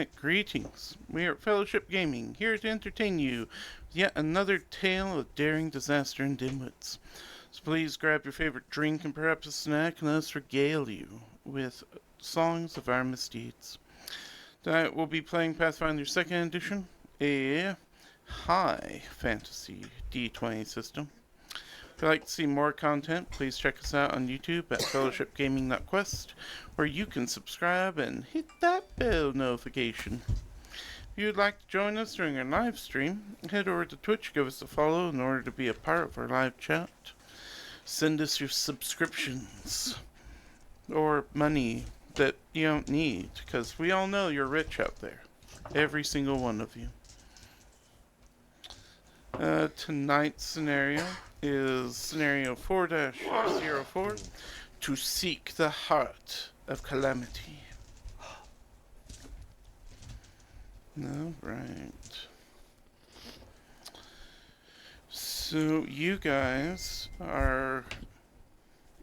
Alright, greetings. We are at Fellowship Gaming, here to entertain you with yet another tale of daring, disaster, and dimwits. So please grab your favorite drink and perhaps a snack, and let us regale you with songs of our misdeeds. Tonight we'll be playing Pathfinder 2nd Edition, a high fantasy D20 system. If you'd like to see more content, please check us out on YouTube at fellowshipgaming.quest, where you can subscribe and hit that bell notification. If you'd like to join us during our live stream, head over to Twitch, give us a follow in order to be a part of our live chat. Send us your subscriptions or money that you don't need, because we all know you're rich out there. Every single one of you. Tonight's scenario is scenario 4-04, to seek the heart of Calamity. Alright. So you guys are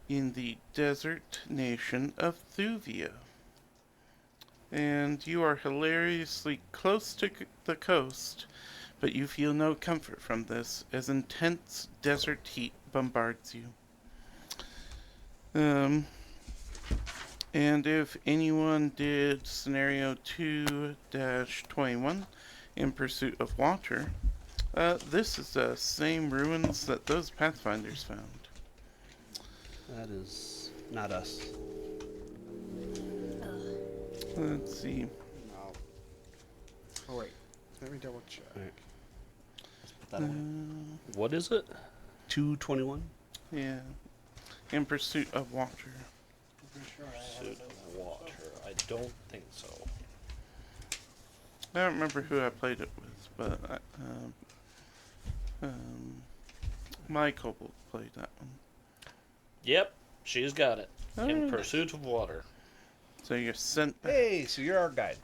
in the desert nation of Thuvia. And you are hilariously close to the coast, but you feel no comfort from this, as intense desert heat bombards you. And if anyone did scenario 2-21, In Pursuit of Water, this is the same ruins that those Pathfinders found. That is not us. Let's see. No. Oh wait, let me double check. Right. Let's put that on. What is it? 221? Yeah. In Pursuit of Water. Pursuit of Water. I don't think so. I don't remember who I played it with, but Michael played that one. Yep, she's got it. Oh, In nice. Pursuit of Water. So you're sent back. Hey, so you're our guide.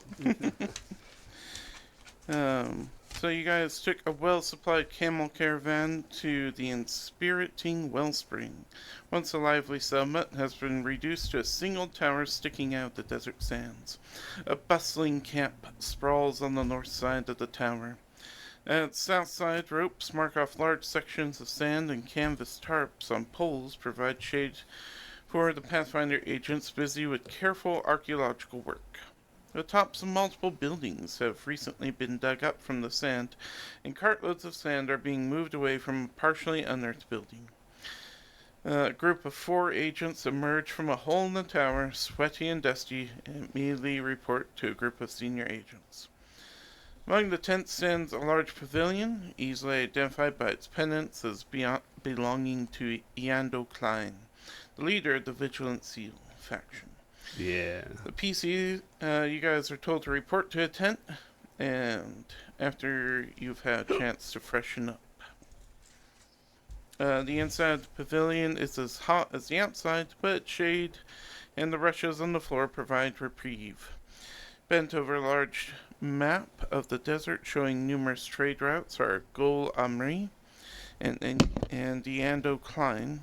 So you guys took a well-supplied camel caravan to the inspiriting wellspring. Once a lively settlement, has been reduced to a single tower sticking out the desert sands. A bustling camp sprawls on the north side of the tower. At its south side, ropes mark off large sections of sand, and canvas tarps on poles provide shade for the Pathfinder agents busy with careful archaeological work. The tops of multiple buildings have recently been dug up from the sand, and cartloads of sand are being moved away from a partially unearthed building. A group of 4 agents emerge from a hole in the tower, sweaty and dusty, and immediately report to a group of senior agents. Among the tents stands a large pavilion, easily identified by its pennants as belonging to Iando Klein, the leader of the Vigilant Seal faction. Yeah. The PC, you guys are told to report to a tent, and after you've had a chance to freshen up. The inside of the pavilion is as hot as the outside, but shade and the rushes on the floor provide reprieve. Bent over a large map of the desert showing numerous trade routes are Gol Amri and Iando Klein.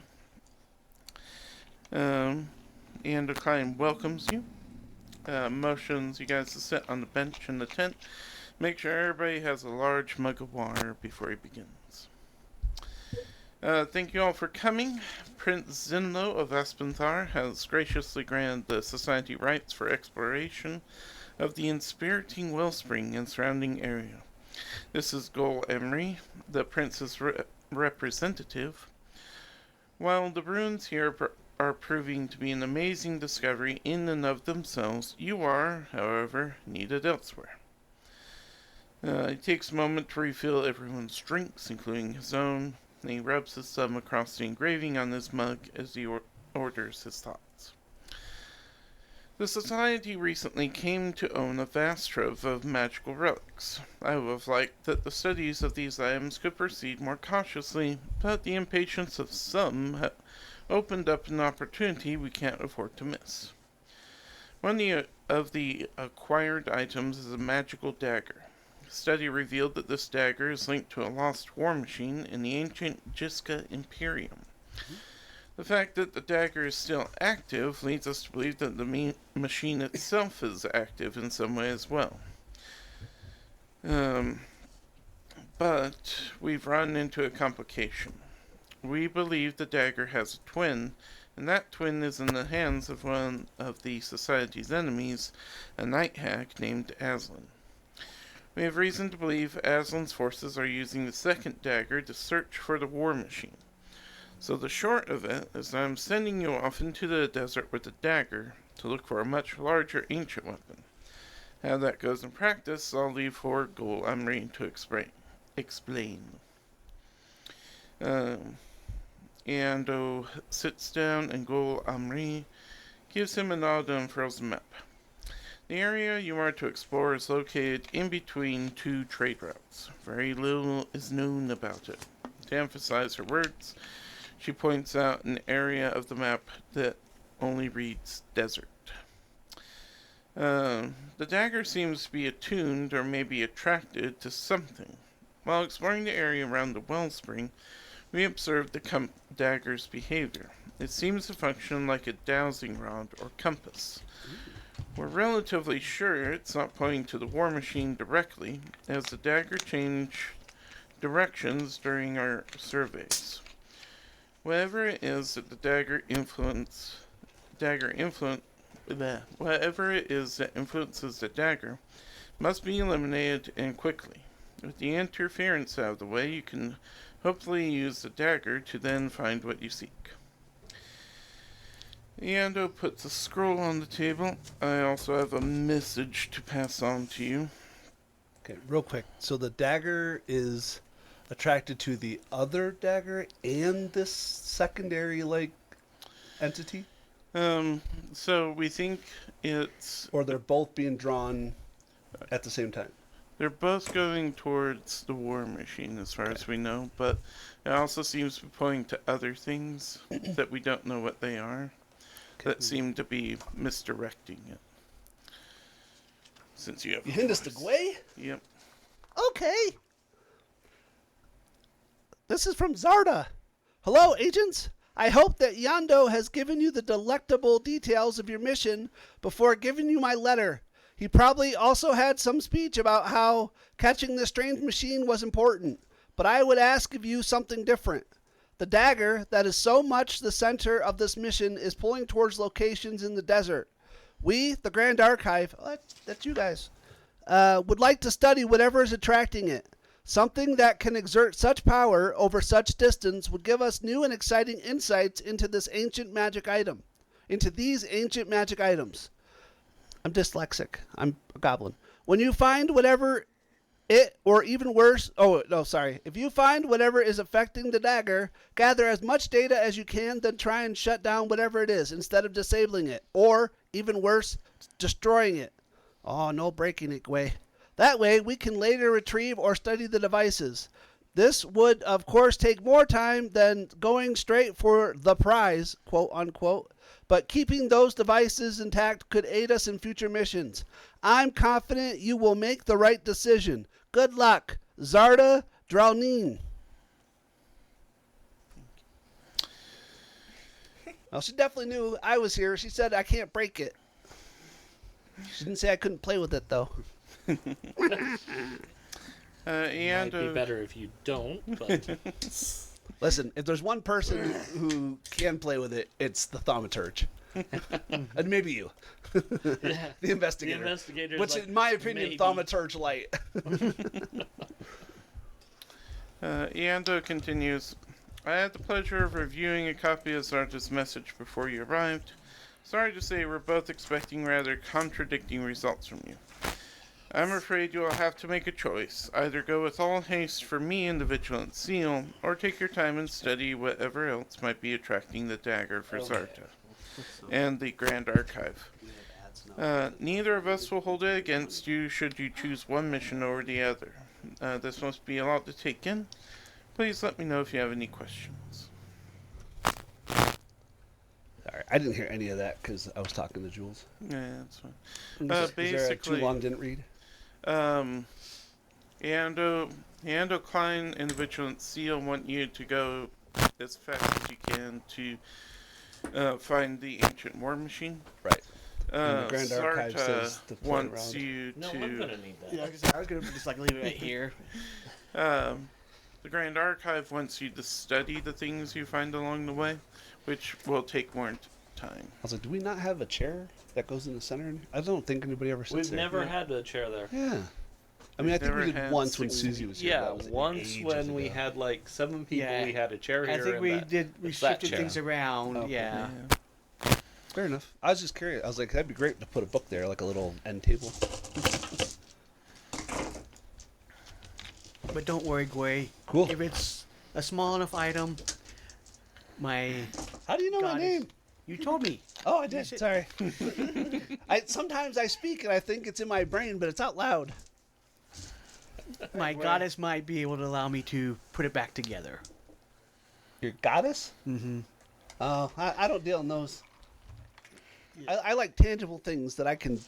Iando Klein welcomes you, motions you guys to sit on the bench in the tent. Make sure everybody has a large mug of water before he begins. Thank you all for coming. Prince Zinlo of Aspenthar has graciously granted the Society rights for exploration of the inspiriting wellspring and surrounding area. This is Gol Emery, the prince's representative. While the ruins here are proving to be an amazing discovery in and of themselves, you are, however, needed elsewhere. He takes a moment to refill everyone's drinks, including his own, and he rubs his thumb across the engraving on his mug as he orders his thoughts. The Society recently came to own a vast trove of magical relics. I would have liked that the studies of these items could proceed more cautiously, but the impatience of some opened up an opportunity we can't afford to miss. One of the acquired items is a magical dagger. Study revealed that this dagger is linked to a lost war machine in the ancient Jiska Imperium. The fact that the dagger is still active leads us to believe that the machine itself is active in some way as well. Um, but we've run into a complication. We believe the dagger has a twin, and that twin is in the hands of one of the Society's enemies, a night hag named Aslan. We have reason to believe Aslan's forces are using the second dagger to search for the war machine. So the short of it is that I'm sending you off into the desert with the dagger to look for a much larger ancient weapon. How that goes in practice, I'll leave for Gul Amri to explain. Ando sits down and Gul Amri gives him a nod and unfurls the map. The area you are to explore is located in between two trade routes. Very little is known about it. To emphasize her words, she points out an area of the map that only reads desert. The dagger seems to be attuned or maybe attracted to something. While exploring the area around the wellspring, we observed the dagger's behavior. It seems to function like a dowsing rod or compass. We're relatively sure it's not pointing to the war machine directly, as the dagger changed directions during our surveys. Whatever it is that whatever it is that influences the dagger must be eliminated and quickly. With the interference out of the way, you can hopefully use the dagger to then find what you seek. Ando puts a scroll on the table. I also have a message to pass on to you. Okay, real quick. So the dagger is attracted to the other dagger and this secondary, entity? So we think it's... Or they're both being drawn at the same time? They're both going towards the war machine as far as we know, but it also seems to be pointing to other things that we don't know what they are. That seem to be misdirecting it. Since you have... You hint us to Gwei? Yep. Okay. This is from Zarda. Hello, agents. I hope that Yando has given you the delectable details of your mission before giving you my letter. He probably also had some speech about how catching the strange machine was important, but I would ask of you something different. The dagger that is so much the center of this mission is pulling towards locations in the desert. We, the Grand Archive, that's you guys, would like to study whatever is attracting it. Something that can exert such power over such distance would give us new and exciting insights into these ancient magic items. I'm dyslexic. I'm a goblin. When you find whatever it, or even worse, if you find whatever is affecting the dagger, gather as much data as you can, then try and shut down whatever it is instead of disabling it, or, even worse, destroying it. Oh, no breaking it, Gwei. That way, we can later retrieve or study the devices. This would, of course, take more time than going straight for the prize, quote unquote, but keeping those devices intact could aid us in future missions. I'm confident you will make the right decision. Good luck. Zarda Draunin. Well, she definitely knew I was here. She said I can't break it. She didn't say I couldn't play with it, though. It'd be better if you don't, but... Listen, if there's one person who can play with it, it's the thaumaturge. And maybe you. The investigator. The investigator's which, in my opinion, maybe. thaumaturge light. Iando continues, I had the pleasure of reviewing a copy of Zarda's message before you arrived. Sorry to say we're both expecting rather contradicting results from you. I'm afraid you will have to make a choice. Either go with all haste for me and the Vigilant Seal, or take your time and study whatever else might be attracting the dagger for Zarda and the Grand Archive. Neither of us will hold it against you should you choose one mission over the other. This must be a lot to take in. Please let me know if you have any questions. Sorry, I didn't hear any of that because I was talking to Jules. Yeah, that's fine. Is there too long didn't read? Ando Klein and the Vigilant Seal want you to go as fast as you can to find the ancient war machine. Right. And the Grand Archive Sarta says to play wants around. you No, to. I'm gonna need that. Yeah, I was gonna just like leave it right here. The Grand Archive wants you to study the things you find along the way, which will take more time. I was like, do we not have a chair that goes in the center? I don't think anybody ever sits We've there. never had a chair there. Yeah. I mean, I think we never did had once when six- Susie was here. Yeah, That was once ages when we ago. had like 7 people, Yeah. we had a chair here. I think and we that- did. We it's that shifted chair. things around. Okay. Yeah. Fair enough. I was just curious. I was like, that'd be great to put a book there, like a little end table. But don't worry, Gway. Cool. If it's a small enough item, my How do you know my goddess- name? You told me. Oh, I did. Yes, it- Sorry. Sometimes I speak and I think it's in my brain, but it's out loud. My goddess might be able to allow me to put it back together. Your goddess? Mm-hmm. Oh, I don't deal in those. I like tangible things that I can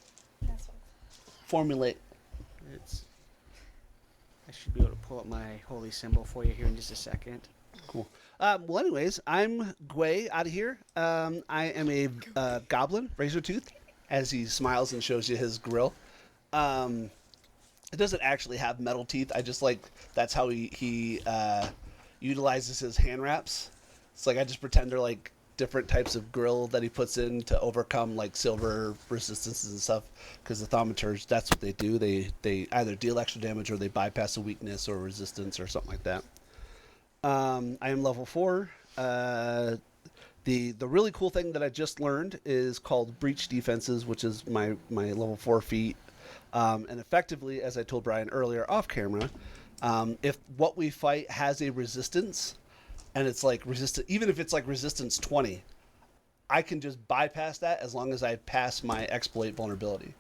formulate. It's. I should be able to pull up my holy symbol for you here in just a second. Cool. Well, anyways, I'm Gway out of here. I am a goblin, Razortooth, as he smiles and shows you his grill. It doesn't actually have metal teeth. I just like that's how he utilizes his hand wraps. It's like I just pretend they're like different types of grill that he puts in to overcome like silver resistances and stuff. Because the thaumaturge, that's what they do. They either deal extra damage or they bypass a weakness or resistance or something like that. I am level 4. The really cool thing that I just learned is called breach defenses, which is my level 4 feat. And effectively, as I told Brian earlier off camera, if what we fight has a resistance, and it's like even if it's like resistance 20, I can just bypass that as long as I pass my exploit vulnerability.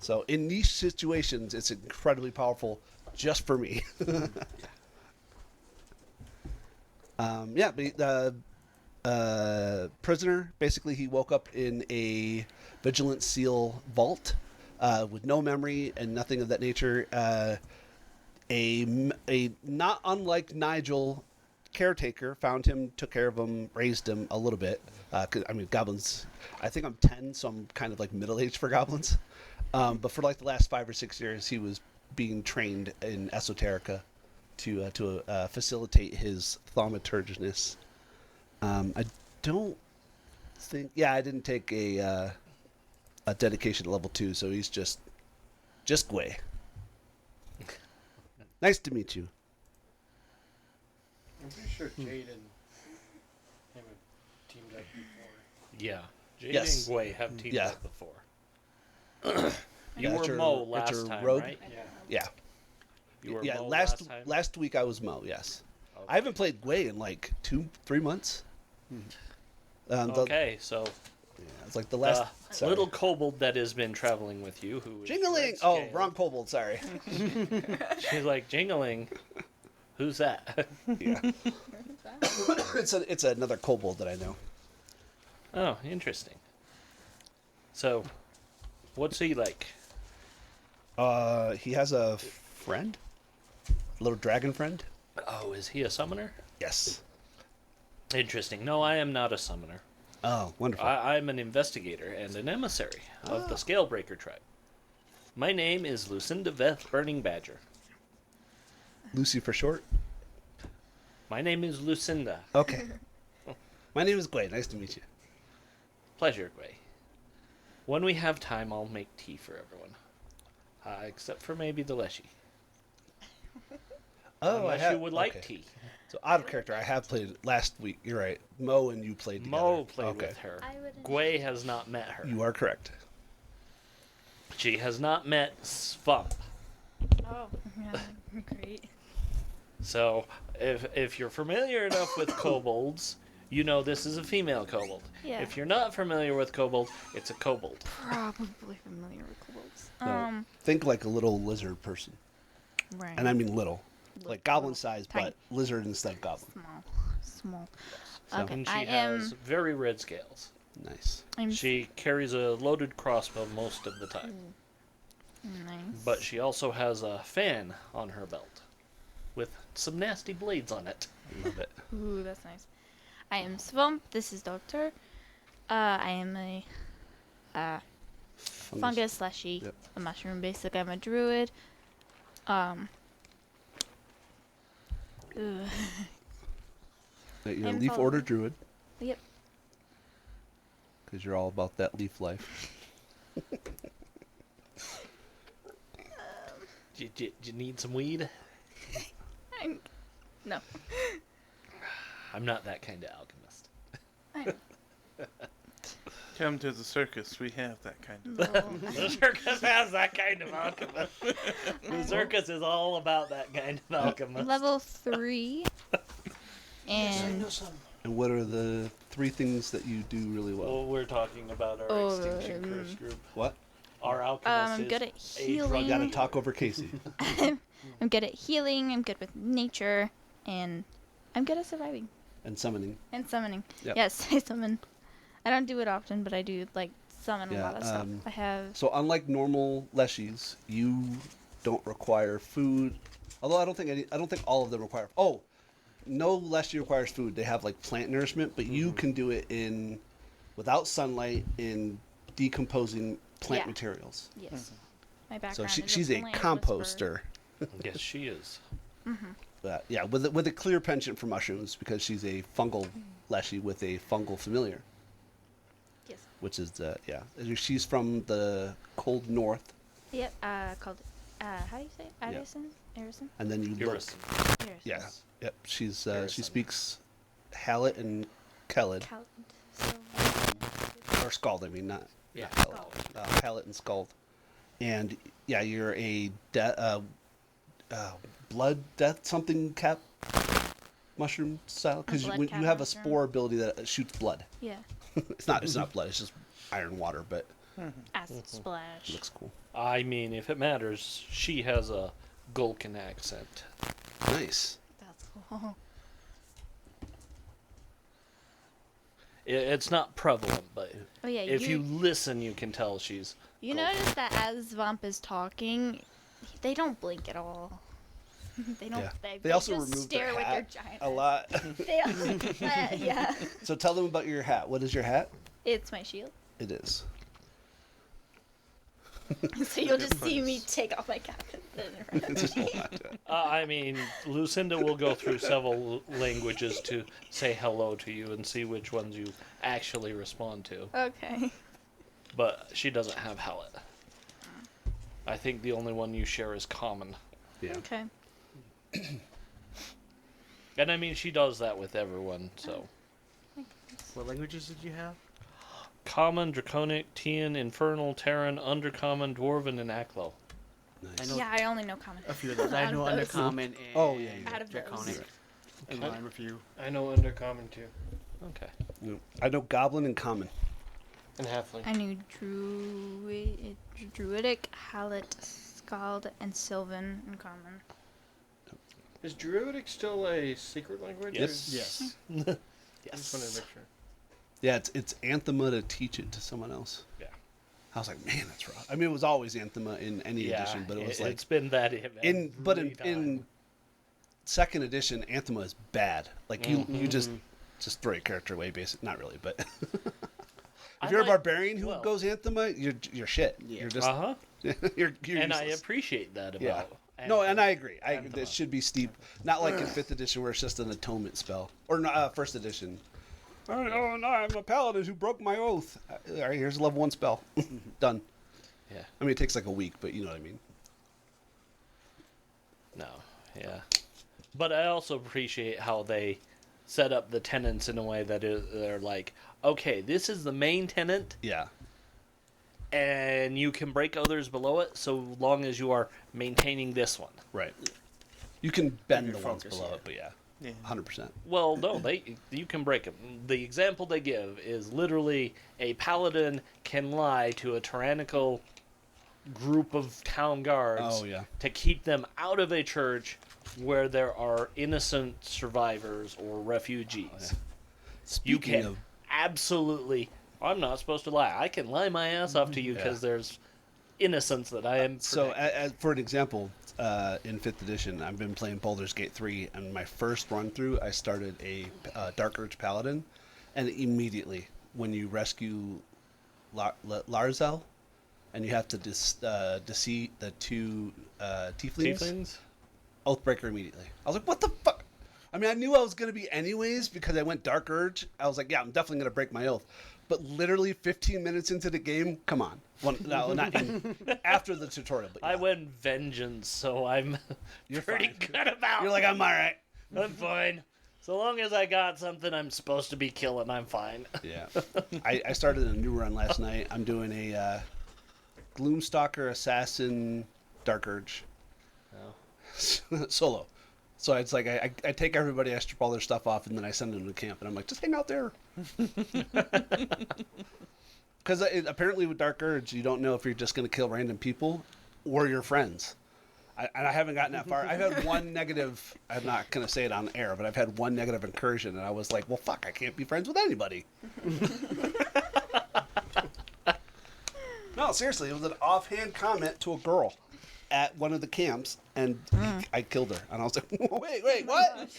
So in niche situations, it's incredibly powerful just for me. Yeah, but prisoner, basically he woke up in a Vigilant Seal vault with no memory and nothing of that nature. A not unlike Nigel caretaker found him, took care of him, raised him a little bit. 'Cause, I mean, goblins, I think I'm 10, so I'm kind of like middle-aged for goblins. But for like the last 5 or 6 years, he was being trained in esoterica to facilitate his thaumaturginess. I don't think. Yeah, I didn't take a dedication to level 2, so he's just Gway. Nice to meet you. I'm pretty sure Jade and him have teamed up before. Yeah. Jade Yes. and Gway have teamed Yeah. up before. You That's were your- Mo that's last your time, rogue? right? Yeah. Yeah, You were yeah. Mo Last time? last week I was Mo. Yes, Okay. I haven't played Gway in like 2-3 months. Okay, so It's like the last sorry. little kobold that has been traveling with you, who is Jingling. red Oh, scaled. wrong kobold. Sorry. She's like jingling. Who's that? Yeah. it's another kobold that I know. Oh, interesting. So, what's he like? He has a friend, a little dragon friend. Oh, is he a summoner? Yes. Interesting. No, I am not a summoner. Oh, wonderful. I'm an investigator and an emissary of the Scalebreaker tribe. My name is Lucinda Veth Burning Badger. Lucy for short. My name is Lucinda. Okay. My name is Gway. Nice to meet you. Pleasure, Gway. When we have time, I'll make tea for everyone. Except for maybe the Leshy. Oh, Unless you would like okay. tea. So out of character, I have played last week. You're right. Mo and you played together. Mo played Okay. with her. I wouldn't- Gway has not met her. You are correct. She has not met Svump. Oh, yeah, great. So, if you're familiar enough with kobolds, you know this is a female kobold. Yeah. If you're not familiar with kobold, it's a kobold. Probably familiar with kobolds. No, think like a little lizard person. Right. And I mean little. Like goblin Little, size, tiny. but lizard instead of goblin. Small. So- Okay, And she I has am. very red scales. Nice. I'm She carries a loaded crossbow most of the time. nice. But she also has a fan on her belt with some nasty blades on it. Love it. Ooh, that's nice. I am Swamp. This is Doctor. I am a fungus slushy, Yep. a mushroom. Basically, I'm a druid. Ugh. You're a I'm leaf following. order druid. Yep. Because you're all about that leaf life. Do you need some weed? No. I'm not that kind of alchemist. Come to the circus. We have that kind of. No. The circus has that kind of alchemist. The circus is all about that kind of alchemist. Level 3. And And what are the 3 things that you do really well? Well, we're talking about our Oh, Extinction Curse group. What? Our alchemist I'm is good at a healing. drug Gotta dealer. talk over Casey. I'm good at healing. I'm good with nature, and I'm good at surviving And summoning. and summoning. Yep. Yes, I summon. I don't do it often, but I do like summon a Yeah, lot of stuff. I have. So unlike normal leshies, you don't require food. Although I don't think all of them require. Oh, no leshy requires food. They have like plant nourishment, but you can do it without sunlight in decomposing plant Yeah. materials. Yes. My So background. is she's a plant composter. Yes, she is. But yeah, with a clear penchant for mushrooms because she's a fungal leshy with a fungal familiar, Yes. which is she's from the cold north, Yep. Called. How do you say it? Yeah. Arison? Arison? and then you look. Irison. Arison. Yeah. Yep. She Harrison. speaks Hallett and Kellid, So. or Scald. I mean, not Yeah. Hallett. Hallett and Scald. And yeah, you're a blood death something cap mushroom style because blood you cap have a mushroom? spore ability that shoots blood. Yeah. It's not blood. It's just iron water, but Acid splash. it looks cool. I mean, if it matters, she has a Gulkin accent. Nice. That's cool. It's not prevalent, but Oh yeah. if you listen, you can tell she's. You Gulkin. notice that as Vamp is talking, they don't blink at all. They don't. Yeah. They They also just remove stare their with hat their giant a eyes. lot. They yeah. So tell them about your hat. What is your hat? It's my shield. It is. So you'll just see me take off my cap and then It's just hold on to it. I mean, Lucinda will go through several languages to say hello to you and see which ones you actually respond to. Okay. But she doesn't have Hallett. I think the only one you share is Common. Yeah. Okay. And I mean, she does that with everyone, so. What languages did you have? Common, Draconic, Tian, Infernal, Terran, Undercommon, Dwarven, and Aklo. Nice. I know Yeah, I only know common. a few of those. I Out know of those. Undercommon and Oh, yeah, yeah. Out of those. Draconic. In line with you. I know Undercommon too. Okay. No. I know Goblin and Common. And Halfling. I knew Druidic, Hallett, Scald, and Sylvan in common. Is Druidic still a secret language? Yes. Yes. I just wanted to make sure. Yeah, it's Anthema to teach it to someone else. Yeah. I was like, man, that's rough. I mean, it was always Anthema in any edition, but it was like it's been that in second edition, Anthema is bad. Like you just throw your character away, basically. Not really, but if you're a barbarian who goes Anthema, you're shit. Yeah. You're just you're and I useless. appreciate that about. Yeah. No, and I agree. Anthema. It should be steep, not like in fifth edition where it's just an atonement spell, or first edition. Oh no, I'm a paladin who broke my oath. All right, here's a level 1 spell. Done. Yeah. I mean, it takes like a week, but you know what I mean. No. Yeah. But I also appreciate how they set up the tenants in a way that they're like, okay, this is the main tenant, Yeah. and you can break others below it so long as you are maintaining this one. Right. You can bend your the ones focus, below yeah. it, but yeah, Yeah. 100%. Well, no, you can break them. The example they give is literally a paladin can lie to a tyrannical group of town guards Oh, yeah. to keep them out of a church where there are innocent survivors or refugees. Oh, yeah. You Speaking can of, absolutely. I'm not supposed to lie. I can lie my ass off to you because there's innocence that I am. so protecting. for an example, in 5th edition, I've been playing Baldur's Gate 3, and my first run through, I started a Dark Urge Paladin, and immediately when you rescue Larzel, and you have to deceive the two tieflings. Tieflings? Oathbreaker immediately. I was like, what the fuck? I mean, I knew I was going to be anyways because I went Dark Urge. I was like, yeah, I'm definitely going to break my oath. But literally 15 minutes into the game, come on. Well, no, not after the tutorial. But yeah. I went Vengeance, so I'm You're pretty fine. good about You're like, I'm all right. I'm fine. So long as I got something I'm supposed to be killing, I'm fine. Yeah. I started a new run last night. I'm doing a Gloomstalker Assassin Dark Urge. Oh. Solo. So it's like I take everybody, I strip all their stuff off, and then I send them to camp, and I'm like, just hang out there. Because apparently with Dark Urge, you don't know if you're just going to kill random people or your friends. And I haven't gotten that far. I've had one negative, I'm not going to say it on air, but I've had one negative incursion, and I was like, well, fuck, I can't be friends with anybody. No, seriously, it was an offhand comment to a girl at one of the camps, and I killed her. And I was like, wait, what?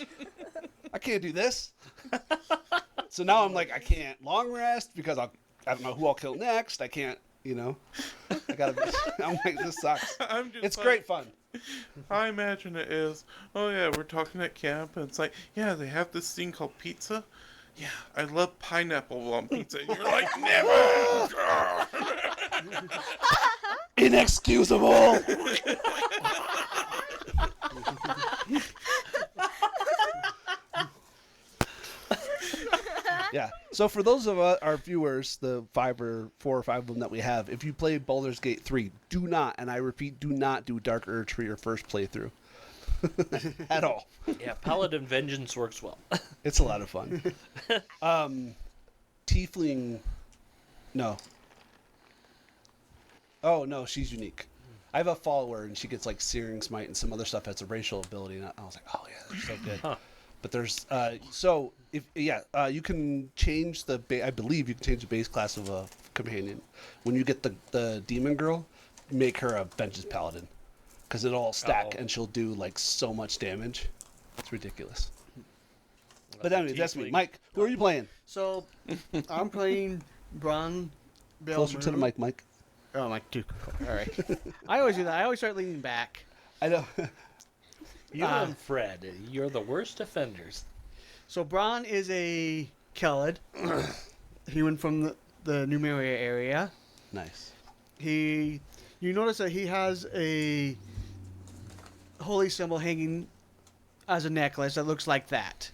I can't do this. So now I'm like, I can't long rest because I don't know who I'll kill next. I can't, I gotta. I'm like, this sucks. It's great fun. I imagine it is. Oh yeah, we're talking at camp, and it's like, yeah, they have this thing called pizza. Yeah, I love pineapple on pizza. And you're like, never. Inexcusable. Yeah. So for those of our viewers, the 4 or 5 of them that we have, if you play Baldur's Gate 3, do not, and I repeat, do not do Dark Urge for your first playthrough. At all. Yeah, Paladin Vengeance works well. It's a lot of fun. Tiefling, no. Oh no, she's unique. I have a follower, and she gets like Searing Smite and some other stuff that's a racial ability, and I was like, oh yeah, that's so good. Huh. But there's you can change I believe you can change the base class of a companion. When you get the demon girl, make her a Vengeance Paladin, because it'll all stack and she'll do like so much damage. It's ridiculous. But anyway, that's me. Mike, who are you playing? So, I'm playing Bron Belmoon. Closer to the mic, Mike. Oh, Mike, too. All right. I always do that. I always start leaning back. I know. You and Fred, you're the worst offenders. So Bron is a Kelid, human from the Numeria area. Nice. You notice that he has a holy symbol hanging as a necklace that looks like that.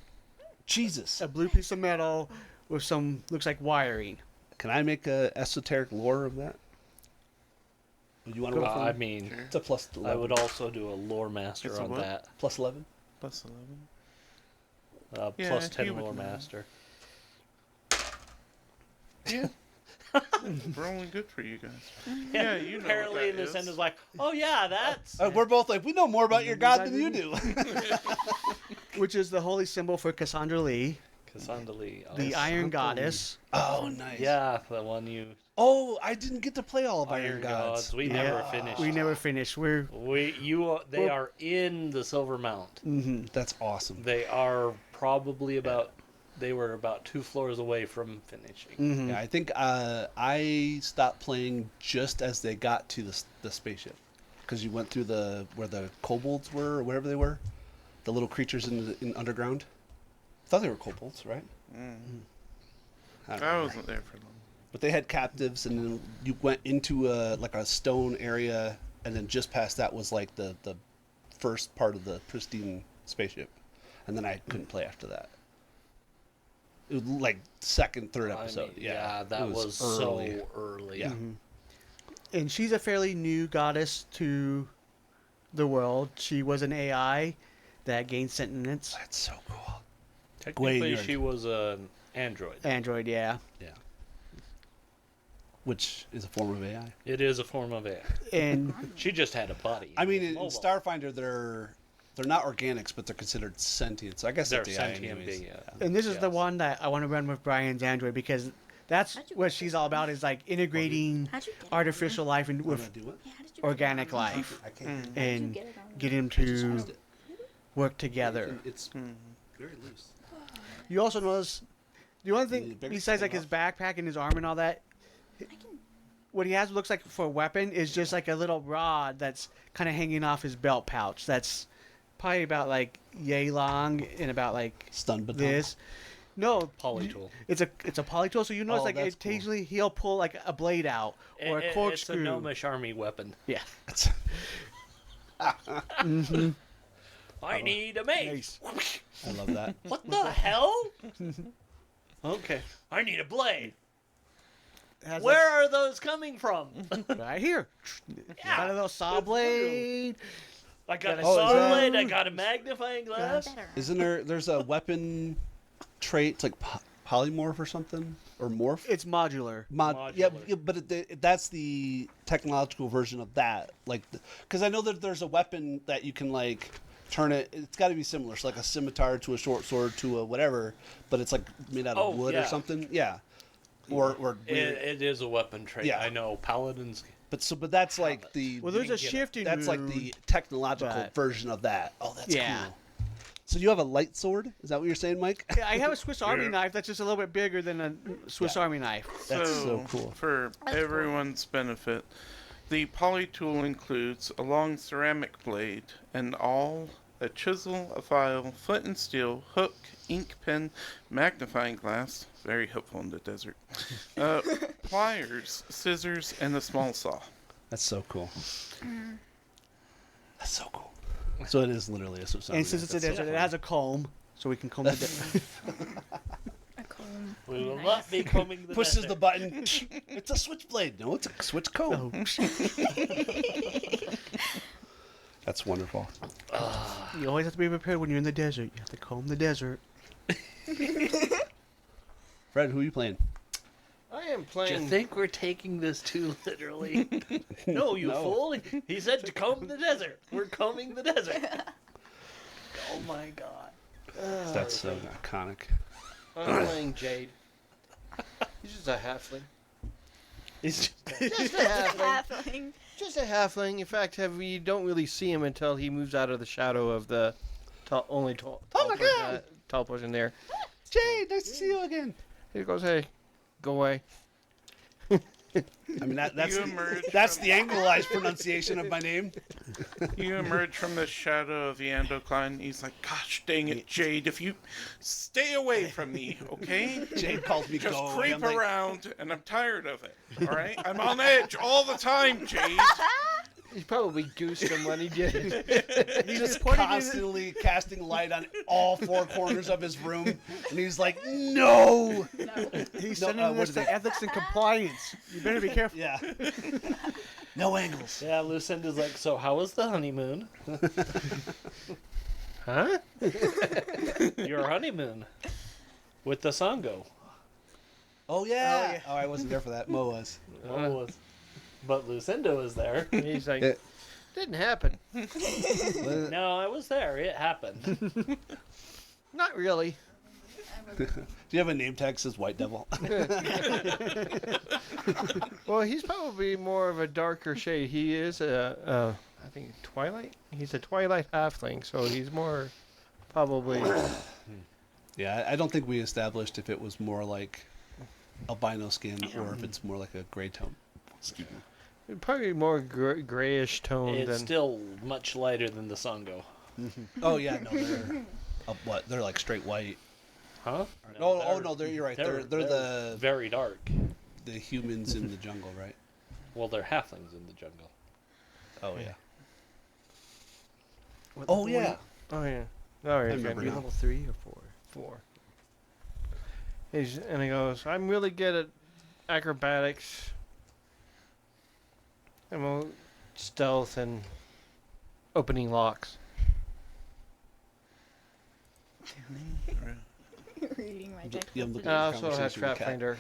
Jesus. A blue piece of metal with some, looks like wiring. Can I make a esoteric lore of that? Would you want to roll for I me? mean, Sure. It's a plus 11. I would also do a lore master It's a on what? that. Plus 11? Plus 11. Yeah, Plus he 10 would lore know. master. Yeah. We're only good for you guys. Yeah, you know Apparently, what in that the end is. is like, oh yeah, that's. We're both like, we know more about your god than you do. Which is the holy symbol for Cassandra Lee, Cassandra Lee. Oh, the Iron Goddess. Oh, nice. Yeah, the one you. Oh, I didn't get to play all of Iron Gods. We Yeah. never finished. We never finished. They are in the Silver Mount. Mm-hmm. That's awesome. They are probably they were about 2 floors away from finishing. Mm-hmm. Yeah, I think I stopped playing just as they got to the spaceship, because you went through where the kobolds were, or whatever they were, the little creatures in underground. I thought they were kobolds, right? I don't I know. wasn't there for long. But they had captives, and then you went into a stone area, and then just past that was like the first part of the pristine spaceship, and then I couldn't play after that. It was like second, third episode. I mean, that it was early. so early. Yeah. And she's a fairly new goddess to the world. She was an AI that gained sentience. That's so cool. Technically, Way nerd. she was an android. Android, yeah. Yeah. Which is a form of AI. It is a form of AI. And She just had a body. I mean, It in was mobile. Starfinder, they're not organics, but they're considered sentient. So I guess They're that's AI sentient anyways. being, yeah. and this is the Yes. one that I want to run with Brian's Android, because that's what she's all about, is like integrating How'd you get it artificial life I'm with gonna do it. Yeah, how did you organic get it on? life I can't. How'd you and get it on? get him to work together. It's very loose. You also notice the only You need thing a bigger besides like thing his backpack and his arm and all that, I can what he has looks like for a weapon is just like a little rod that's kind of hanging off his belt pouch. That's probably about like yay long and about like Stun baton. this. No, Polytool. It's a polytool. So you notice Oh, like that's occasionally he'll pull like a blade out or a corkscrew. It's a gnomish army weapon. Yeah. I need a mace. I love that. What the hell? Okay. I need a blade. Has Where are those coming from? right here. Got a little saw blade. I got a Oh, is saw that- blade. I got a magnifying glass. Better. Isn't there's a weapon trait, it's like polymorph or something? Or morph? It's modular. Yeah, Modular. yeah, but that's the technological version of that. Like, because I know that there's a weapon that you can like turn it. It's got to be similar. So like a scimitar to a short sword to a whatever, but it's like made out of wood or yeah. something. Yeah. Or weird. It is a weapon trait. Yeah. I know paladins. But that's like the Well, there's a get it. shifting. that's like the technological but- version of that. Oh, that's Yeah. cool. So you have a light sword? Is that what you're saying, Mike? Yeah, I have a Swiss Army Yeah. knife that's just a little bit bigger than a Swiss Army knife. That's so cool. For That's cool. everyone's benefit, the polytool includes a long ceramic blade, an awl, a chisel, a file, flint and steel, hook, ink pen, magnifying glass, very helpful in the desert, pliers, scissors, and a small saw. That's so cool. That's so cool. So it is literally a Swiss Army And since knife. it's a That's so desert, it funny. has a comb, so we can comb the desert. A comb. We will Nice. not be combing the Pushes desert. the button. It's a switchblade. No, it's a switch comb. That's wonderful. You always have to be prepared when you're in the desert. You have to comb the desert. Fred, who are you playing? I am Do you playing. think we're taking this too literally? No, you fool. He said to comb the desert. We're combing the desert. Oh my god. That's so iconic. I'm playing Jade. He's just a halfling. He's Just a halfling. Halfling. Just a halfling. In fact, we don't really see him until he moves out of the shadow of the only tall. Oh my God! Tall person there. Jay, nice to see you again. He goes, "Hey, go away." I mean, that's You emerge that's from- the anglicized pronunciation of my name. You emerge from the shadow of the Andocline. He's like, "Gosh dang it, Jade! If you stay away from me, okay? Jade calls me Just go. creep I'm like, around, and I'm tired of it. All right? I'm on edge all the time, Jade." He probably goosed him when he did. He's just pointing constantly casting light on all four corners of his room, and he's like, "No." He's No, sending what this is to it? ethics and compliance. You better be careful. Yeah. No angles. Yeah, Lucinda's like, so how was the honeymoon? Huh? Your honeymoon. With the Sango. Oh yeah. Oh, I wasn't there for that. Mo was. But Lucinda was there. He's like, Yeah. "Didn't happen." No, I was there. It happened. Not really. Do you have a name tag that says White Devil? Well, he's probably more of a darker shade. He is I think Twilight. He's a Twilight halfling, so he's more probably. Yeah, I don't think we established if it was more like albino skin or if it's more like a gray tone skin. Probably more grayish tone It's than. still much lighter than the Sango. Oh yeah, no, they're what? They're like straight white. Huh? Oh no, you're right. They're the very dark. humans in the jungle, right? Well, they're halflings in the jungle. Oh yeah. What Oh the yeah. Oh yeah. Oh, you're remember gonna be now. level 3 or 4? 4. And he goes, "I'm really good at acrobatics. I'm a stealth and opening locks." Reading my Yeah, deck. I'm looking I at also have conversation with Trap Kat. Finder.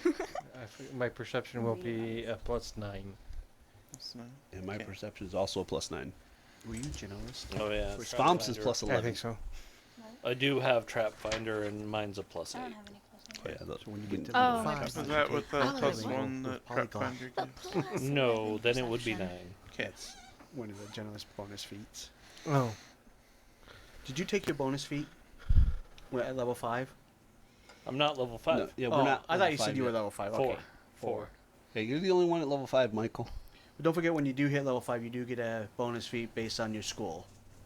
My perception will be a +9. And my perception is also a +9. Were you generous? Oh yeah. Stomps is Trapfinder. plus I 11. think so. I do have Trap Finder, and mine's a I +8. don't have any plus Oh, yeah, those, So when you get to Oh, level my 5, Is that with the Oh, plus wait. one that Trap Polyglot. Finder The gives? plus No, 11 then it would be perception. 9. That's one of the generous bonus feats. Oh. Did you take your bonus feat at level 5? I'm not level 5. no, yeah, we're Oh, not. I thought level you said five you were yet. level 5. 4. Okay. 4. Yeah, you're the only one at level 5, Michael. But don't forget, when you do hit level 5, you do get a bonus feat based on your school.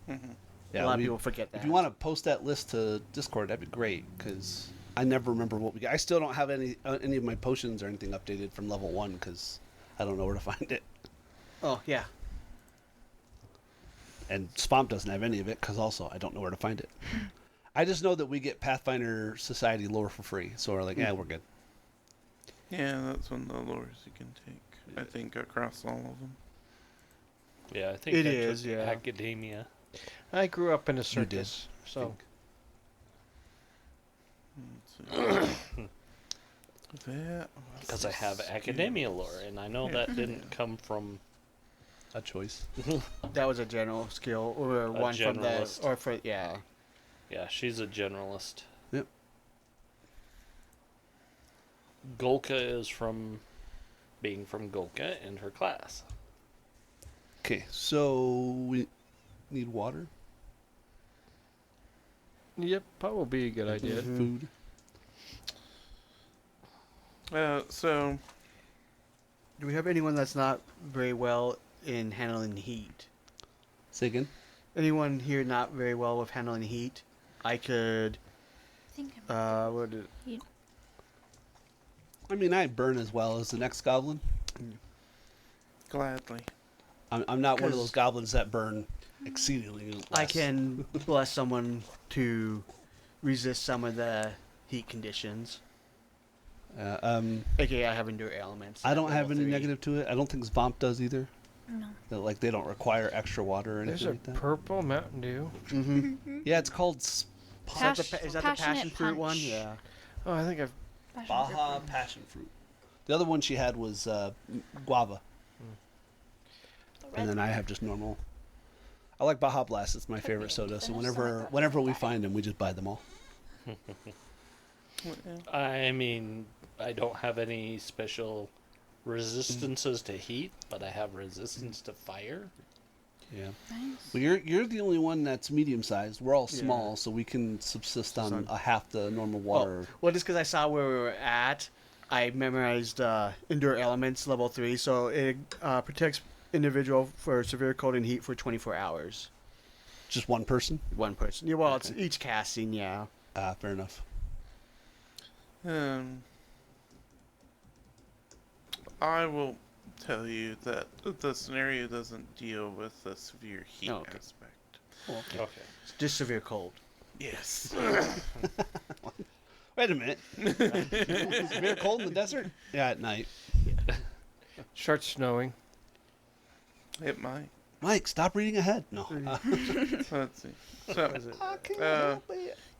Mm-hmm. Yeah, a lot of people forget that. If you want to post that list to Discord, that'd be great, because I never remember what we got. I still don't have any of my potions or anything updated from level 1, because I don't know where to find it. Oh, yeah. And Swamp doesn't have any of it, because also I don't know where to find it. I just know that we get Pathfinder Society lore for free, so we're like, yeah, we're good. Yeah, that's one of the lures you can take. I think across all of them. Yeah, I think It I is, took yeah. academia. I grew up in a You did. circus, so Let's see. That was Because I have the academia skills. lore, and I know that didn't come from. A choice. That was a general skill, or one from the, generalist. or for yeah. Yeah, she's a generalist. Yep. Golka is from being from Golka in her class. Okay, so we need water, yep, probably a good idea. food. So Do we have anyone that's not very well in handling heat? Say again. Anyone here not very well with handling heat? I could. I think I'm What is it? I mean, I burn as well as the next goblin. gladly. I'm not one of 'Cause- those goblins that burn exceedingly less. I can bless someone to resist some of the heat conditions. AKA, I have endure elements. I at don't have level any 3. negative to it. I don't think Svamp does either. no. Like, they don't require extra water or There's anything a like that. purple Mountain Dew. Mm-hmm. Yeah, it's called Is that the Passionate passion fruit one? punch. Yeah. Oh, I think I've. Baja passion fruit. The other one she had was guava. And then I have just normal. I like Baja Blast. It's my favorite soda. So whenever we find them, we just buy them all. I mean, I don't have any special resistances to heat, but I have resistance to fire. Yeah. Nice. Well, you're the only one that's medium sized. We're all Yeah. small, so we can subsist on Son. a half the normal water. Well, just because I saw where we were at, I memorized endure elements level 3, so it protects individual for severe cold and heat for 24 hours. Just one person. One person. Yeah, well, it's Okay. each casting. Yeah. Fair enough. I will tell you that the scenario doesn't deal with the severe heat Oh, okay. aspect. Okay. Okay. It's just severe cold. Yes. Wait a minute. Is it very cold in the desert? Yeah, at night. Starts snowing. It might. Mike, stop reading ahead. No. Let's see. So,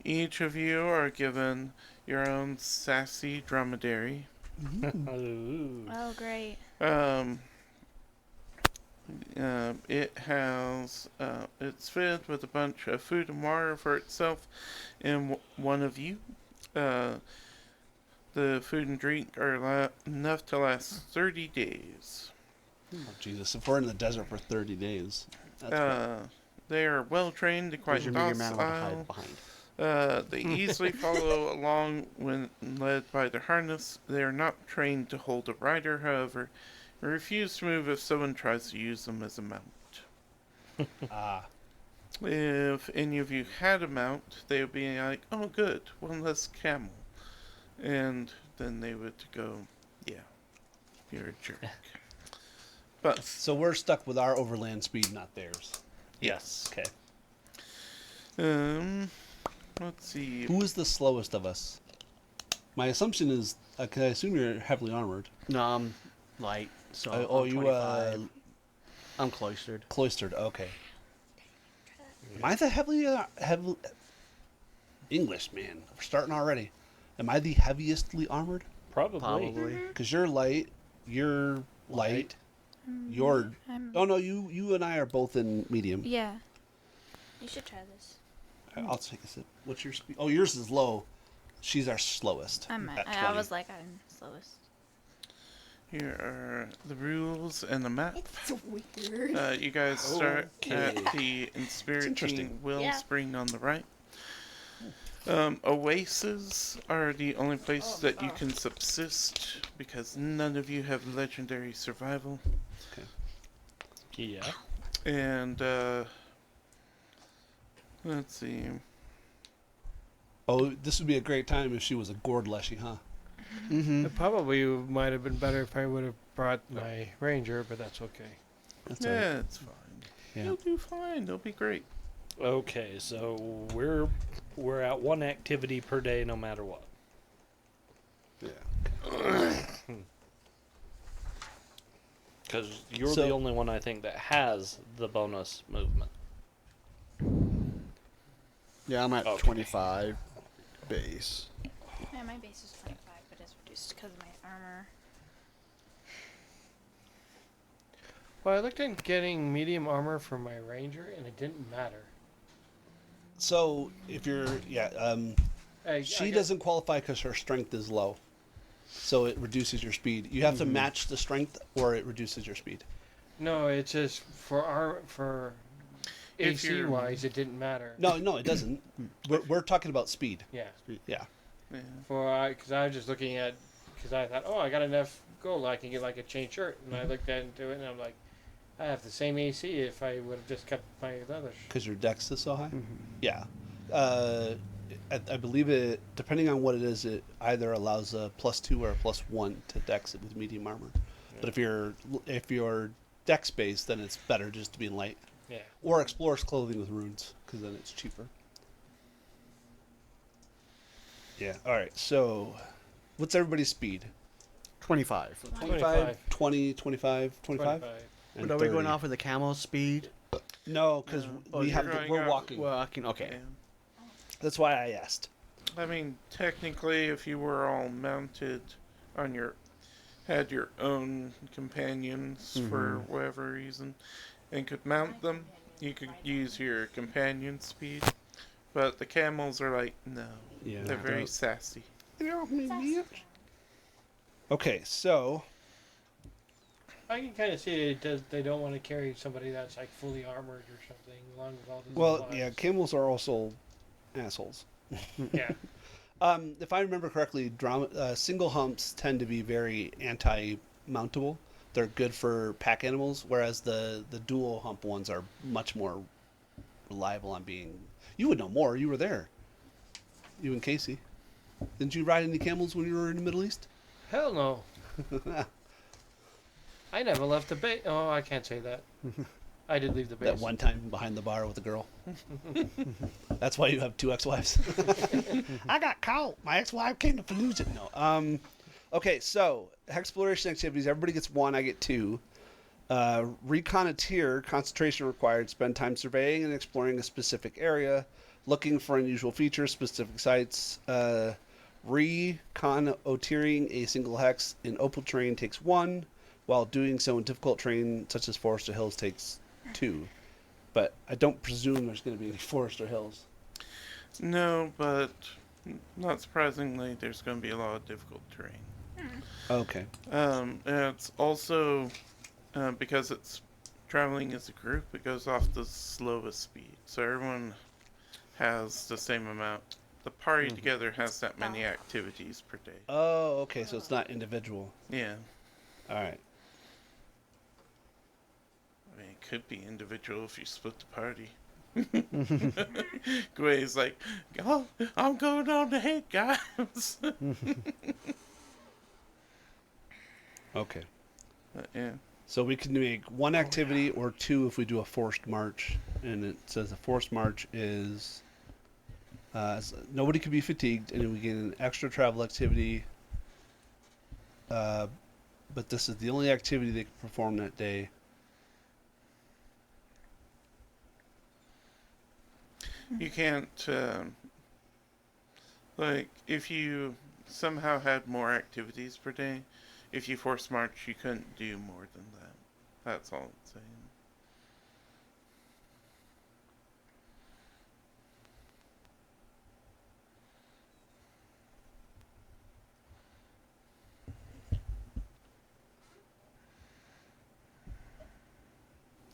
each of you are given your own sassy dromedary. Ooh. Oh, great. It has, it's fitted with a bunch of food and water for itself and one of you. The food and drink are enough to last 30 days. Oh, Jesus, if we're in the desert for 30 days, that's They are well trained and quite There's your medium animal to docile. hide behind. They easily follow along when led by their harness. They are not trained to hold a rider, however, and refuse to move if someone tries to use them as a mount. If any of you had a mount, they would be like, oh good, one less camel. And then they would go, yeah, you're a jerk. But, so we're stuck with our overland speed, not theirs. Yes. Okay. let's see. Who is the slowest of us? My assumption is, I assume you're heavily armored. No, I'm light. So I'm you 25. I'm cloistered. cloistered. Okay. Am I the heavily English man? We're starting already. Am I the heaviestly armored? Probably. Probably. Because you're light. You're light. You're. I'm, Oh no, you and I are both in medium. yeah. You should try this. I'll take a sip. What's your speed? Oh, yours is low. She's our slowest. I at I 20. was like, I'm slowest. Here are the rules and the map. It's so weird. You guys start Okay. at the interesting. inspiriting wellspring on the right. Oases are the only place that you can subsist because none of you have legendary survival. Yeah. And, let's see. Oh, this would be a great time if she was a gourd leshy, huh? Mm-hmm. It probably might have been better if I would have brought my ranger, but that's okay. That's all right. Yeah, it's fine. Yeah. You'll do fine. It'll be great. Okay, so we're at one activity per day, no matter what. Yeah. Because you're So- the only one I think that has the bonus movement. Yeah, I'm at Okay. 25 base. Yeah, my base is 25, but it's reduced because of my armor. Well, I looked at getting medium armor for my ranger, and it didn't matter. So if you're, I she got- doesn't qualify because her strength is low, so it reduces your speed. You have to match the strength, or it reduces your speed. No, it's just for If AC you're- wise, it didn't matter. No, it doesn't. We're talking about speed. Yeah. Yeah. Yeah. Because I was just looking at, because I thought, oh, I got enough gold, I can get like a chain shirt, and I looked into it, and I'm like, I have the same AC if I would have just kept my leathers. Because your dex is so high. Mm-hmm. Yeah. I believe it. Depending on what it is, it either allows a +2 or a +1 to dex it with medium armor. But if you're dex based, then it's better just to be in light. Yeah. Or explorer's clothing with runes, because then it's cheaper. Yeah. All right. So, what's everybody's speed? 25. 25, 20, 25, 25? And But are we going 30. off of the camel speed? No, because No. we You're have going we're off- walking. Walking. Okay. Yeah. That's why I asked. I mean, technically, if you were all mounted on had your own companions for whatever reason, and could mount them, you could use your companion speed. But the camels are like, no. Yeah. They're very sassy. Okay, so I can kind of see it does. They don't want to carry somebody that's like fully armored or something, along with all the well, supplies. yeah, camels are also assholes. Yeah. If I remember correctly, single humps tend to be very anti-mountable. They're good for pack animals, whereas the dual hump ones are much more reliable on being. You would know more. You were there. You and Casey. Didn't you ride any camels when you were in the Middle East? Hell no. I never left the base. Oh, I can't say that. I did leave the base. That one time behind the bar with the girl. That's why you have two ex-wives. I got caught. My ex-wife came to Fallujah. No. Okay, so exploration activities. Everybody gets one. I get two. Reconnoitre, concentration required. Spend time surveying and exploring a specific area, looking for unusual features, specific sites. Reconnoitering a single hex in open terrain takes 1, while doing so in difficult terrain such as forest or hills takes 2. But I don't presume there's going to be any forest or hills. No, but not surprisingly, there's going to be a lot of difficult terrain. Okay. And it's also because it's traveling as a group, it goes off the slowest speed, so everyone has the same amount. The party together has that many activities per day. Oh, okay. So it's not individual. Yeah, All right. I mean, it could be individual if you split the party. Gway's like, oh, I'm going on ahead, guys. Okay. Yeah. So we can make one activity or two if we do a forced march, and it says a forced march is nobody can be fatigued, and we get an extra travel activity. But this is the only activity they can perform that day. You can't, like, if you somehow had more activities per day, if you force march, you couldn't do more than that. That's all it's saying.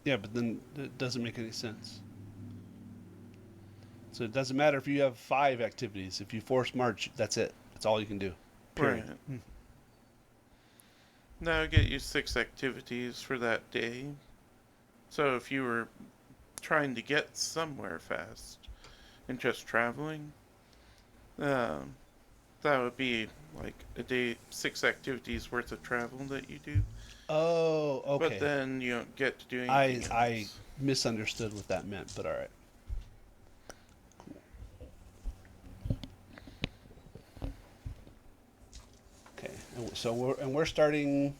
Yeah, but then it doesn't make any sense. So it doesn't matter if you have 5 activities. If you force march, that's it. That's all you can do. Period. Right. That'll get you 6 activities for that day. So if you were trying to get somewhere fast and just traveling, um, that would be like a day, 6 activities worth of travel that you do. Oh, okay. But then you don't get to do I anything I else. misunderstood what that meant, but all right. Okay, so we're starting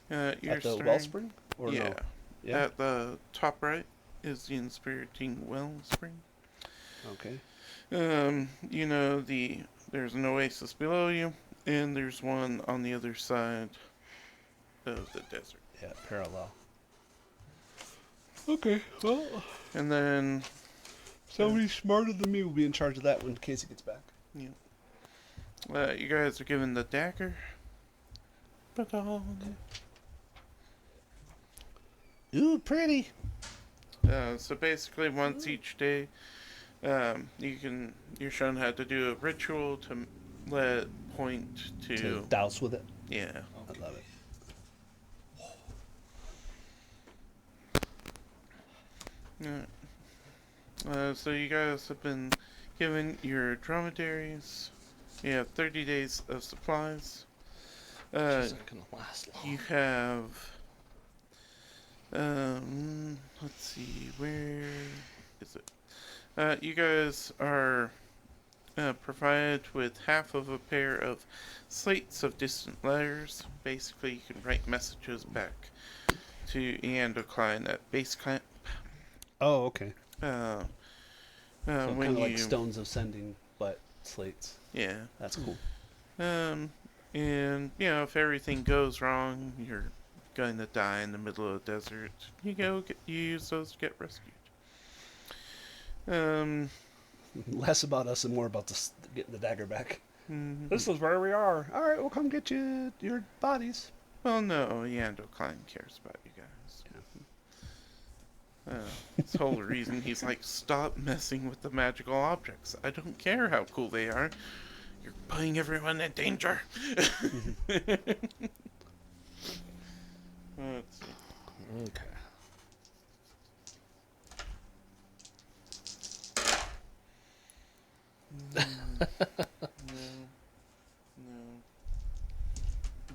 You're at the starting, wellspring, or yeah. no? Yeah. At the top right is the inspiriting wellspring. Okay. You know, there's an oasis below you, and there's one on the other side of the desert. Yeah, parallel. Okay. Well, And then, somebody smarter than me will be in charge of that when Casey gets back. you guys are given the dagger. Ooh, pretty. So basically, once each day, you're shown how to do a ritual to let it point To douse with it. yeah. I love it. So you guys have been given your dromedaries. You have 30 days of supplies. This isn't gonna last long. You have, let's see, where is it? You guys are provided with half of a pair of slates of distant letters. Basically, you can write messages back to Klein at base camp. Oh, okay. Uh, So when kind of you, like stones of sending, but slates. yeah. That's cool. And if everything goes wrong, you're going to die in the middle of the desert. You use those to get rescued. Less about us and more about getting the dagger back. Mhm. This is where we are. All right, we'll come get you your bodies. Well, no, Klein cares about you guys. His whole reason, he's like, stop messing with the magical objects. I don't care how cool they are. You're putting everyone in danger. Let's see. Okay. No.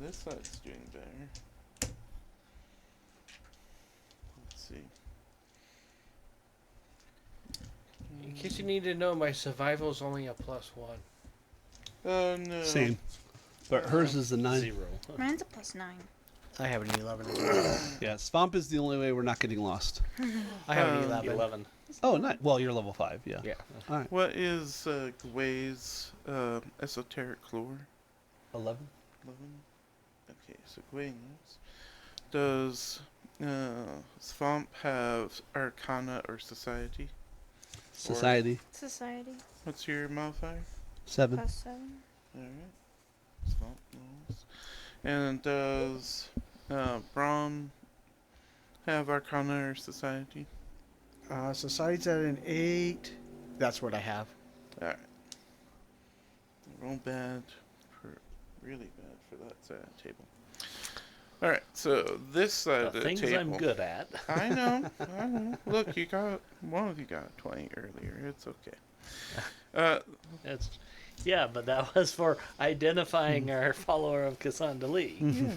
This side's doing better. Let's see. In case you need to know, my survival's only a +1. Oh no. Same. But hers is the 9. 0. Mine's a +9. I have an 11 as well. Yeah, Swamp is the only way we're not getting lost. I have an 11. 11. Oh, nice. Well, you're level 5, yeah. Yeah. All right. What is Gway's esoteric lore? 11. 11? Okay, so Gway knows. Does Swamp have Arcana or Society? Society. Society. What's your modifier? 7. +7. Alright. Swamp knows. And does Braum have Arcana or Society? Society's at an 8. That's what I have. Alright. Roll bad really bad for that side of the table. Alright, so this side of The the things table. I'm good at. I know. Look, one of you got a 20 earlier. It's okay. It's, yeah, but that was for identifying our follower of Cassandra Lee. Yeah.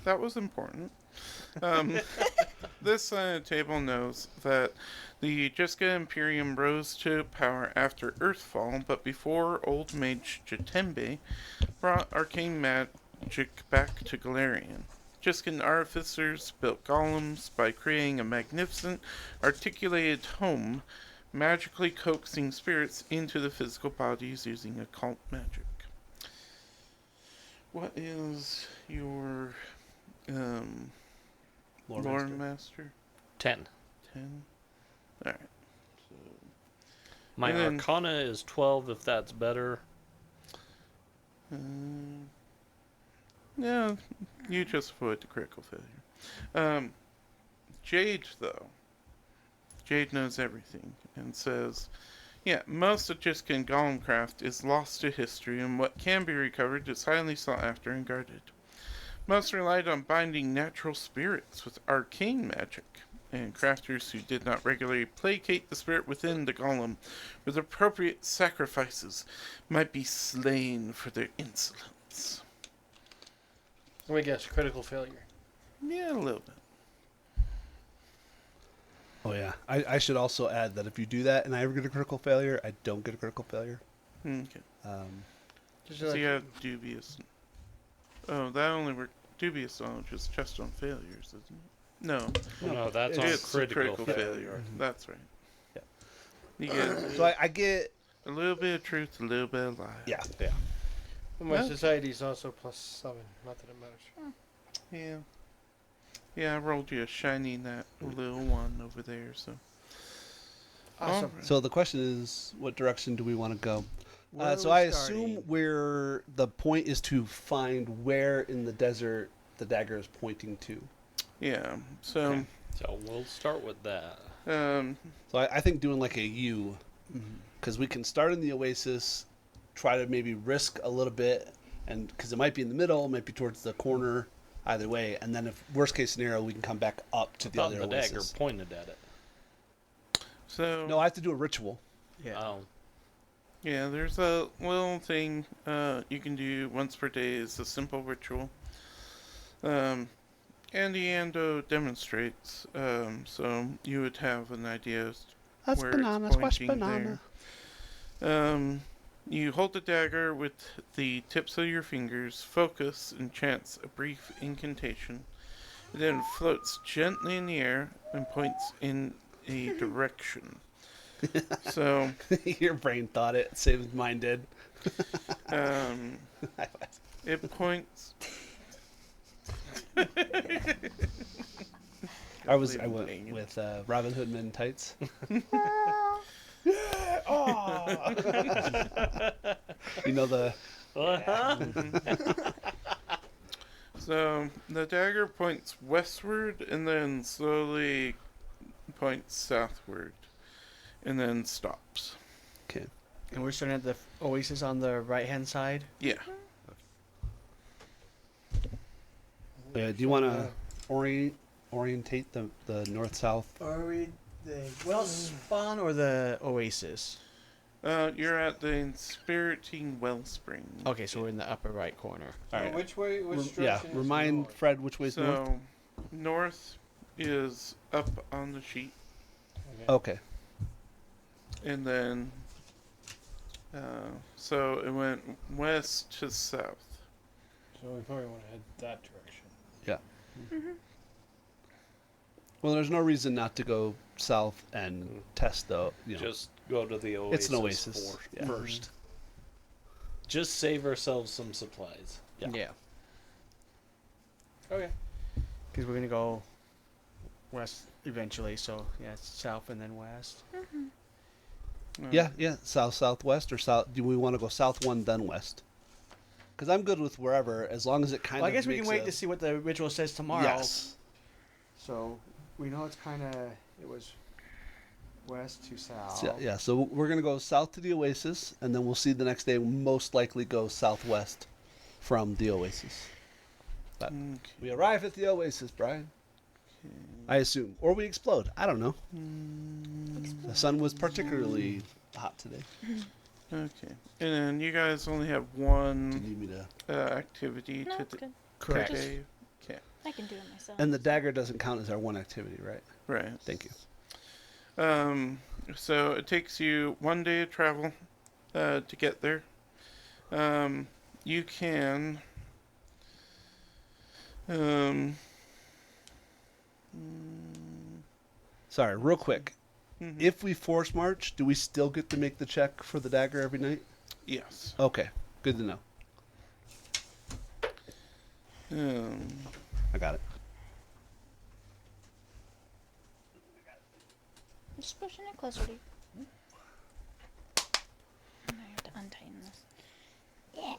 That was important. This side of the table knows that the Jiska Imperium rose to power after Earthfall, but before Old Mage Jatembe brought arcane magic back to Galarian. Jiskan artificers built golems by creating a magnificent, articulated home, magically coaxing spirits into the physical bodies using occult magic. What is your lore master? 10. 10? Alright. So, My And then- Arcana is 12, if that's better. yeah, you just avoid the critical failure. Jade, though. Jade knows everything and says, Yeah, most Ajiskan golem craft is lost to history, and what can be recovered is highly sought after and guarded. Most relied on binding natural spirits with arcane magic, and crafters who did not regularly placate the spirit within the golem with appropriate sacrifices might be slain for their insolence. Let me guess, critical failure. Yeah, a little bit. Oh yeah, I should also add that if you do that and I ever get a critical failure, I don't get a critical failure. Okay. Just So like, you have dubious. Oh, that only works. Dubious knowledge is just on failures, isn't it? No, No, that's on it's a critical failure. failure. That's right. Yeah. You get So I get a little bit of truth, a little bit of lie. yeah. well, my Well- society is also +7. Not that it matters. Yeah. Yeah, I rolled you a shiny that little one over there, so. Awesome. Alright. So the question is, what direction do we want to go? Where are So we I starting? assume where the point is to find where in the desert the dagger is pointing to. Yeah, so, Okay. So we'll start with that. So I think doing like a U, Mm-hmm. because we can start in the oasis, try to maybe risk a little bit, and because it might be in the middle, it might be towards the corner, either way, and then if worst case scenario, we can come back up to the Thought other the dagger oasis. pointed at it. so. No, I have to do a ritual. Yeah. Oh, Yeah, there's a little thing you can do once per day. It's a simple ritual. Andy Ando demonstrates, so you would have an idea as That's where banana. it's Squash pointing banana. there. You hold the dagger with the tips of your fingers, focus, and chants a brief incantation. It then floats gently in the air and points in a direction. So, Your brain thought it, same as mine did. it points. I Believe went in with Robin Hood Men in tights. You know the So the dagger points westward and then slowly points southward and then stops. okay. And we're starting at the oasis on the right-hand side. Yeah. Do you want to orientate the north south? Are we the well spawn or the oasis? You're at the Inspiriting Wellspring. Okay, so we're in the upper right corner. All right. Which way? Which Yeah. direction is Remind north? Fred which way's north. So north is up on the sheet, Okay. and then so it went west to south. So we probably want to head that direction. Well, there's no reason not to go south and test though. You know. just go to the oasis. It's an oasis, yeah. first. Just save ourselves some supplies. Yeah. Okay. Because we're gonna go west eventually. So yeah, it's south and then west. Yeah. South, southwest, or south. Do we want to go south one then west? Because I'm good with wherever, as long as it kind Well, I of. guess we can makes wait a- to see what the ritual says tomorrow. Yes. So we know it's kind of it was west to south. So, yeah. So we're gonna go south to the oasis, and then we'll see the next day. Most likely go southwest from the oasis. Okay. We arrive at the oasis, Brian. I assume, or we explode. I don't know. The sun was particularly hot today. Okay. And then you guys only have Do you one need me to? activity No, to it's good. Correct. day. Okay. I can do it myself. And the dagger doesn't count as our one activity, right? Right. Thank you. So it takes you 1 day of travel to get there. You can Sorry, real quick. mhm. If we force march, do we still get to make the check for the dagger every night? Yes. Okay, good to know. I got it. I'm just pushing it closer to you. Now I have to untighten this. Yeah.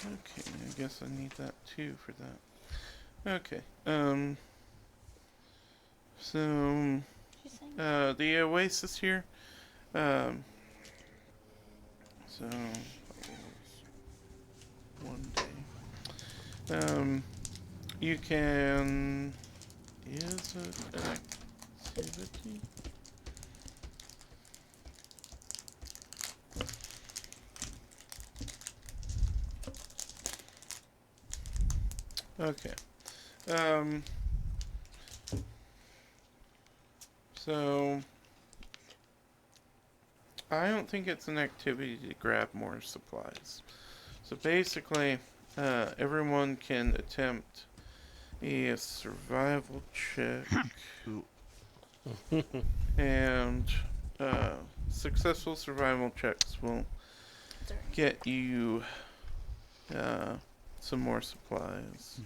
Okay, I guess I need that too for that. Okay. So, the oasis here. So, one day. You can. Is it an activity? Okay. So I don't think it's an activity to grab more supplies. So basically, everyone can attempt a survival check, and successful survival checks will get you some more supplies.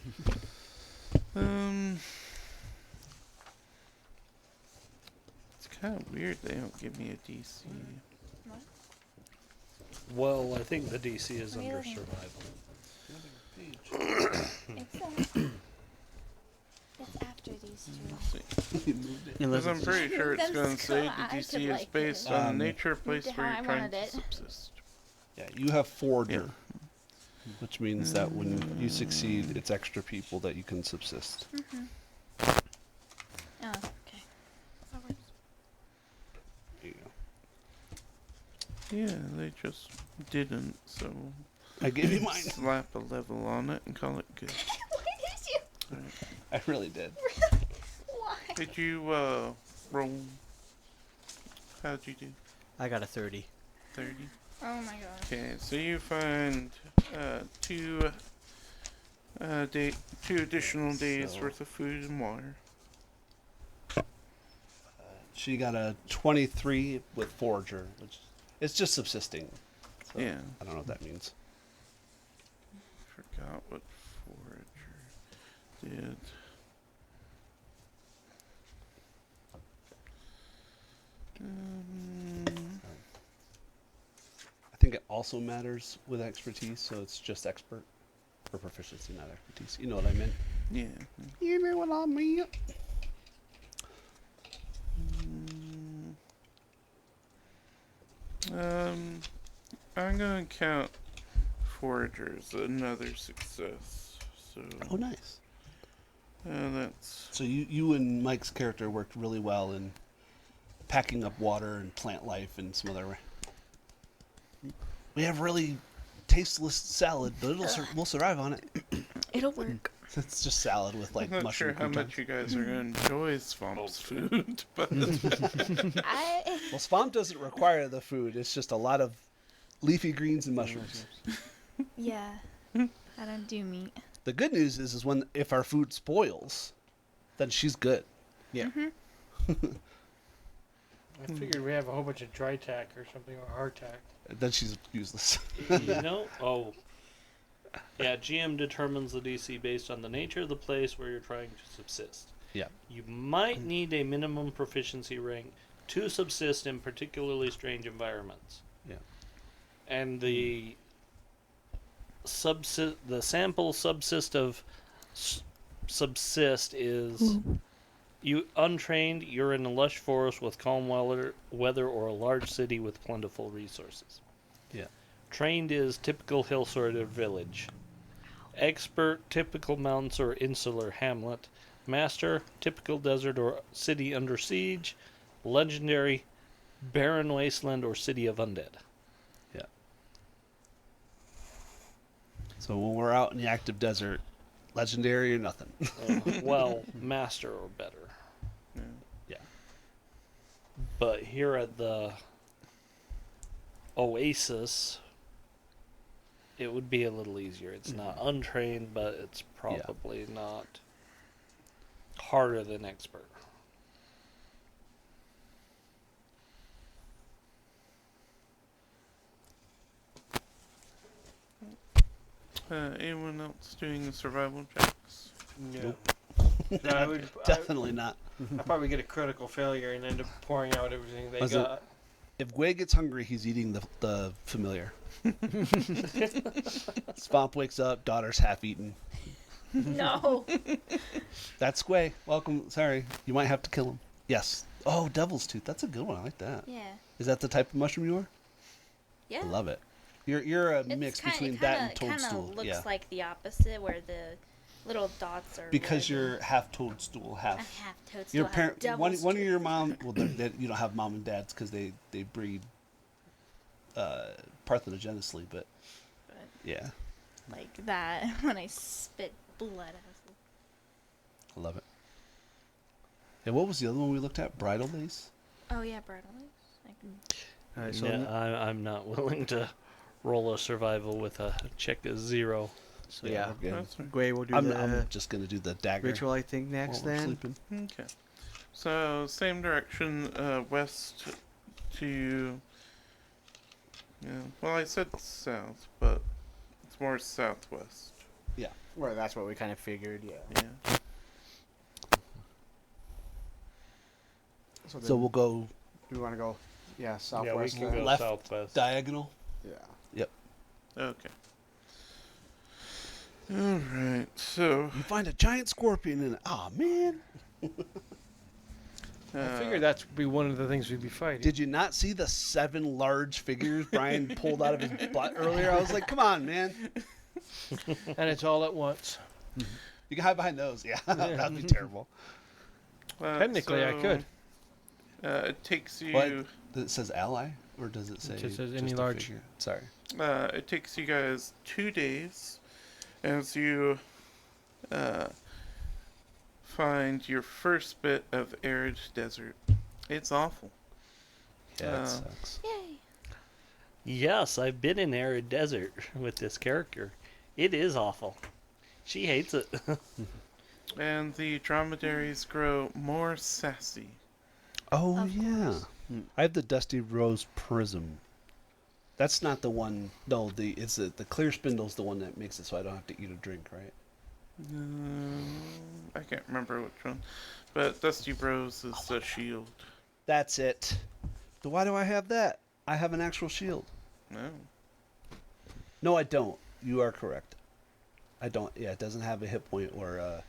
It's kind of weird they don't give me a DC. Well, I think the DC is What are you under looking at? survival. It's after these two. Let's see. Unless Because I'm it's pretty sure it's Them going to say so the I DC could is like based it. on the nature of place Moved it where how you're I trying wanted to it. subsist. Yeah, you have Forger, which means that when you succeed, it's extra people that you can subsist. Oh, okay. That works. There you go. Yeah, they just didn't, so I gave you mine. slap a level on it and call it good. Why did you? Alright. I really did. Why? Did you roll? How'd you do? I got a 30. 30? Oh my god. Okay, so you find two additional days So- worth of food and water. She got a 23 with Forger, which it's just subsisting. So Yeah. I don't know what that means. Forgot what Forager did. I think it also matters with expertise, so it's just expert or proficiency, not expertise. You know what I meant? Yeah. You know what I meant. I'm gonna count Foragers another success. So Oh, nice. that's So you and Mike's character worked really well in packing up water and plant life and some other. We have really tasteless salad, but we'll survive on it. It'll work. It's just salad with like I'm not sure mushroom how croutons. much you guys are gonna enjoy Swamp's food, but I. Well, Swamp doesn't require the food. It's just a lot of leafy greens and mushrooms. Yeah. I don't do meat. The good news is when if our food spoils, then she's good. Yeah. I figured we have a whole bunch of dry tack or something, or hard tack. Then she's useless. You know? Oh. Yeah, GM determines the DC based on the nature of the place where you're trying to subsist. Yeah. You might need a minimum proficiency rank to subsist in particularly strange environments. Yeah. And the sample subsist of subsist is you untrained, you're in a lush forest with calm weather or a large city with plentiful resources. Yeah. Trained is typical hill sort of village. Expert, typical mountains or insular hamlet. Master, typical desert or city under siege. Legendary, barren wasteland or city of undead. Yeah. So when we're out in the active desert, legendary or nothing. Well, master or better. yeah. Yeah. But here at the Oasis, it would be a little easier. It's not untrained, but it's probably not harder than expert. Anyone else doing survival checks? Yeah. No, I would Definitely not. I'd probably get a critical failure and end up pouring out everything they Was it- got. If Gway gets hungry, he's eating the familiar. Swamp wakes up, daughter's half eaten. No. That's Gway. Welcome. Sorry, you might have to kill him. Yes. Oh, Devil's Tooth. That's a good one. I like that. Yeah. Is that the type of mushroom you are? Yeah. I love it. You're a It's mix kinda, between it that kinda, and toadstool. Kinda looks Yeah. like the opposite, where the little dots are. Because red you're half toadstool, and half. a half toadstool. Your half parent, devil's one of your tooth. mom. Well, you don't have mom and dads because they breed parthenogenously, but But yeah, like that, when I spit blood out. I love it. And what was the other one we looked at? Bridal lace. Oh yeah, bridal lace. I can... All right, so Yeah, I'm not willing to roll a survival with a check of 0. so yeah, we're good. That's right. Gway will do I'm the just gonna do the dagger ritual, I think, while next we're then. sleeping. Okay. So same direction, west to. Yeah. Well, I said south, but it's more southwest. Well, that's what we kind of figured, yeah. Yeah. So, So we'll go do we want to go, yeah, Yeah, we southwest can then? go Left southwest. diagonal. Yeah. Okay. All right. So. You find a giant scorpion in it. Oh man! I figured that would be one of the things we'd be fighting. Did you not see the 7 large figures Brian pulled out of his butt earlier? I was like, come on, man. And it's all at once. You can hide behind those. Yeah, that'd be terrible. Technically, I could. It takes you. What? It says ally, or does it say just says any a large. figure? Sorry. It takes you guys 2 days as you find your first bit of arid desert. It's awful. Yeah, it Uh, sucks. Yay. Yes, I've been in arid desert with this character. It is awful. She hates it. And the dromedaries grow more sassy. Oh Of yeah. course. I have the Dusty Rose Prism. That's not the one. No, it's the clear spindle's the one that makes it so I don't have to eat or drink, right? I can't remember which one. But Dusty Rose is the shield. That's it. So why do I have that? I have an actual shield. No. No, I don't. You are correct. I don't. Yeah, it doesn't have a hit point or a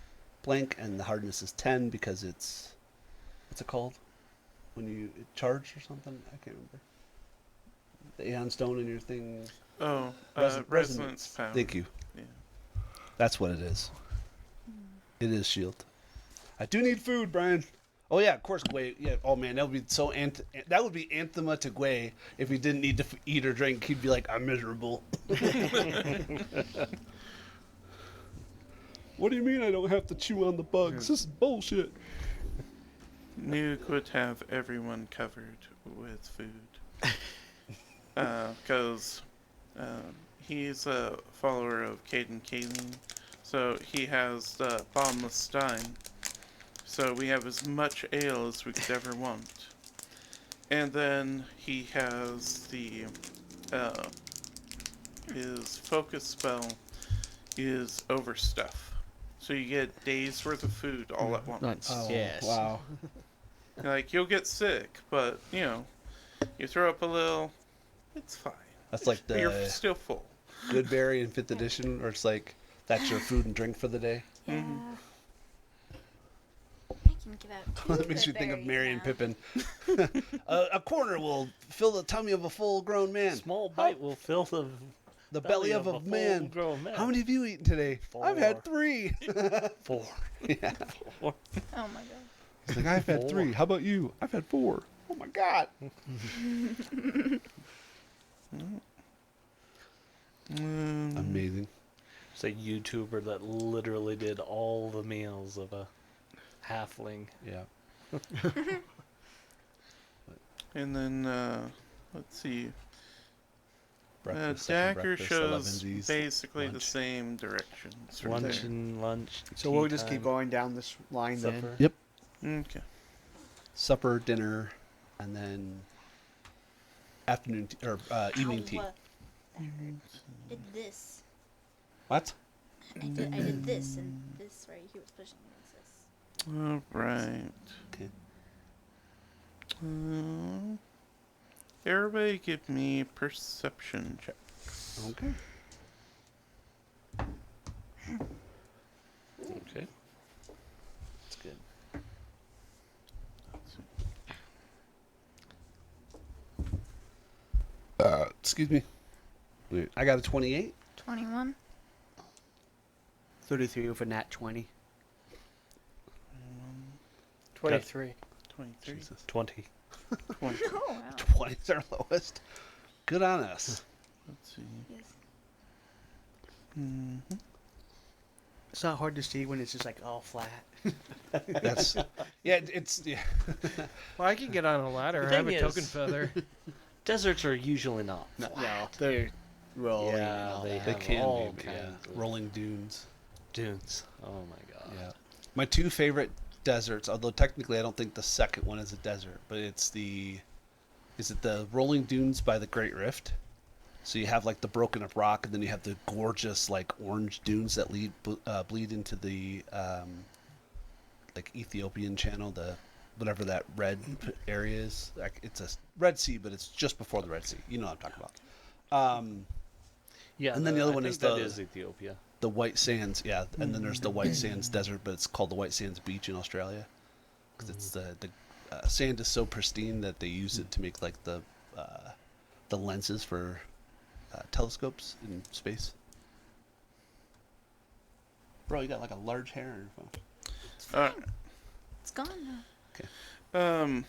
blank, and the hardness is 10 because it's. What's it called? When you charge or something? I can't remember. The Aeon Stone in your thing. Oh, Resonance. resonance power. Thank you. Yeah. That's what it is. It is shield. I do need food, Brian. Oh yeah, of course, Gway. Yeah. Oh man, that would be so that would be anthema to Gway if he didn't need to eat or drink. He'd be like, I'm miserable. What do you mean I don't have to chew on the bugs? This is bullshit. Nuke would have everyone covered with food. Because he's a follower of Caden Kaling, so he has the bottomless stein. So we have as much ale as we could ever want. And then he has the his focus spell is overstuff. So you get days worth of food all at once. Nuts. Oh, Yes. wow. Like, you'll get sick, but, you know, you throw up a little, it's fine. That's like But you're the still full. Goodberry in 5th edition, or it's like, that's your food and drink for the day. Yeah. Mhm. I can give out two That makes you think of berries Merry and now. Pippin. A corner will fill the tummy of a full-grown man. Small bite will fill the belly of a man. full-grown man. How many have you eaten today? I've had 4. 3. 4. Yeah. 4. Oh my god. He's like, I've had 4. 3. How about you? I've had 4. Oh my god. Amazing. It's a YouTuber that literally did all the meals of a halfling. Yeah. And then, let's see. Breakfast, second Dagger breakfast, shows 11Zs, basically the lunch. same directions. Right Lunch there. and lunch. So tea we'll just keep time, going down this line then. supper. Yep. Okay. Supper, dinner, and then afternoon or evening tea. Ow. I did this. What? I did this, and this right here was pushing against this. All right. Okay. Everybody give me perception check. Okay. Excuse me. Wait, I got a 28. 21. 33 with a nat 20. 23. 23. Jesus. 20. 20. Oh, wow. 20 is our lowest. Good on us. Let's see. Yes. hmm It's not hard to see when it's just like all flat. That's it's yeah. Well, I can get on a ladder. The I have a thing token is- feather. Deserts are usually not No, flat. they're rolling. and Yeah, all they that. They have can all be, but kinds yeah. of Rolling dunes. dunes. Oh my god. Yeah. My two favorite deserts, although technically I don't think the second one is a desert, but it's is it the rolling dunes by the Great Rift? So you have like the broken up rock, and then you have the gorgeous like orange dunes that bleed into the like Ethiopian channel, the whatever that red area is. Like it's a Red Sea, but it's just before the Red Sea. You know what I'm talking about. Yeah. And then the other I one think is that the- is Ethiopia. The White Sands, yeah, and then there's the White Sands Desert, but it's called the White Sands Beach in Australia because it's the sand is so pristine that they use it to make like the lenses for telescopes in space. Bro, you got like a large hair on your phone. It's gone now.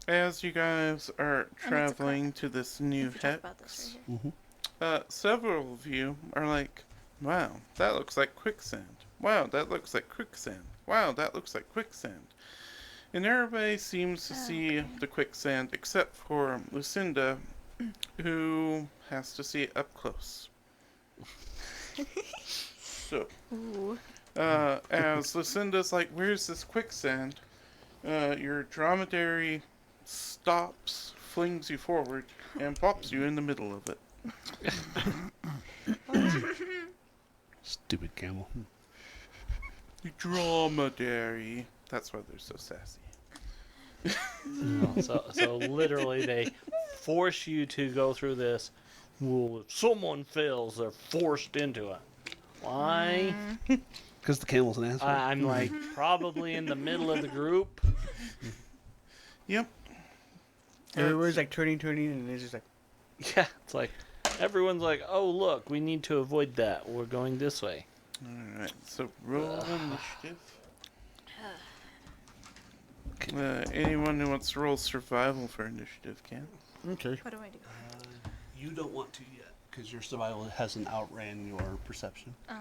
As you guys are it's a traveling to this new If we talk about this hex, right here. several of you are like, wow, that looks like quicksand. Wow, that looks like quicksand. Wow, that looks like quicksand. And everybody seems to see Okay. the quicksand except for Lucinda, who has to see it up close. So, Ooh. as Lucinda's like, where's this quicksand? Your dromedary stops, flings you forward, and pops you in the middle of it. Stupid camel. You dromedary. That's why they're so sassy. So literally they force you to go through this. Well, if someone fails, they're forced into it. Why? Because the camel's an asshole. I'm like probably in the middle of the group. Yep. Everywhere's like turning, and it's just like, Yeah, it's like everyone's like, "Oh, look, we need to avoid that. We're going this way." Alright, so roll initiative. Anyone who wants to roll survival for initiative can. okay. What do I do? You don't want to yet because your survival hasn't outran your perception. Okay.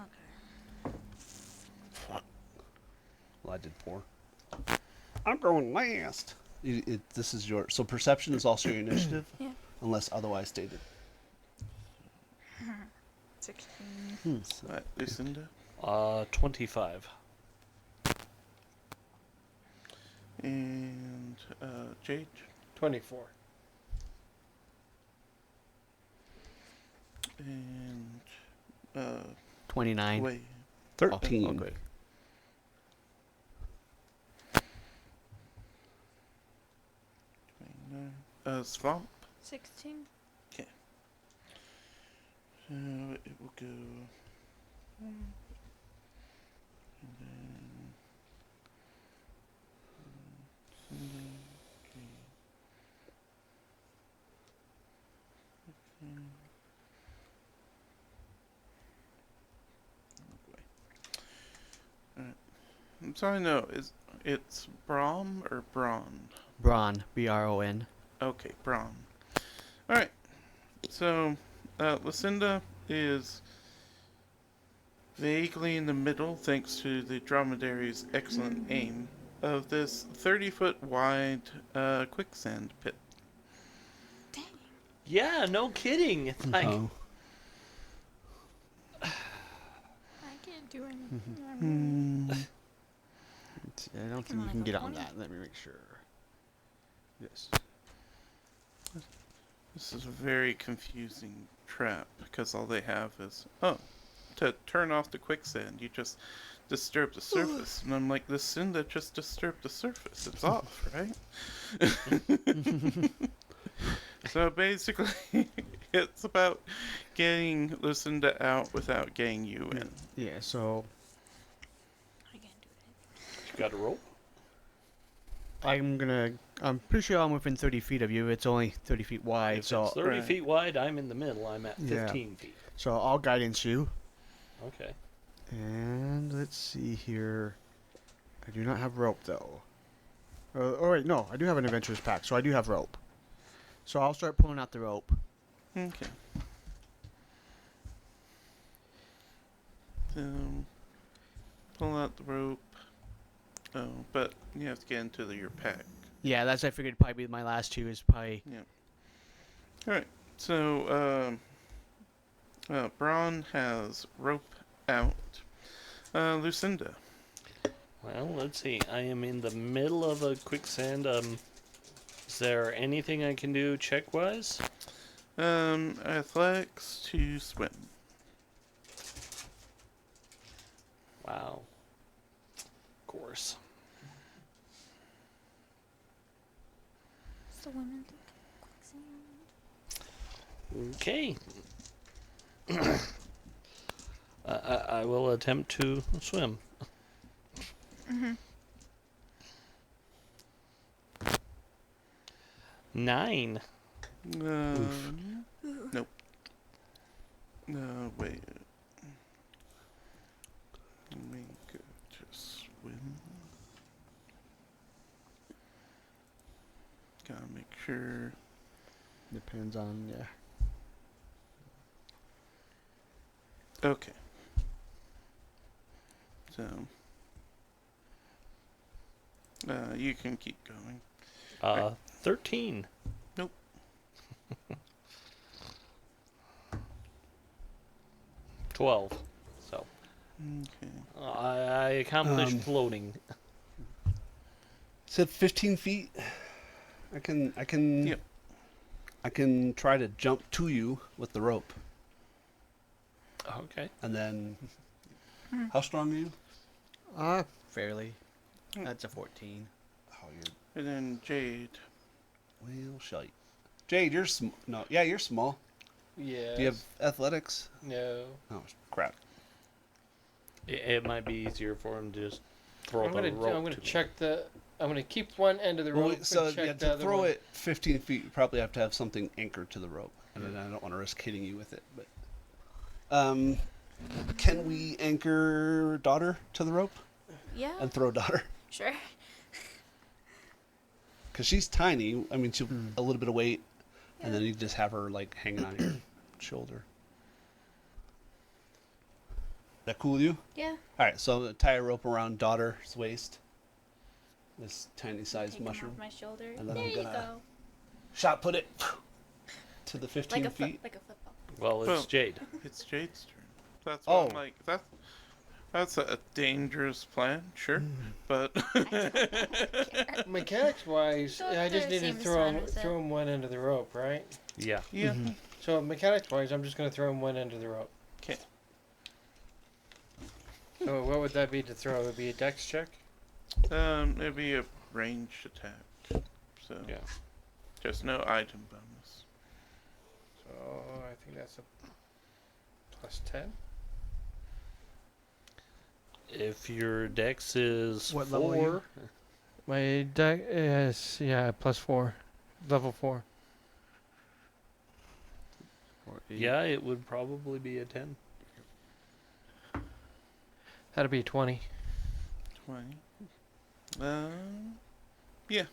Well, I did 4. I'm going last. This is your perception is also your initiative, Yeah. unless otherwise stated. 16. So, Lucinda. 25. And Jade. 24. And 29. Wei. 13. Oh, good. 29. Swamp. 16. So it will go. And then. Cindy, okay. Alright. So I know it's Brahm or Braun? Bron. B-R-O-N. Okay, Braun. Alright. So Lucinda is vaguely in the middle, thanks to the dromedary's excellent aim, of this 30-foot wide quicksand pit. Dang. Yeah, no kidding. It's like Oh. I can't do anything. I don't think Come you on, can I get don't on wanna- that. Let me make sure. Yes. This is a very confusing trap, because all they have is, to turn off the quicksand, you just disturb the surface. And I'm like, Lucinda just disturbed the surface. It's off, right? So basically, it's about getting Lucinda out without getting you in. Yeah, so I can't do it. you got to roll. I'm gonna I'm pretty sure I'm within 30 feet of you. It's only 30 feet wide, If so it's 30 Right. feet wide, I'm in the middle. I'm at Yeah. 15 feet. so I'll guidance you. Okay. And let's see here. I do not have rope though. Oh wait, no, I do have an adventurer's pack, so I do have rope. So I'll start pulling out the rope. Okay. So, pull out the rope. Oh, but you have to get into your pack. Yeah, that's I figured probably be my last two is probably. Alright, so, Braun has rope out. Lucinda. Well, let's see. I am in the middle of a quicksand. Is there anything I can do check-wise? Athletics to swim. Wow. Of course. So women quicksand. Okay. I will attempt to swim. Mm-hmm. 9. Nope. No, wait. Let me go to swim. Gotta make sure. Depends on Okay. So, you can keep going. 13. Nope. 12. So Okay. I accomplished floating. Said 15 feet. I can. Yep. I can try to jump to you with the rope, Okay. and then. How strong are you? fairly. That's a 14. Oh, you're. And then Jade. Well, shite. Jade, you're no. Yeah, you're small. Yeah. Do you have athletics? No. Oh crap. It might be easier for him to just throw I'm the gonna rope. I'm gonna to me. check the. I'm gonna keep one end of the rope. Well, so and check yeah, the to other throw one. it 15 feet, you probably have to have something anchored to the rope, and then I don't want to risk hitting you with it. But can we anchor daughter to the rope Yeah. and throw daughter? Sure. Because she's tiny. I mean, she'll a little bit of weight, and then you just have her like hanging on your shoulder. That cool with you? Yeah. All right, so I'm gonna tie a rope around daughter's waist. This tiny sized Take 'em mushroom. off my shoulder. And then There I'm you gonna go. Shot put it to the 15 Like a feet. like a football. Well, it's Well- Jade. It's Jade's turn. That's what Oh. I'm like. That's a dangerous plan, sure, but Mechanics wise, Don't I just do need to seems throw fun, him is it? throw him one end of the rope, right? Yeah. yeah. So mechanics wise, I'm just gonna throw him one end of the rope. 'Kay. So what would that be to throw? It would be a dex check. It'd be a ranged attack, so Yeah. just no item bonus. So I think that's a plus 10. If your dex is What 4, level are you? My dex is plus 4, level 4. yeah, it would probably be a 10. That'd be 20. 20. Yeah.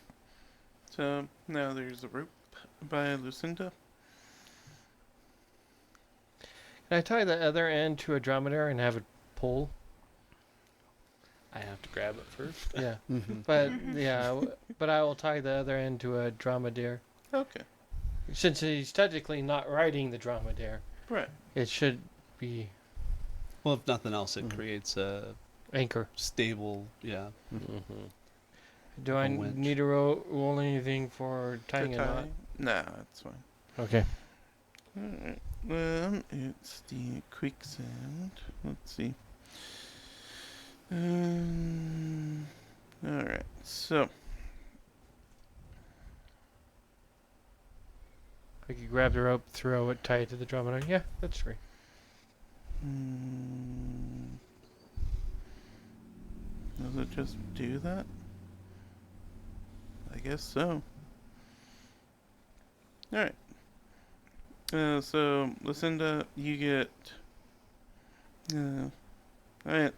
So now there's a rope by Lucinda. Can I tie the other end to a dromedary and have it pull? I have to grab it first. Yeah, Mm-hmm. but but I will tie the other end to a dromedary. Okay. Since he's technically not riding the dromedary, Right. it should be Well, if nothing else, it creates a anchor. stable, yeah. Mm-hmm. Do I A winch. need to roll anything for tying To a knot? tie? Nah, that's fine. Okay. Alright. It's the quicksand. Let's see. Alright, so. I could grab the rope, throw it, tie it to the dromedary. Yeah, that's free. Does it just do that? I guess so. Alright. So, Lucinda, you get... I didn't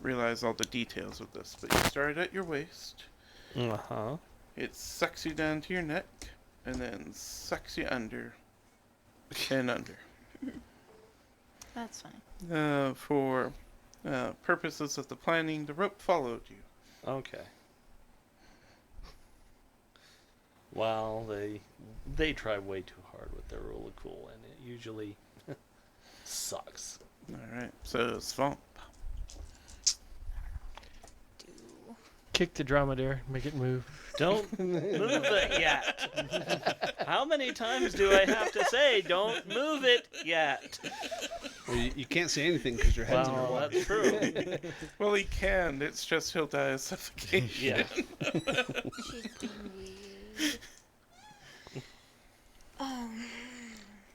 realize all the details of this, but you start at your waist. Uh-huh. It sucks you down to your neck, and then sucks you under and under. That's fine. For purposes of the planning, the rope followed you. Okay. Well, they try way too hard with their rule of cool, and it usually sucks. Alright, so Swamp. Do Kick the dromedary, make it move. Don't move it yet. How many times do I have to say, don't move it yet? Well, you can't say anything because your head's Well, underwater. that's true. Well, he can, it's just he'll die of suffocation. Yeah. she's being weird.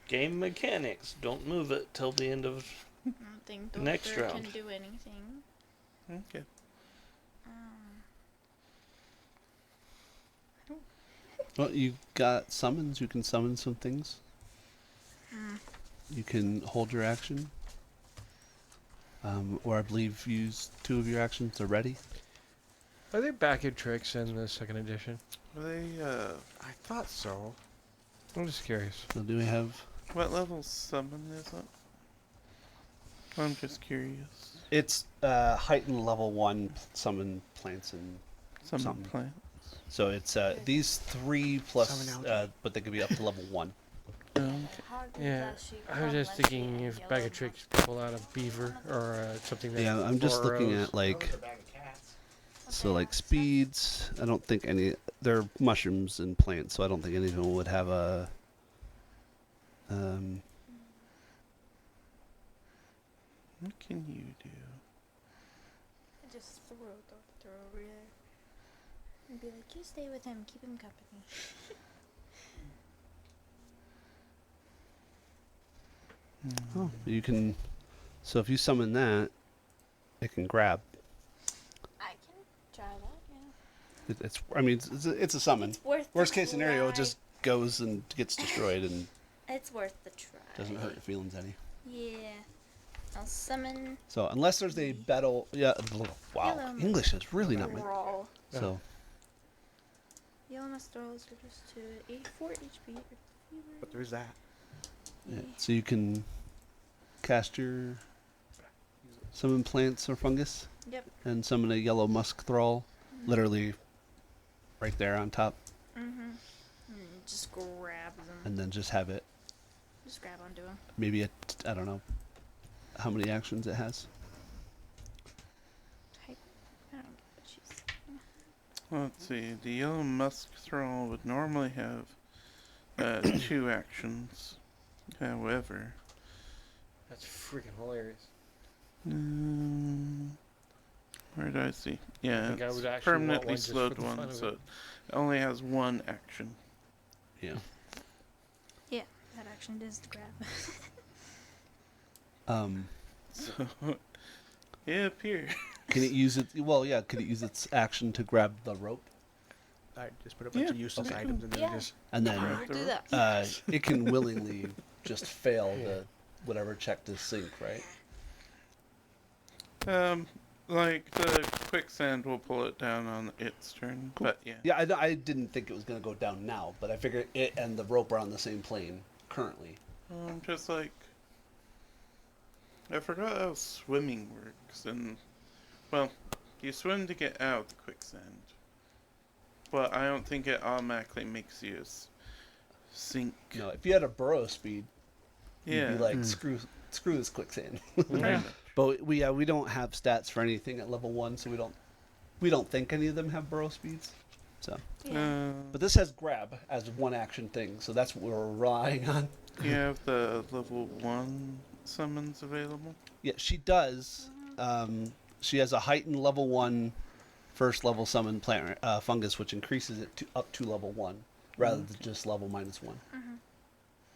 Game mechanics. Don't move it till the end of... I don't think Next Doctor round. can do anything. Okay. Well, you got summons. You can summon some things. You can hold your action. Or I believe use 2 of your actions already. Are there backup tricks in the second edition? Well, I thought so. I'm just curious. So do we have... what level summon is it? I'm just curious. It's heightened level 1 summon plants and... Summon Something. plant. So it's these 3 plus... Summon algae. but they could be up to level 1. Yeah, I was just thinking if backup tricks pull out a beaver or something that. Yeah, I'm just looking arrows. at like... So like speeds, I don't think any... They're mushrooms and plants, so I don't think any of them would have a... What can you do? Just throw Doctor over there. And be like, you stay with him, keep him company. Oh, you can... So if you summon that, it can grab. I can try that, yeah. It's... I mean, it's a summon. It's worth Worst the case scenario, it try. just goes and gets destroyed and It's worth the try. doesn't hurt your feelings any. Yeah. I'll summon So unless there's a battle... Yeah, wow. Yellow English is really not my... Brawl. So, Yellow Mastrals reduced to 84 HP. But there's that. yeah. So you can cast your summon plants or fungus Yep. and summon a yellow musk thrall, literally right there on top, Mm-hmm. Just grab them. and then just have it Just grab onto them. maybe I don't know how many actions it has. I don't get what she's saying. Let's see. The yellow musk thrall would normally have 2 actions. However, That's freaking hilarious. where did I see? Yeah, think I it's would actually want permanently one just for slowed the fun one, of so it. it only has 1 action. Yeah. Yeah, that action is the grab. So it appears. Can it use it? Well, yeah. Could it use its action to grab the rope, I just put a bunch Yeah, of useless okay. items and then Yeah. just... and then Do that. it can willingly just fail the whatever check to sink, right? Like the quicksand will pull it down on its turn, but yeah. Yeah, I didn't think it was gonna go down now, but I figured it and the rope are on the same plane currently. I'm just like, I forgot how swimming works, and well, you swim to get out of the quicksand, but I don't think it automatically makes you sink. No, if you had a burrow speed, Yeah. you'd be like screw this quicksand. Yeah. But we don't have stats for anything at level 1, so we don't think any of them have burrow speeds. So, Yeah. but this has grab as 1 action thing, so that's what we're relying on. You have the level 1 summons available. Yeah, she does. She has a heightened level 1 first level summon plant fungus, which increases it to up to level 1 rather than just level -1.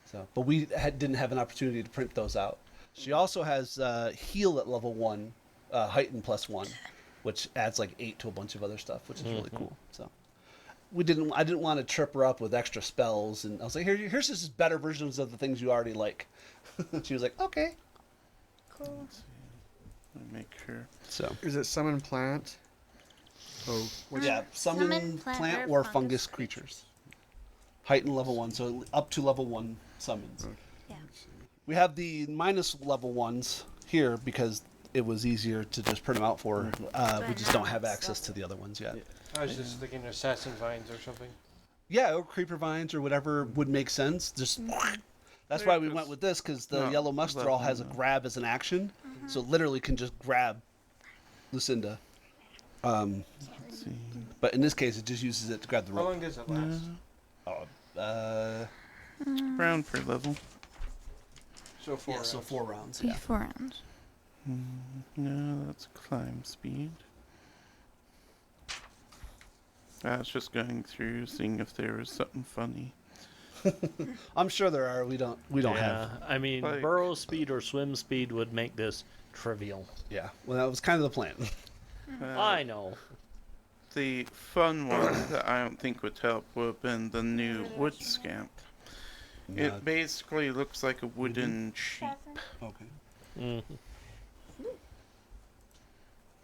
So, but we didn't have an opportunity to print those out. She also has heal at level 1, heightened +1, which adds like 8 to a bunch of other stuff, which is really cool. So I didn't want to trip her up with extra spells, and I was like, here's just better versions of the things you already like. She was like, okay. Cool. Let's see. Let me make sure. So Is it summon plant? Oh, what's yeah, summon plant or fungus creatures. Heighten level 1, so up to level 1 summons. Okay. Yeah. We have the minus level ones here because it was easier to just print them out for. We just don't have access to the other ones yet. I was just thinking assassin vines or something. Yeah, or creeper vines or whatever would make sense. Just that's why we went with this because the No, yellow musk thrall has a level, no. grab as an action, so it literally can just grab Lucinda. Let's see. But in this case, it just uses it to grab the How rope. long does it last? Round per level. So 4 rounds. So 4 rounds. Yeah. Yeah. 4 rounds. No, that's climb speed. I was just going through, seeing if there was something funny. I'm sure there are. We don't have. I mean, Like- burrow speed or swim speed would make this trivial. Yeah. Well, that was kind of the plan. I know. The fun one that I don't think would help would have been the new wood scamp. Yeah. It basically looks like a wooden sheep. Okay. Mhm.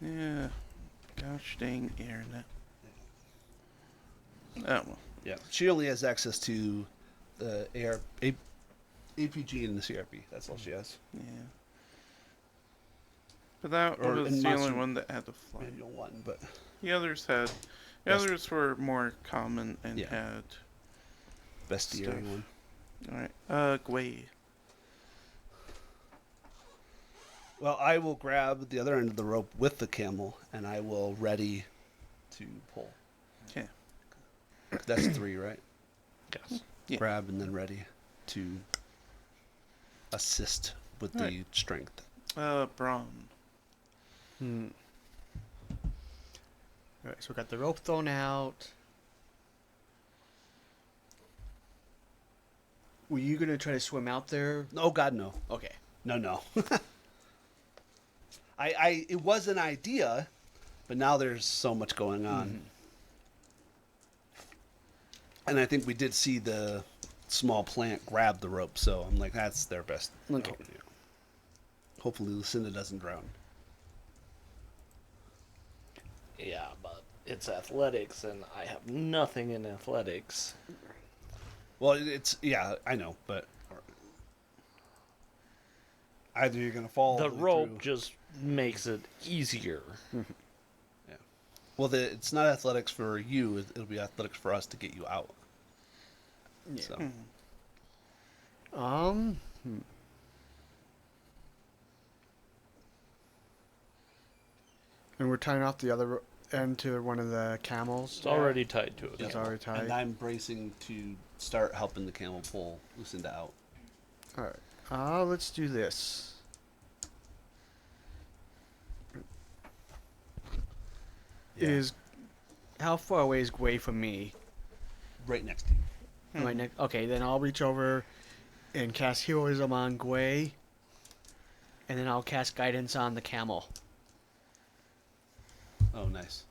Yeah. Gosh dang internet. Oh well. Yeah. She only has access to the APG and the CRP. That's all she has. Yeah. But that Or was in the only Monster one that had to fly. Manual 1, but The others had. The Best- others were more common and Yeah. had. bestiary Stuff. one. Alright. Gwei. Well, I will grab the other end of the rope with the camel, and I will ready to pull. Okay. That's 3, right? Yes. Yeah. Grab and then ready to assist with the Right. strength. Brawn. Alright, so we got the rope thrown out. Were you gonna try to swim out there? Oh God, no. Okay. No. It was an idea, but now there's so much going on. And I think we did see the small plant grab the rope, so I'm like, that's their best. Okay. Yeah. Hopefully Lucinda doesn't drown. Yeah, but it's athletics, and I have nothing in athletics. Well, yeah, I know, but either you're gonna fall. The all way rope through- just makes it easier. Yeah. Well, it's not athletics for you. It'll be athletics for us to get you out. Yeah. So And we're tying off the other end to one of the camels. It's already tied to it. It's already tied. and I'm bracing to start helping the camel pull Lucinda out. Alright. Let's do this. Yeah. Is how far away is Gwei from me? Right next to you. Am I okay, then I'll reach over and cast heroism on Gwei, and then I'll cast guidance on the camel. Oh, nice.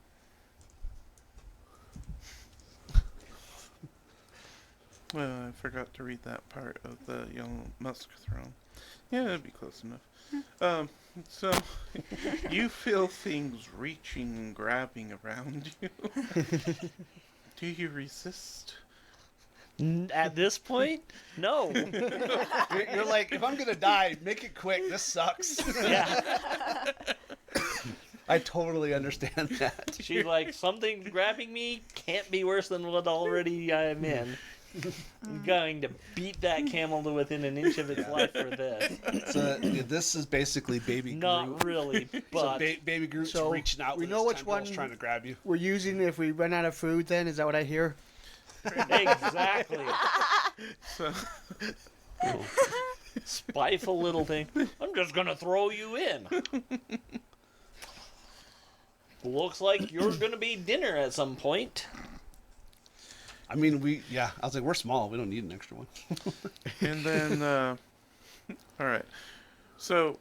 Well, I forgot to read that part of the yellow musk throne. Yeah, that'd be close enough. So you feel things reaching and grabbing around you. Do you resist? At this point, no. You're like, if I'm gonna die, make it quick. This sucks. Yeah. I totally understand that. She's like, something grabbing me can't be worse than what already I'm in. I'm going to beat that camel to within an inch of its life for this. So yeah, this is basically baby Groot. Not really, So but baby Groot's So, reaching out. we with know his which tendrils one- trying to grab you. We're using if we run out of food. Then is that what I hear? exactly. So Spiteful little thing. I'm just gonna throw you in. Looks like you're gonna be dinner at some point. I mean, I was like, we're small. We don't need an extra one. and then all right. So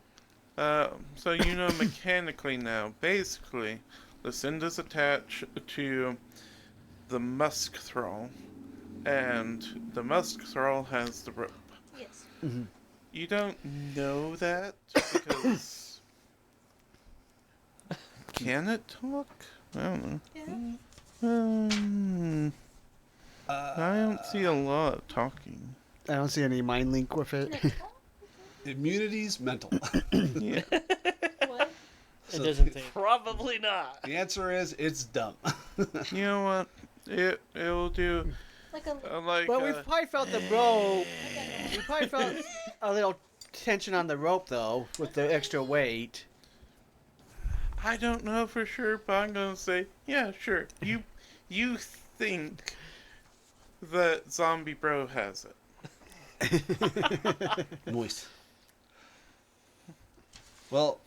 So you know mechanically now. Basically, Lucinda's attached to the musk thrall, and the musk thrall has the rope. Yes. You don't know that because can it talk? I don't know. Yeah. I don't see a lot of talking. I don't see any mind link with it. Can it talk? Immunity's mental. Yeah. What? It doesn't think. Probably not. The answer is it's dumb. You know what? It'll do Like a. like But we've probably felt the rope. We probably felt a little tension on the rope though, with the extra weight. I don't know for sure, but I'm gonna say yeah, sure. You think that Zombie Bro has it? Moist. Well,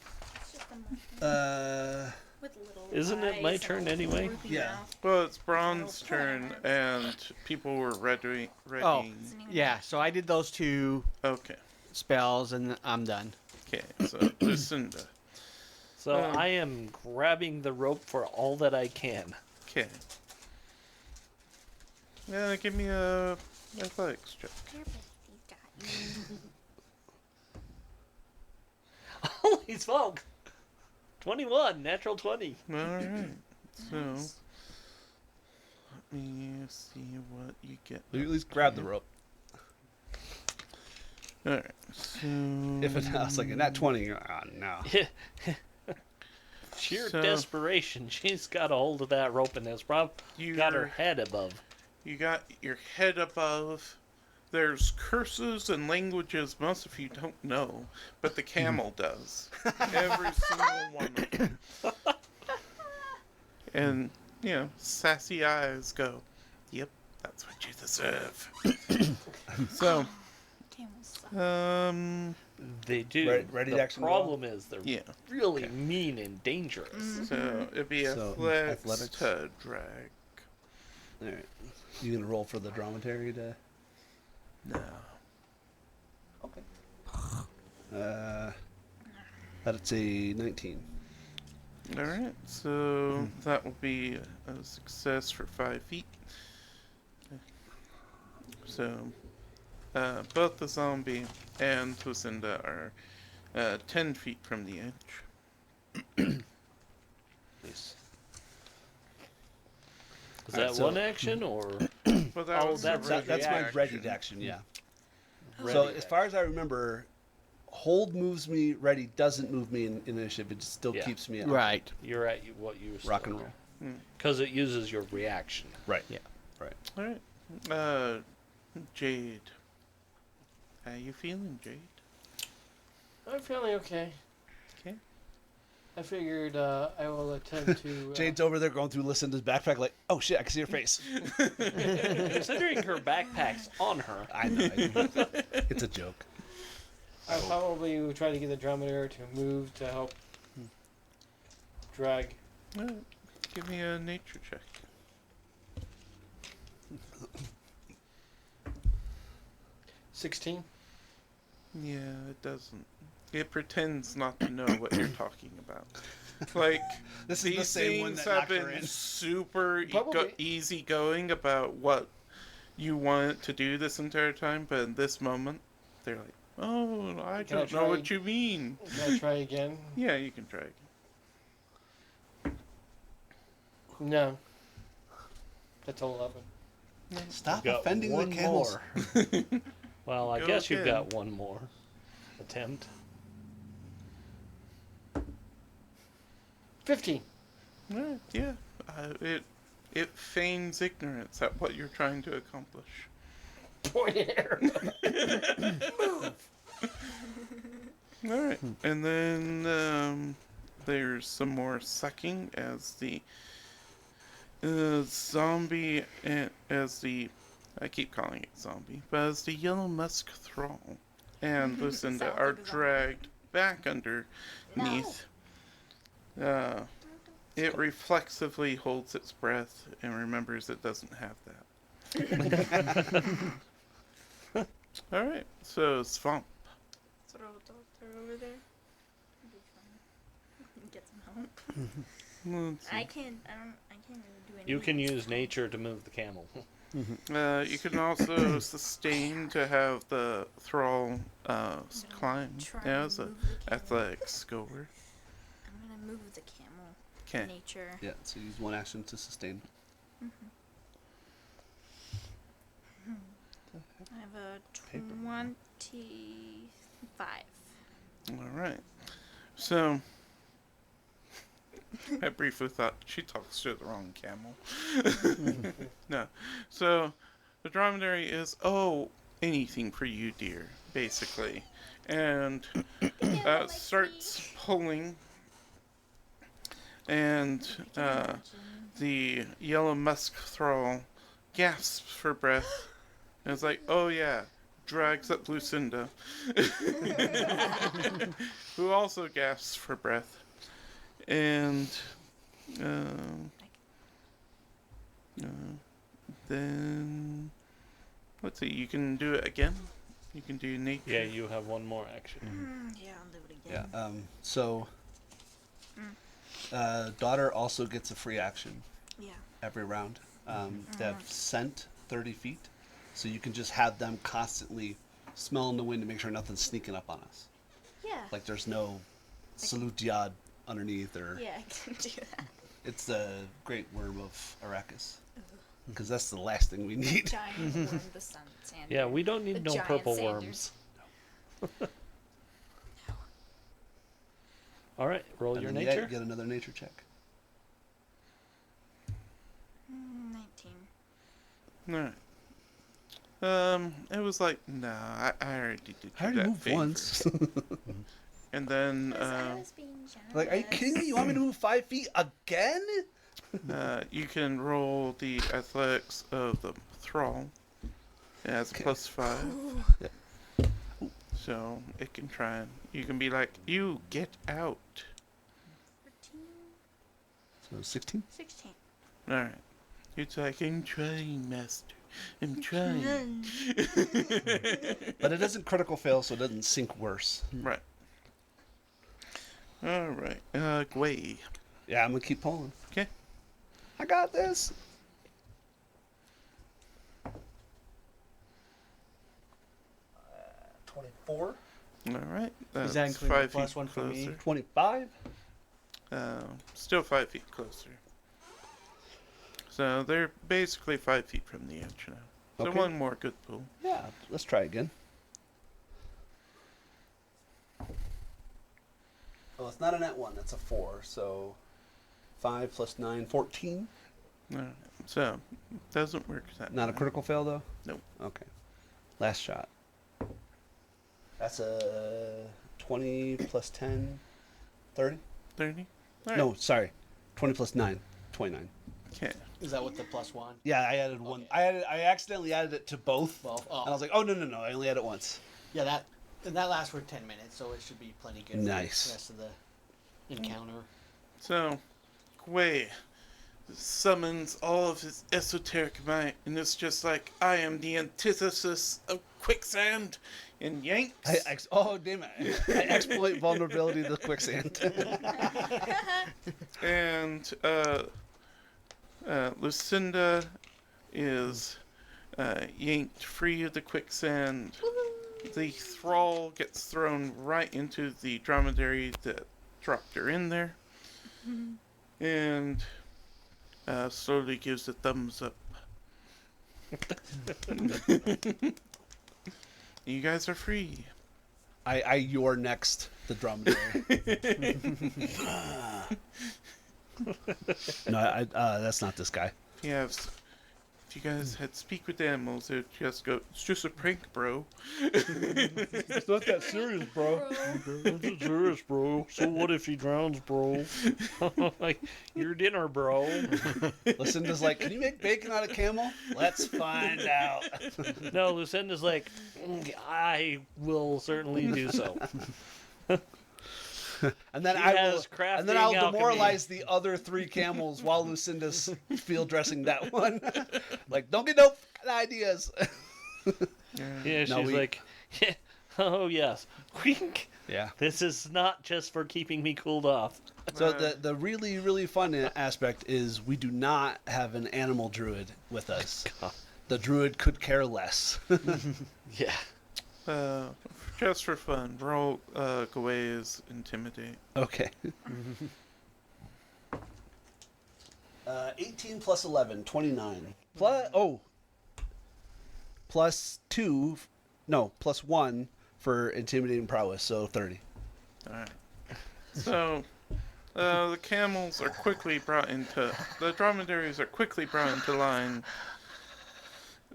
It's just a mushroom with little Isn't it my eyes turn and a anyway? droopy Yeah. mouth. Well, it's Braun's turn, and people were ready. Oh. Doesn't even- Yeah, so I did those 2 Okay. spells and I'm done. Okay. So Lucinda. So I am grabbing the rope for all that I can. Okay. Yeah, give me a athletics check. Your baby's got you. Holy smoke! 21, natural 20. All right. So Nice. let me see what you get. you at least grab the rope. All right. So If it's not, it's like a nat 20, you're like, oh no. Sheer So- desperation. She's got a hold of that rope and has you got her head above. You got your head above. There's curses and languages most of you don't know, but the camel does. Every single one of them. And, you know, sassy eyes go, yep, that's what you deserve. So, Camels suck. They do. Ready the to action problem is they're yeah. really mean and dangerous. So, it'd be So, athletics athletics. to drag. Alright. You gonna roll for the dromedary to. No. That's a 19. Alright, so that will be a success for 5 feet. So, both the zombie and Lucinda are 10 feet from the edge. Nice. Is Alright, that so- one action or Well, that Oh, was that's a a That's my reaction. ready action, yeah. ready? So as far as I remember, hold moves me, ready doesn't move me in initiative. It still Yeah. keeps me at Right. You're at what you were rock and roll. because it uses your reaction. Right. Yeah. Right. Alright. Jade. How you feeling, Jade? I'm feeling okay. Okay. I figured I will attempt to. Jade's over there going through Lucinda's backpack like, oh shit, I can see her face. Considering her backpack's on her. I know. It's a joke. I'll probably try to get the dromedary to move to help drag. Alright. Give me a nature check. $16. Yeah, it doesn't. It pretends not to know what you're talking about. Like, This is the these same one things that have knocked her been in. super Probably. easygoing about what you want it to do this entire time, but in this moment, they're like, oh, I Can I don't know try- what you mean. Can I try again? Yeah, you can try again. No. That's 11. Stop Got offending the one camels. more. Well, I Go guess you've again. got one more attempt. 15. Alright, yeah. It feigns ignorance at what you're trying to accomplish. Pointed arrow. Alright, and then there's some more sucking as the zombie, as the, I keep calling it zombie, but as the yellow musk thrall and Lucinda Sounds are like a zombie. dragged back underneath. It reflexively holds its breath and remembers it doesn't have that. Alright, so Swamp. Throw the doctor over there. Let's see. I can't really do anything. You can use nature to move the camel. You can also sustain to have the thrall climb try as and a move the camel. athletics score. I'm gonna move the camel. Okay. Nature. Yeah, so use one action to sustain. I have a Paper. 25. All right. So I briefly thought she talks to the wrong camel. No. So the dromedary is anything for you, dear, basically, and starts pulling, and the yellow musk thrall gasps for breath, and it's like, oh yeah, drags up Lucinda, who also gasps for breath, and then let's see, you can do it again. You can do nature. Yeah, you have one more action. Yeah, I'll do it Yeah. again. So, daughter also gets a free action Yeah. every round. They have scent 30 feet, so you can just have them constantly smell in the wind to make sure nothing's sneaking up on us. Yeah. Like there's no salute yad underneath, or Yeah, I can do that. it's the great worm of Arrakis, because that's the last thing we need. Giant worm, the sun sander. Yeah, we don't need The no giant purple Sanders. worms. All right, roll And your then nature. Get another nature check. 19. Alright. It was like, nah, I already did I already that moved favor. once. And then I was being generous. Like, are you kidding me? You want me to move 5 feet again? you can roll the athletics of the thrall. It has a +5. So it can try and you can be like, you get out. 13, So 16. 16. Alright. It's like, I'm trying, master. I'm trying. But it doesn't critical fail, so it doesn't sink worse. Right. Alright. Gwei. Yeah, I'm gonna keep pulling. 'Kay. I got this. $24. Alright. Is That's that including the 5 plus feet one for me? closer. 25. Still 5 feet closer. So they're basically 5 feet from the edge now. So Okay. one more good pull. Yeah, let's try again. Well, it's not a net 1, that's a 4. So 5 plus 9, 14. Alright. So doesn't work that Not a time. critical fail, though? Nope. Okay. Last shot. That's a 20 plus 10, 30? 30? Alright. No, sorry. 20 plus 9, 29. Okay. Is that with the +1? Yeah, I added one. I accidentally added it to both. Well, And I was like, oh, no. I only had it once. yeah, that lasts for 10 minutes, so it should be plenty good Nice. for the rest of the encounter. So Gwei summons all of his esoteric might, and it's just like, I am the antithesis of quicksand, and yanks. Oh, damn it. I exploit vulnerability to quicksand. And Lucinda is yanked free of the quicksand. The thrall gets thrown right into the dromedary that dropped her in there, and slowly gives a thumbs up. You guys are free. you're next, the dromedary. No, that's not this guy. If you guys had speak with animals, they'd just go, it's just a prank, bro. It's not that serious, bro. It's serious, bro. So what if he drowns, bro? Like, your dinner, bro. Lucinda's like, can you make bacon out of camel? Let's find out. No, Lucinda's like, I will certainly do so. And then She I'll has crafting alchemy. demoralize the other 3 camels while Lucinda's field dressing that one. Like, don't get no ideas. Yeah, No, she's like, yeah, Oh yes. Wink. Yeah. This is not just for keeping me cooled off. So the really, really fun aspect is we do not have an animal druid with us. God. The druid could care less. Yeah. Just for fun, roll Gawai's Intimidate. Okay. 18 plus 11, 29. Plus 2, no, plus 1 for intimidating prowess, so 30. Alright. So, the camels are quickly brought into... The dromedaries are quickly brought into line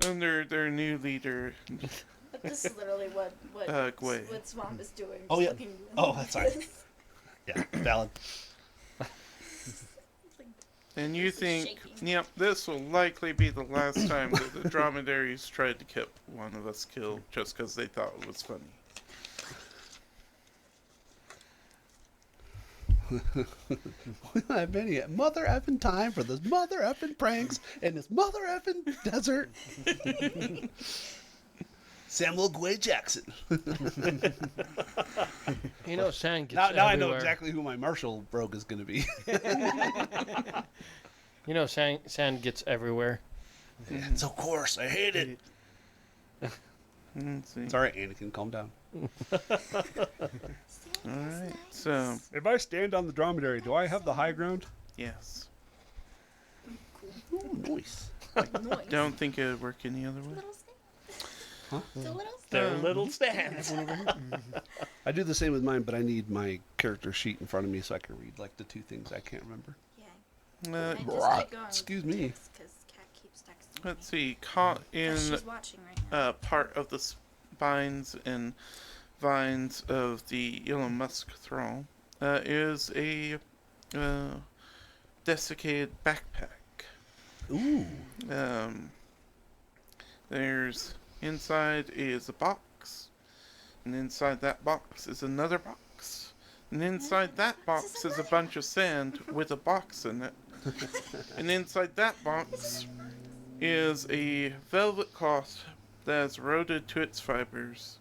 under their new leader. But this is literally what Gwei. Swamp is doing. Oh, just yeah. looking Oh, that's right. this. Yeah, valid. And you This is think, shaking. yep, this will likely be the last time that the dromedaries tried to keep one of us killed just because they thought it was funny. We don't have any mother effing time for this mother effing pranks in this mother effing desert. Samuel Gway Jackson. You know, sand gets Now I know everywhere. exactly who my martial rogue is going to be. You know, sand gets everywhere. It's so coarse. I hate it. Let's see. It's all right, Anakin. Calm down. Alright, so, If I stand on the dromedary, do I have the high ground? yes. Ooh, nice. Noise. Don't think it would work any other way. Little snake. Huh? It's a little snake. They're little stands. I do the same with mine, but I need my character sheet in front of me so I can read like the two things I can't remember. Yeah. I just Brah. keep going with Excuse me. Because Cat keeps texting Let's me. see, caught 'Cause in she's watching right now. part of the spines and vines of the yellow musk thrall is a desiccated backpack. Ooh. There's inside is a box, and inside that box is another box, and inside that box is a bunch of sand with a box in it, and inside that box is a velvet cloth that has eroded to its fibers,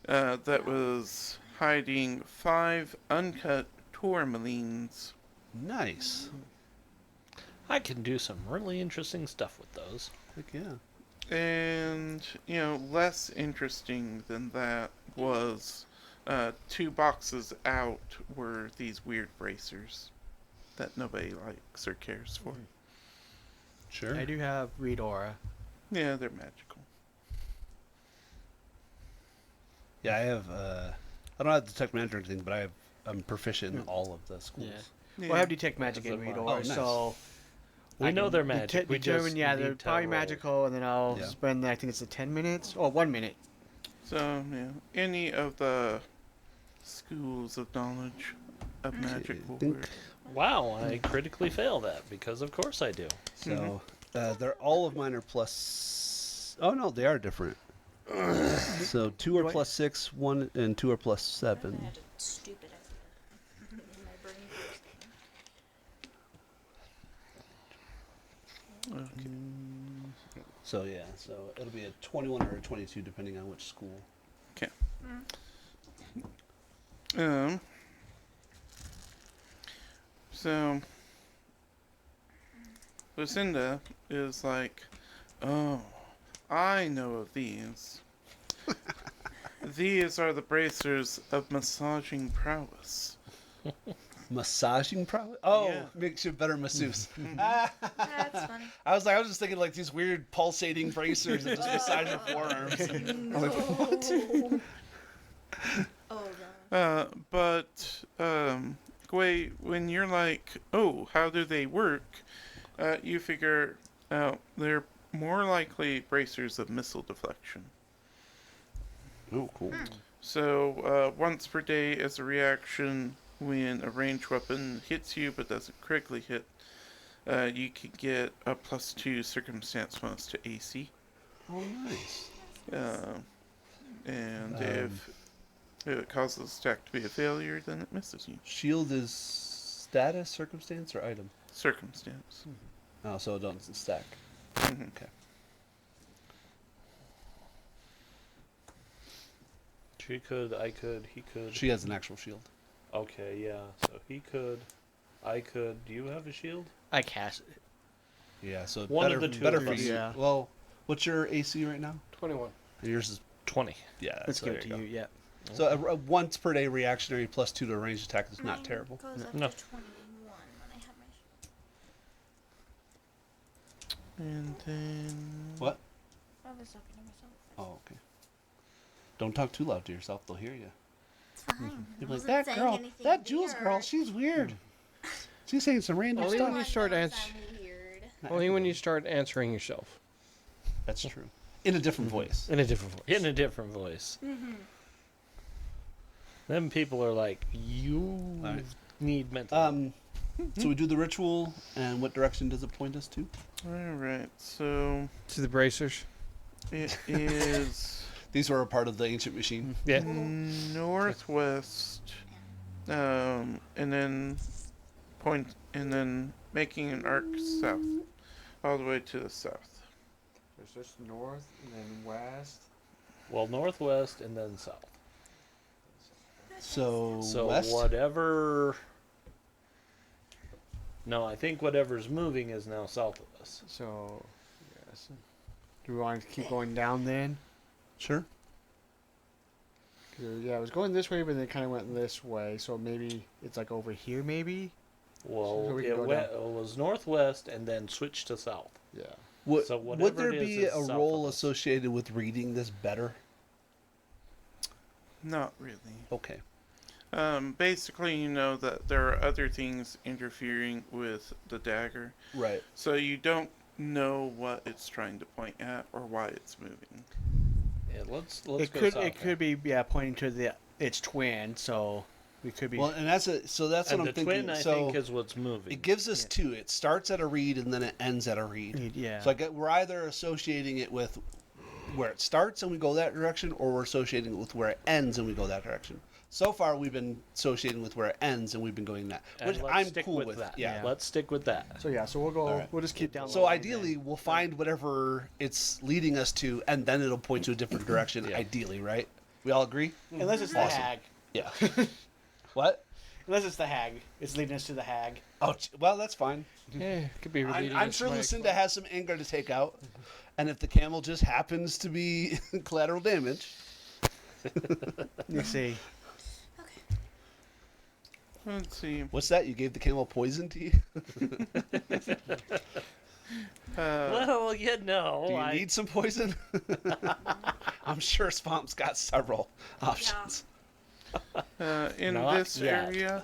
that was hiding 5 uncut tourmalines. Nice. I can do some really interesting stuff with those. Heck yeah. And, you know, less interesting than that was 2 boxes out were these weird bracers that nobody likes or cares for. Sure. I do have read aura. Yeah, they're magical. Yeah, I have. I don't have detect magic or anything, but I'm proficient in all of the schools. Well, I have detect magic That's and a read lot. aura, Oh, nice. so We I know can they're magic. We determine, just yeah, need they're to probably roll. magical, and then I'll Yeah. spend, I think it's 10 minutes or 1 minute. So, yeah, any of the schools of knowledge of magic will think- work. Wow, I critically fail that because of course I do. So they're all of mine are plus. Oh no, they are different. So 2 are What? plus 6, 1 and 2 are plus I 7. had a stupid idea. In my brain first. Okay. So yeah, so it'll be a 21 or a 22 depending on which school. So Lucinda is like, oh, I know of these. These are the bracers of massaging prowess. Massaging probably. Oh, Yeah. makes you a better masseuse. That's funny. I was just thinking like these weird pulsating bracers that just massage your forearms. No. Oh god. But Gwei, when you're like, oh, how do they work? You figure out they're more likely bracers of missile deflection. Oh, cool. So once per day as a reaction when a ranged weapon hits you but doesn't critically hit, you can get a +2 circumstance bonus to AC. Oh, nice. And if it causes the stack to be a failure, then it misses you. Shield is status, circumstance, or item. Circumstance. Oh, so it doesn't stack. Mhm. Okay. She could, I could, he could. She has an actual shield. Okay, yeah. So he could, I could. Do you have a shield? I cast it. Yeah, so One better, of the two better of for us. you. Yeah. Well, what's your AC right now? 21. Yours is 20. yeah. Let's so give there it to go. you. Yeah. So a once per day reactionary plus 2 to a ranged attack is not Mine terrible. Goes up No. to 21 when I have my shield. And then. What? I was talking to myself. Oh, okay. Don't talk too loud to yourself; they'll hear you. It's fine. You're I like wasn't that saying girl, anything that Jules girl. weird. She's weird. She's saying some random Only stuff. when you start Everyone knows ans- I'm weird. Only when you start answering yourself That's true. In a different voice. in a different voice. In a different voice. Mm-hmm. Then people are like, you Alright. need mental. So we do the ritual, and what direction does it point us to? Alright, so To the bracers. it is These were a part of the ancient machine. Yeah. northwest, and then making an arc south, all the way to the south. There's just north and then west. Well, northwest and then south. So, So west. whatever. No, I think whatever's moving is now south of us. So, yes. Do we want to keep going down then? Sure. 'Cause, yeah, it was going this way, but then it kind of went this way. So maybe it's like over here, maybe. Well, So we can it go was northwest and then switched to south. Yeah. Would, So would whatever there it is be is a south role of us. associated with reading this better? Not really. Okay. Basically, you know that there are other things interfering with the dagger, Right. so you don't know what it's trying to point at or why it's moving. Yeah, let's It go could south. it could be pointing to its twin, so we could be Well, and that's that's and what the I'm thinking. twin, I so think, is what's moving. it gives us two. It starts at a read and then it ends at a read. yeah. So we're either associating it with where it starts and we go that direction, or we're associating it with where it ends and we go that direction. So far, we've been associating with where it ends and we've been going that, And which let's I'm stick cool with with. that. Yeah. Let's stick with that. So yeah, so we'll go. Alright. We'll just keep down. the So line ideally, then. we'll find whatever it's leading us to, and then it'll point to a different direction. Yeah. Ideally, right? We all agree? unless it's the Awesome. hag. Yeah. What? Unless it's the hag. It's leading us to the hag. Oh, well, that's fine. Yeah, could be related. I'm sure Lucinda has some anger to take out, and if the camel just happens to be collateral damage, You see. Let's see. what's that? You gave the camel poison tea? Well, you know, Do you I need some poison? I'm sure Swamp's got several options. In Not this yet. area,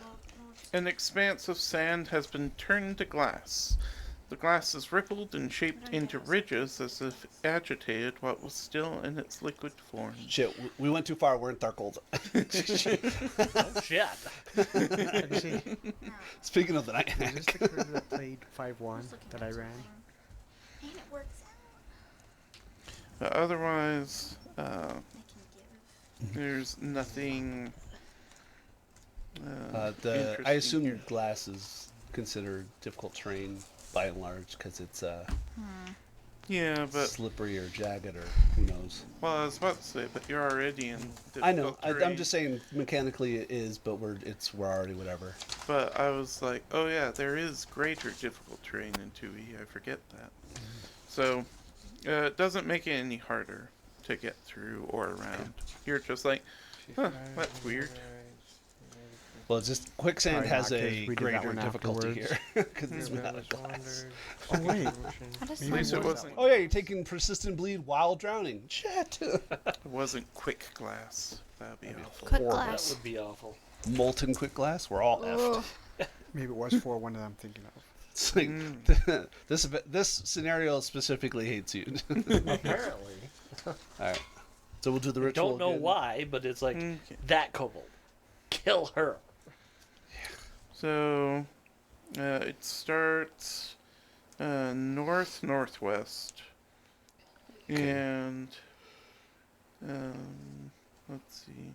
an expanse of sand has been turned to glass. The glass is rippled and shaped into ridges as if agitated while it was still in its liquid form. Shit, we went too far. We're in Thargold. oh, shit. Let me see. Speaking of the night Is this hack. the crew that played 5-1 that I ran? And it works out. But otherwise, I can give. there's nothing. I interesting assume here. glass is considered difficult terrain by and large because it's Yeah, but slippery or jagged or who knows. well, I was about to say, but you're already in. I know. difficult I'm terrain. just saying mechanically it is, but we're already whatever. But I was like, oh yeah, there is greater difficult terrain in 2E. I forget that. So it doesn't make it any harder to get through or around. You're just like, huh, that's weird. Well, it's just quicksand Probably has not, 'cause a we did that greater one difficulty afterwards. here because it's made out of glass. Oh wait. How does At least slime it work? wasn't. Oh yeah, you're taking persistent bleed while drowning. Shit. It wasn't quick glass. That'd be awful. Quick Horrible. That glass. would be awful. Molten quick glass. We're all effed. Ugh. Maybe it was 4-1 that I'm thinking of. It's like Mm. this scenario specifically hates you. Apparently. All right. So we'll do the I ritual. don't know again. why, but it's like, Okay. that kobold. Kill her. So it starts northwest, and let's see,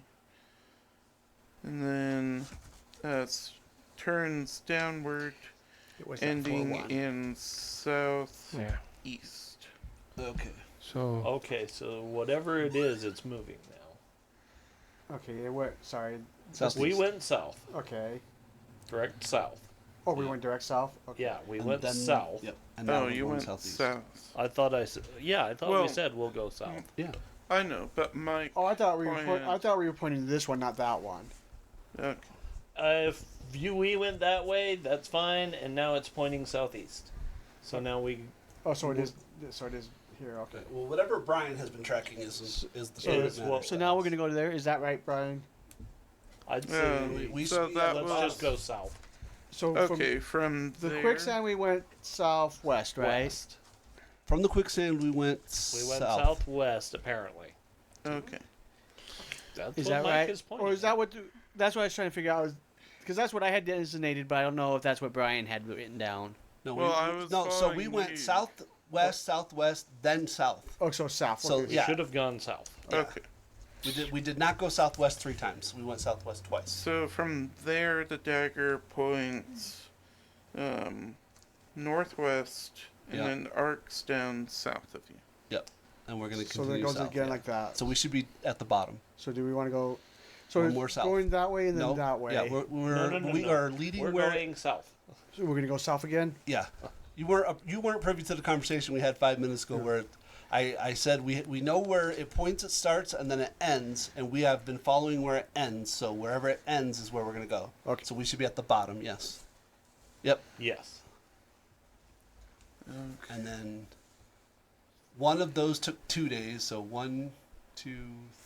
and then turns downward, It was that ending 4-1. in southeast. Yeah. Okay. So Okay, so whatever it is, it's moving now. Okay, it went. Sorry. Southeast. We went south. Okay. Direct south. Oh, we went direct south. Okay. Yeah, we And went then- south. Yep. And now Oh, we're you going went southeast. south. I thought I said. Yeah, I thought we Well- said we'll go south. Yeah. I know, but Mike. Oh, I thought we were. Point. I thought we were pointing to this one, not that one. Okay. If we went that way, that's fine. And now it's pointing southeast. So now we. Oh, so it is. So it is here. Okay. Well, whatever Brian has been tracking is the So point it's that matters. what- So now we're gonna go to there. Is that right, Brian? I'd say So that let's was just go south. So okay. From from the there, quicksand, we went southwest, right? West. From the quicksand, we went We went south. southwest, apparently. Okay. That's Is what that Mike right? is pointing Or is that what? That's what I was trying to figure out. Because that's what I had designated, but I don't know if that's what Brian had written down. No, Well, I was no. So we following went you. southwest, southwest, then south. Oh, so south. So, okay. yeah. Should have gone south. Yeah. Okay. We did not go southwest 3 times. We went southwest twice. So from there, the dagger points northwest, and Yeah. then arcs down south of you. And we're going to So continue then it goes south. again yeah. like that. So we should be at the bottom. So do we want to go? So Or it's more south. going that way and then No. that way. Yeah, we No. are leading We're where. going south. So we're gonna go south again. Yeah, you weren't privy to the conversation we had 5 minutes ago where I said we know where it points, it starts, and then it ends, and we have been following where it ends. So wherever it ends is where we're gonna go. Okay. So we should be at the bottom. Yes. Yep. Yes. Okay. And then one of those took 2 days. So 1, 2,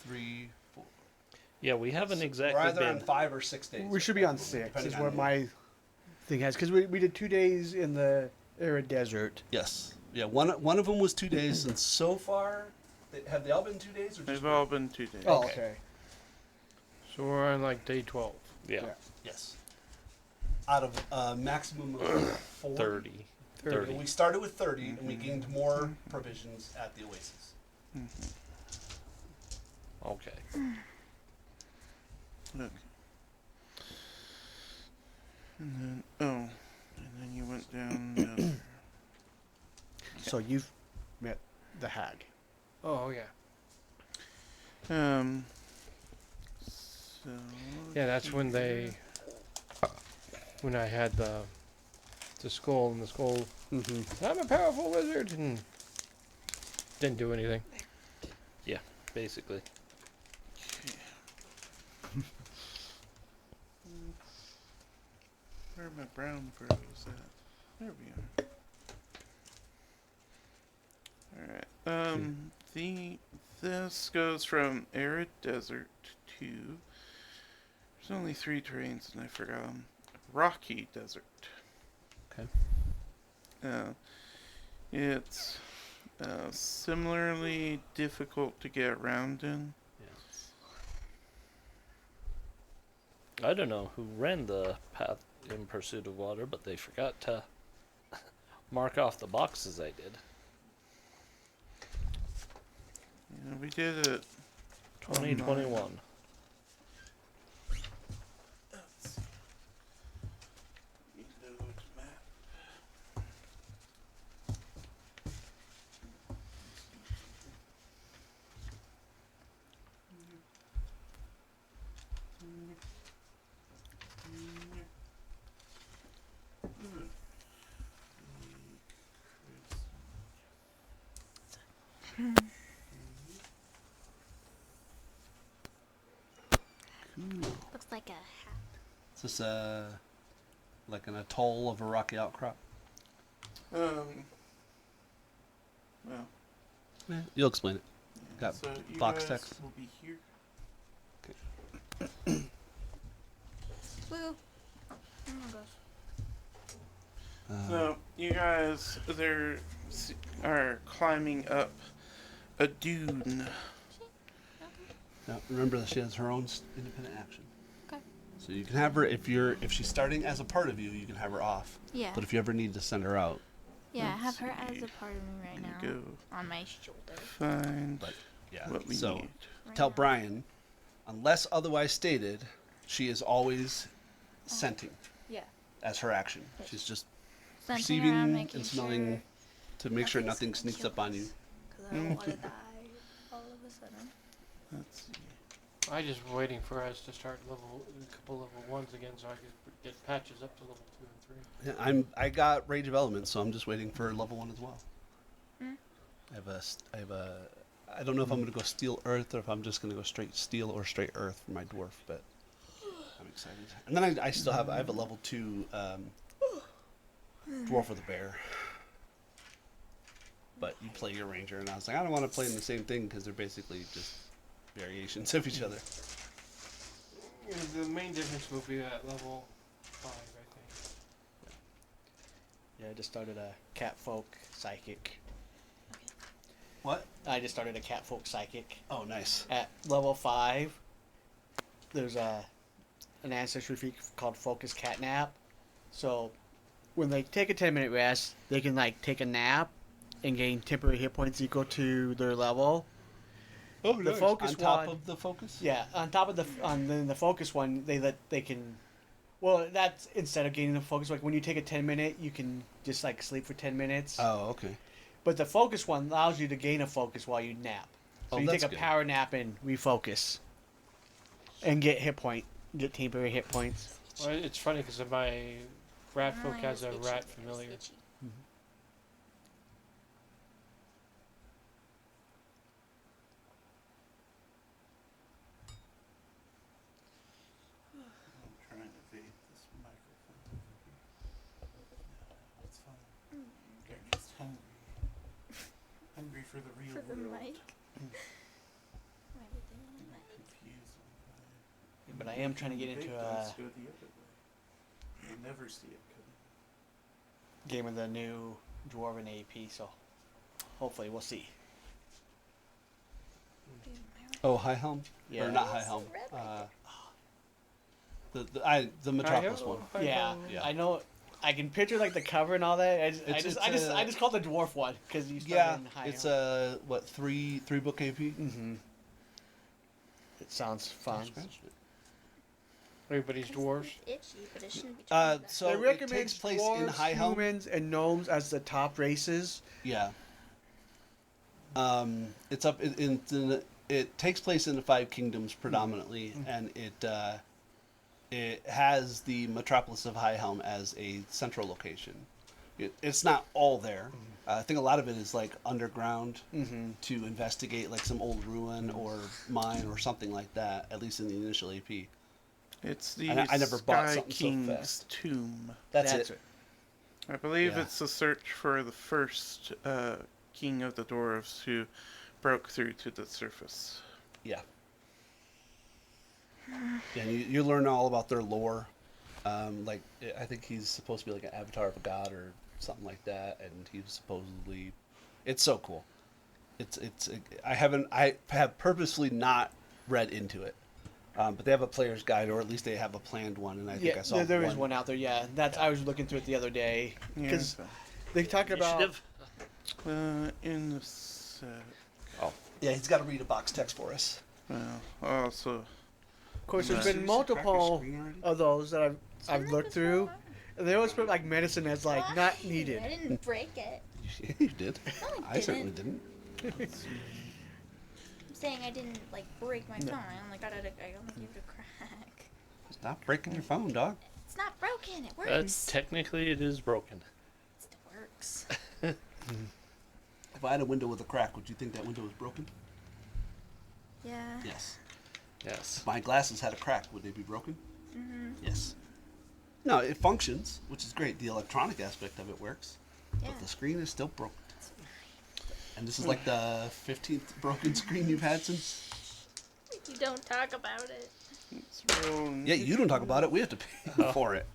3, 4. Yeah, we haven't We're exactly either been. on 5 or 6 days. We should be on 6. depending Is on what you. my thing has because we did 2 days in the arid desert. Yes. Yeah. One of them was 2 days, and so far, have they all been 2 days or just They've one? all been 2 days. Oh, Okay. okay. So we're on like day 12. Yeah, Yeah. Yes. Out of a maximum of 4. 30. And 30. we started with 30, and we gained more provisions at the Oasis. Okay. Okay. And then you went down. the other- So you've met the hag. Oh yeah. So. Yeah, that's when they. When I had the skull and the skull. Mm-hmm. I'm a powerful wizard and didn't do anything. Basically. Where are my brown pearls at? There we are. Alright. This goes from arid desert to. There's only 3 terrains, and I forgot 'em. Rocky desert. Okay. It's similarly difficult to get around in. I don't know who ran the path in pursuit of water, but they forgot to mark off the boxes I did. Yeah, we did it. 2021. Looks like a hat. Is this like an atoll of a rocky outcrop? Well, You'll explain it. yeah, Got so you box guys text. will be here. Woo. Oh my gosh. So you guys are climbing up a dune. Now, remember that she has her own independent action. Okay. So you can have her if she's starting as a part of you, you can have her off. Yeah. But if you ever need to send her out, Yeah, I have her Let's as see. a part of me right There now. you go. On my shoulder. Find yeah. what we so need. Right tell now. Brian, unless otherwise stated, she is always scenting Yeah. as her action. Yes. She's just Scenting perceiving around, making and smelling sure to make sure nothing's nothing sneaks up on you. Because I don't want to die all of a sudden. Let's see. I just waiting for us to start a couple level 1s again, so I could get patches up to level 2 and 3. Yeah, I got Rage of Elements, so I'm just waiting for level 1 as well. Mm. I don't know if I'm gonna go Steel Earth or if I'm just gonna go straight Steel or straight Earth for my dwarf, but I'm excited. And then I have a level 2 Dwarf with a Bear. But you play your Ranger, and I was like, I don't want to play in the same thing because they're basically just variations of each other. Yeah, the main difference will be at level 5, I think. Yeah, I just started a Catfolk Psychic. What? I just started a Catfolk Psychic. Oh, nice. At level 5, there's an ancestry feat called Focus Catnap. So when they take a 10-minute rest, they can like take a nap and gain temporary hit points equal to their level. Oh, The focus on top one- of the focus. Yeah, on top of the focus one, they can. Well, that's instead of gaining the focus. Like when you take a 10-minute, you can just like sleep for 10 minutes. Oh, okay. But the focus one allows you to gain a focus while you nap. So Oh, you that's take a good. power nap and refocus, and get temporary hit points. Well, it's funny because my rat folk Mine has was a itchy, rat it was familiar. itchy. I'm trying to vape this microphone. It's fine. They're just hungry. Hungry for the real For the world. mic. Mm. Why would they want a mic? Confused on But I am trying to get into a go the other way. You'll never see it coming. game of the new Dwarven AP, so hopefully we'll see. Dude, my rat- Oh, High Helm? Yeah. Or not Why High is Helm. the red right The Metropolis one. Yeah, Yeah. I know. I can picture like the cover and all that. It's I just call the dwarf one because you start Yeah, in high. it's a three book AP. Mm-hmm. It sounds fun. Everybody's dwarves. It's itchy, but it shouldn't be trying to So They it recommend takes place dwarves, in High Helm. humans, and gnomes as the top races. Yeah. It's up it takes place in the Five Kingdoms predominantly, and it has the Metropolis of High Helm as a central location. It's not all there. I think a lot of it is like underground to investigate like some old ruin or mine or something like that. At least in the initial AP. It's the I never bought Sky something so King's fast. tomb. That's it. I believe Yeah. it's a search for the first king of the dwarves who broke through to the surface. Yeah. Yeah, you learn all about their lore. Like I think he's supposed to be like an avatar of a god or something like that, and he was supposedly. It's so cool. I have purposely not read into it, but they have a player's guide, or at least they have a planned one, and I think I saw there is one out there. Yeah, that's I was looking through it the other day because Yeah. they talk about. Initiative. In the set. Yeah, he's got to read a box text for us. Well, also. Of course, there's Yeah. been multiple of those that I've looked through, and they always put like medicine as like Why? not needed. I didn't break it. You did. No, I I certainly didn't. didn't. I'm saying I didn't like break my phone. I only got it. I only gave it a crack. Stop breaking your phone, dog. It's not broken. It works. Technically, it is broken. It still works. If I had a window with a crack, would you think that window was broken? Yeah. Yes. Yes. If my glasses had a crack, would they be broken? Mhm. Yes. No, it functions, which is great. The electronic aspect of it works, Yeah. but the screen is still broken. And this is like the 15th broken screen you've had since. You don't talk about it. It's real. Yeah, you don't talk about it. We have to pay for it.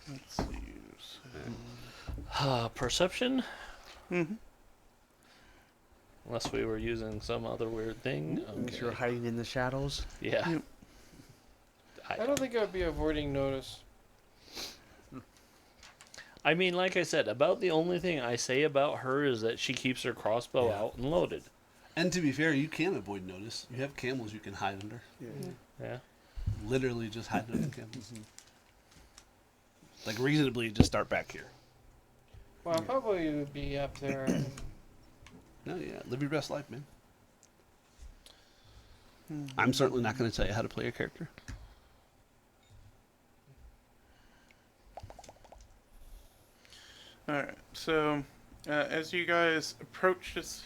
Let's see. Perception. Mm-hmm. Unless we were using some other weird thing. Unless you're Okay. hiding in the shadows. Yeah. Yep. I don't think I would be avoiding notice. I mean, like I said, about the only thing I say about her is that she keeps her crossbow Yeah. out and loaded. And to be fair, you can avoid notice. You have camels you can hide under. Yeah. Literally just hide under camels. Like reasonably, just start back here. Well, I probably would be up there. No, yeah, live your best life, man. I'm certainly not going to tell you how to play your character. Alright, so as you guys approach this,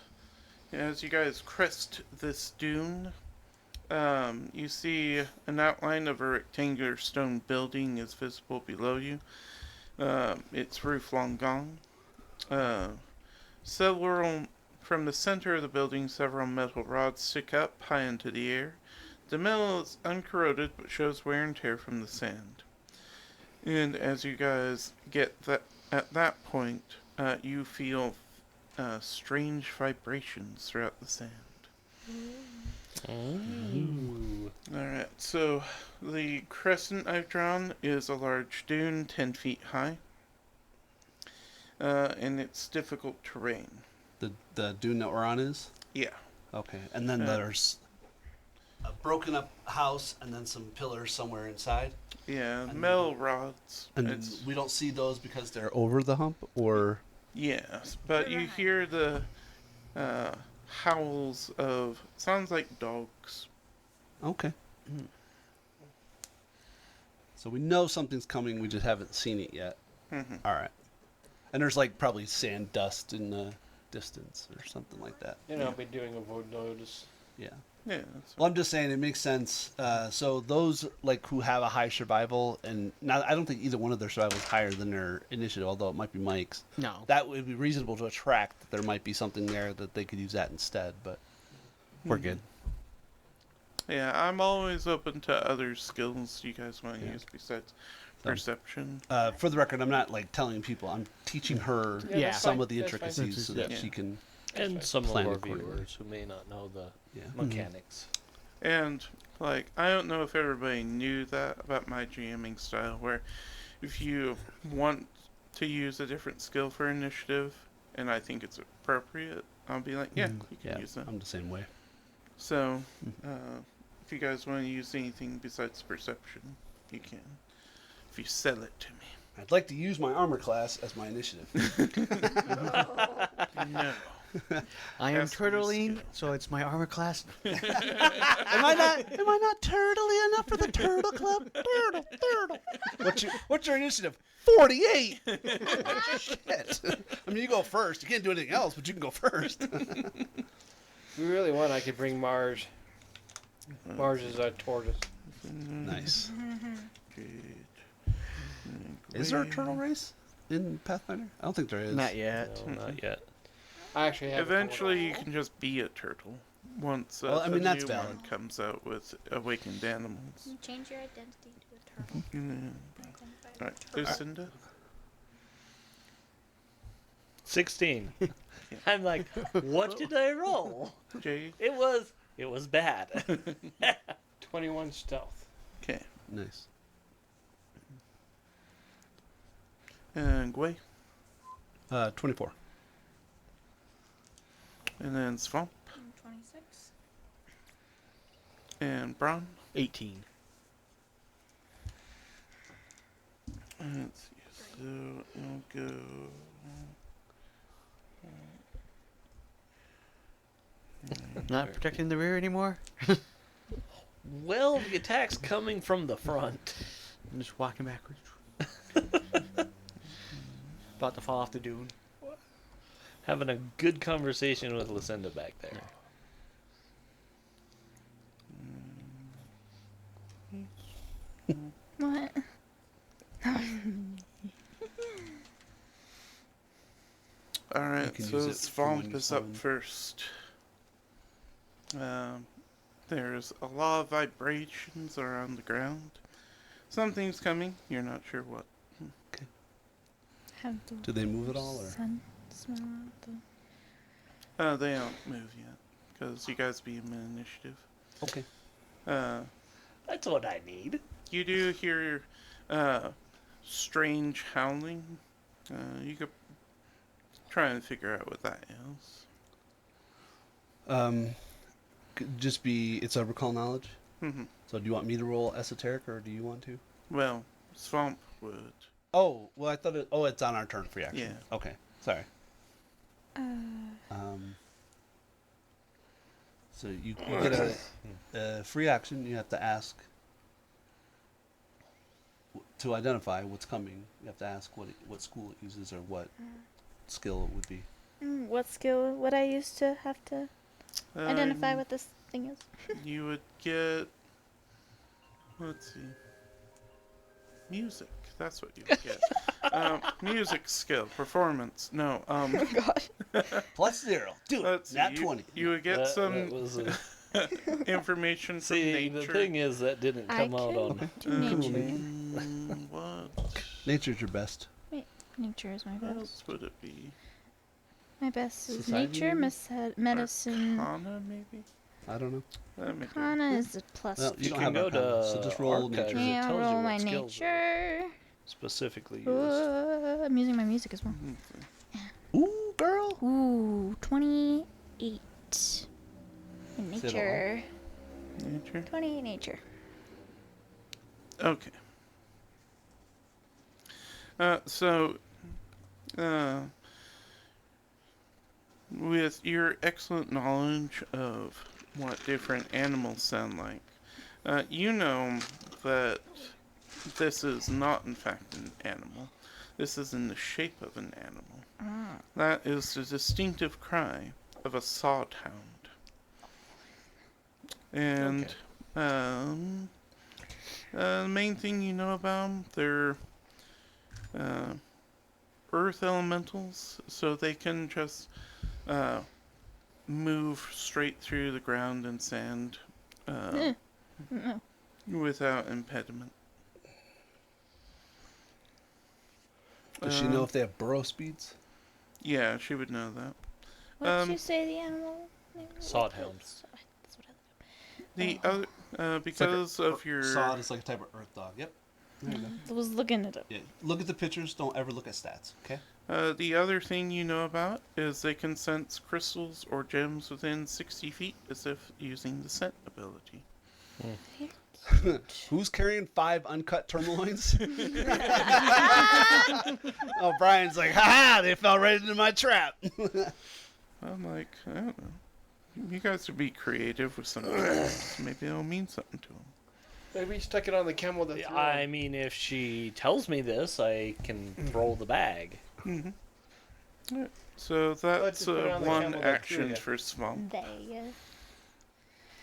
as you guys crest this dune, you see an outline of a rectangular stone building is visible below you. Its roof long gone. Several from the center of the building, several metal rods stick up high into the air. The metal is uncorroded but shows wear and tear from the sand. And as you guys get at that point, you feel strange vibrations throughout the sand. Ooh. Alright, so the crescent I've drawn is a large dune 10 feet high. And it's difficult terrain. The dune that we're on is? Yeah. Okay. And then there's a broken up house and then some pillars somewhere inside. Yeah, And metal rods. And It's, we don't see those because they're over the hump, or? yes, but you hear the howls of, sounds like dogs. Okay. So we know something's coming, we just haven't seen it yet. Mhm. All right. And there's like probably sand dust in the distance or something like that. You know, I'll be doing avoid notice. Yeah. Yeah, that's Well, I'm just saying it makes sense. So those like who have a high survival, and now I don't think either one of their survival is higher than their initiative, although it might be Mike's. No. That would be reasonable to attract that there might be something there that they could use that instead. But we're good. Yeah, I'm always open to other skills you guys want to Yeah. use besides So- perception. For the record, I'm not like telling people. I'm teaching her Yeah, that's some fine. of the That's fine. intricacies so that Yeah. she can. And some Plan of our accordingly. viewers who may not know the Yeah. mechanics. And, like, I don't know if everybody knew that about my GMing style, where if you want to use a different skill for initiative, and I think it's appropriate, I'll be like, yeah, you can Yeah, use that. I'm the same way. So, if you guys want to use anything besides perception, you can. If you sell it to me. I'd like to use my armor class as my initiative. No. I am Has to be turtling, skill. so it's my armor class. Am I not turtly enough for the turtle club? Turtle. What's your initiative? 48. Shit. I mean, you go first. You can't do anything else, but you can go first. If we really want, I could bring Mars. Mars is a tortoise. Nice. Good. Is there a turtle race in Pathfinder? I don't think there is. Not yet. No, not yet. I actually have. Eventually, you can just be a turtle. Once Well, I mean, the that's new valid. one comes out with awakened animals. You change your identity to a turtle. Yeah. Alright, Lucinda? 16. I'm like, what did I roll? Jay? It was bad. 21 stealth. Okay. Nice. And Gwei? 24. And then Swamp? 26. And Braun? 18. Let's see. So it'll go. Not protecting the rear anymore? Well, the attack's coming from the front. I'm just walking backwards. About to fall off the dune. Having a good conversation with Lucinda back there. What? Alright, can so use it for when Swamp you is up summon. first. There's a lot of vibrations around the ground. Something's coming, you're not sure what. Have the Do they move at all, or? sun smell out the... They don't move yet, because you guys be in initiative. Okay. That's what I need. You do hear strange howling. You could try and figure out what that is. Could just be, it's a recall knowledge. Mhm. So do you want me to roll esoteric, or do you want to? Well, Swamp would. Oh, well, I thought it. Oh, it's on our turn for action. Yeah. Okay. Sorry. Uh, So you get a free action. You have to ask to identify what's coming. You have to ask what school it uses or what skill it would be. What skill would I use to have to identify what this thing is? You would get. Let's see. Music. That's what you would get. Music skill. Performance. No. Oh gosh. +0. Do it. Let's see, Nat you- 20. You would get That some was information from See, nature. the thing is that didn't I come out could on. do nature. What Nature's your best. Nature is my best. else would it be? My best is Society, nature, maybe? medicine. Arcana, maybe? I don't know. Arcana is a plus. Well, You you don't can have go Arcana, to so just roll archives. nature. It Yeah, tells you roll what my skills are nature. specifically used. I'm using my music as well. Ooh, girl. Ooh, 28. In Is it all? nature. Nature? 28 nature. Okay. With your excellent knowledge of what different animals sound like, you know that this is not, in fact, an animal. This is in the shape of an animal. That is the distinctive cry of a sawed-hound. And, the main thing you know about them, they're earth elementals, so they can just move straight through the ground and sand without impediment. Does she know if they have burrow speeds? Yeah, she would know that. What did you say the animal name was? Sawed-hound. That's what I The other, because of your Sod is like a type of earth dog. Yep. There you go. was looking it up. Yeah. Look at the pictures. Don't ever look at stats. Okay. the other thing you know about is they can sense crystals or gems within 60 feet as if using the scent ability. Who's carrying 5 uncut termaloins? Oh, Brian's like, ha! They fell right into my trap. I'm like, I don't know. You guys would be creative with some terms. Maybe it'll mean something to them. Maybe he stuck it on the camel that threw I him. mean, if she tells me this, I can throw the bag. So that's just put it on the one camel that action threw for Swamp. They.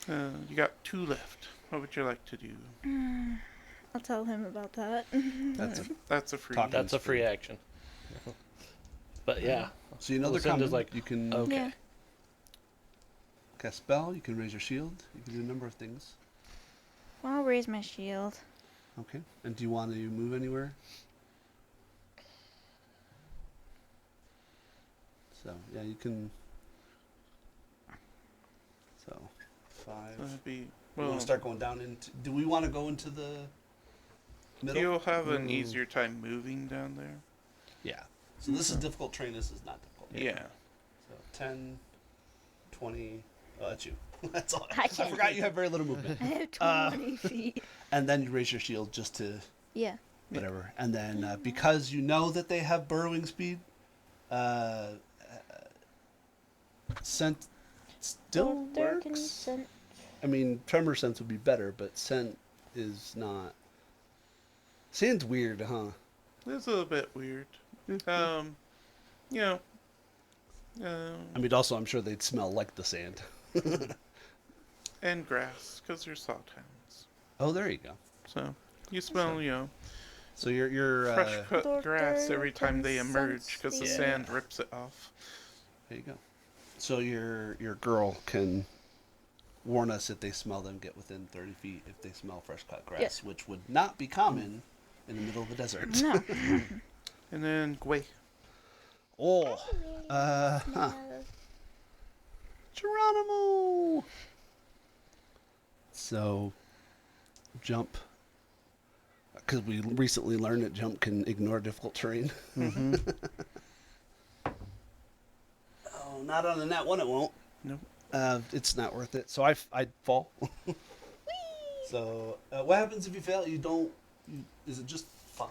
You got 2 left. What would you like to do? I'll tell him about that. That's a free. Talk. That's a free action. But yeah. So you know they're Lucinda's coming. like, You can okay. Yeah. cast spell. You can raise your shield. You can do a number of things. Well, I'll raise my shield. Okay. And do you want to move anywhere? So yeah, you can. So 5. That'd be We want well. to start going down into. Do we want to go into the middle? You'll have an easier time moving down there. Yeah. So this is difficult terrain. This is not difficult. Yeah. So 10, 20. Oh, that's you. That's all. I I can't forgot you have very little movement. I have 20 feet. And then you raise your shield just to Yeah. whatever. And then because you know that they have burrowing speed, scent still There can works. send. I mean, tremor sense would be better, but scent is not. Sand's weird, huh? It's a little bit weird. You know. I mean, also, I'm sure they'd smell like the sand. And grass, because they're sawtowns. Oh, there you go. So you smell, So you're fresh cut Doctor grass every time they can emerge, sense because the the- sand rips it off. there you go. So your girl can warn us if they smell them, get within 30 feet if they smell fresh cut grass, which would not be common in the middle of the desert. No. And then Gwei. Oh, Geronimo. So, jump. Because we recently learned that jump can ignore difficult terrain. Oh, not on the net one, it won't. Nope. It's not worth it. So I'd fall. So, what happens if you fail? You don't. Is it just fine?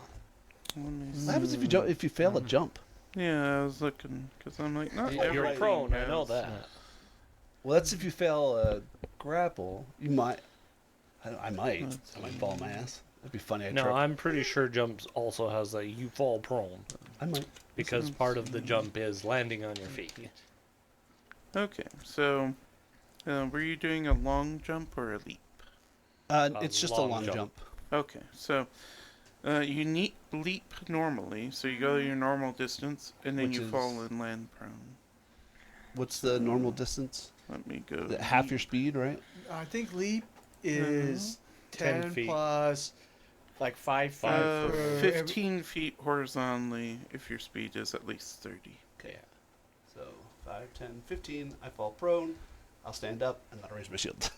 Let me What happens if you jump? If you fail a jump? Yeah, I was looking, because I'm like, not You're everything prone, I know has- that. Well, that's if you fail a grapple. You might. I might. Let's I might fall on my ass. That'd be funny. I No, trip. I'm pretty sure jumps also has that you fall prone I might. because part of the jump is landing on your feet. Okay, so were you doing a long jump or a leap? It's just a long long jump. jump. Okay, so you leap normally, so you go your normal distance, and then Which you is- fall and land prone. What's the normal distance? Let me go. Half your speed, right? I think leap is 10 10 feet. plus like 5 feet. for every- 15 feet horizontally if your speed is at least 30. Okay. So 5, 10, 15. I fall prone. I'll stand up and then I'll raise my shield.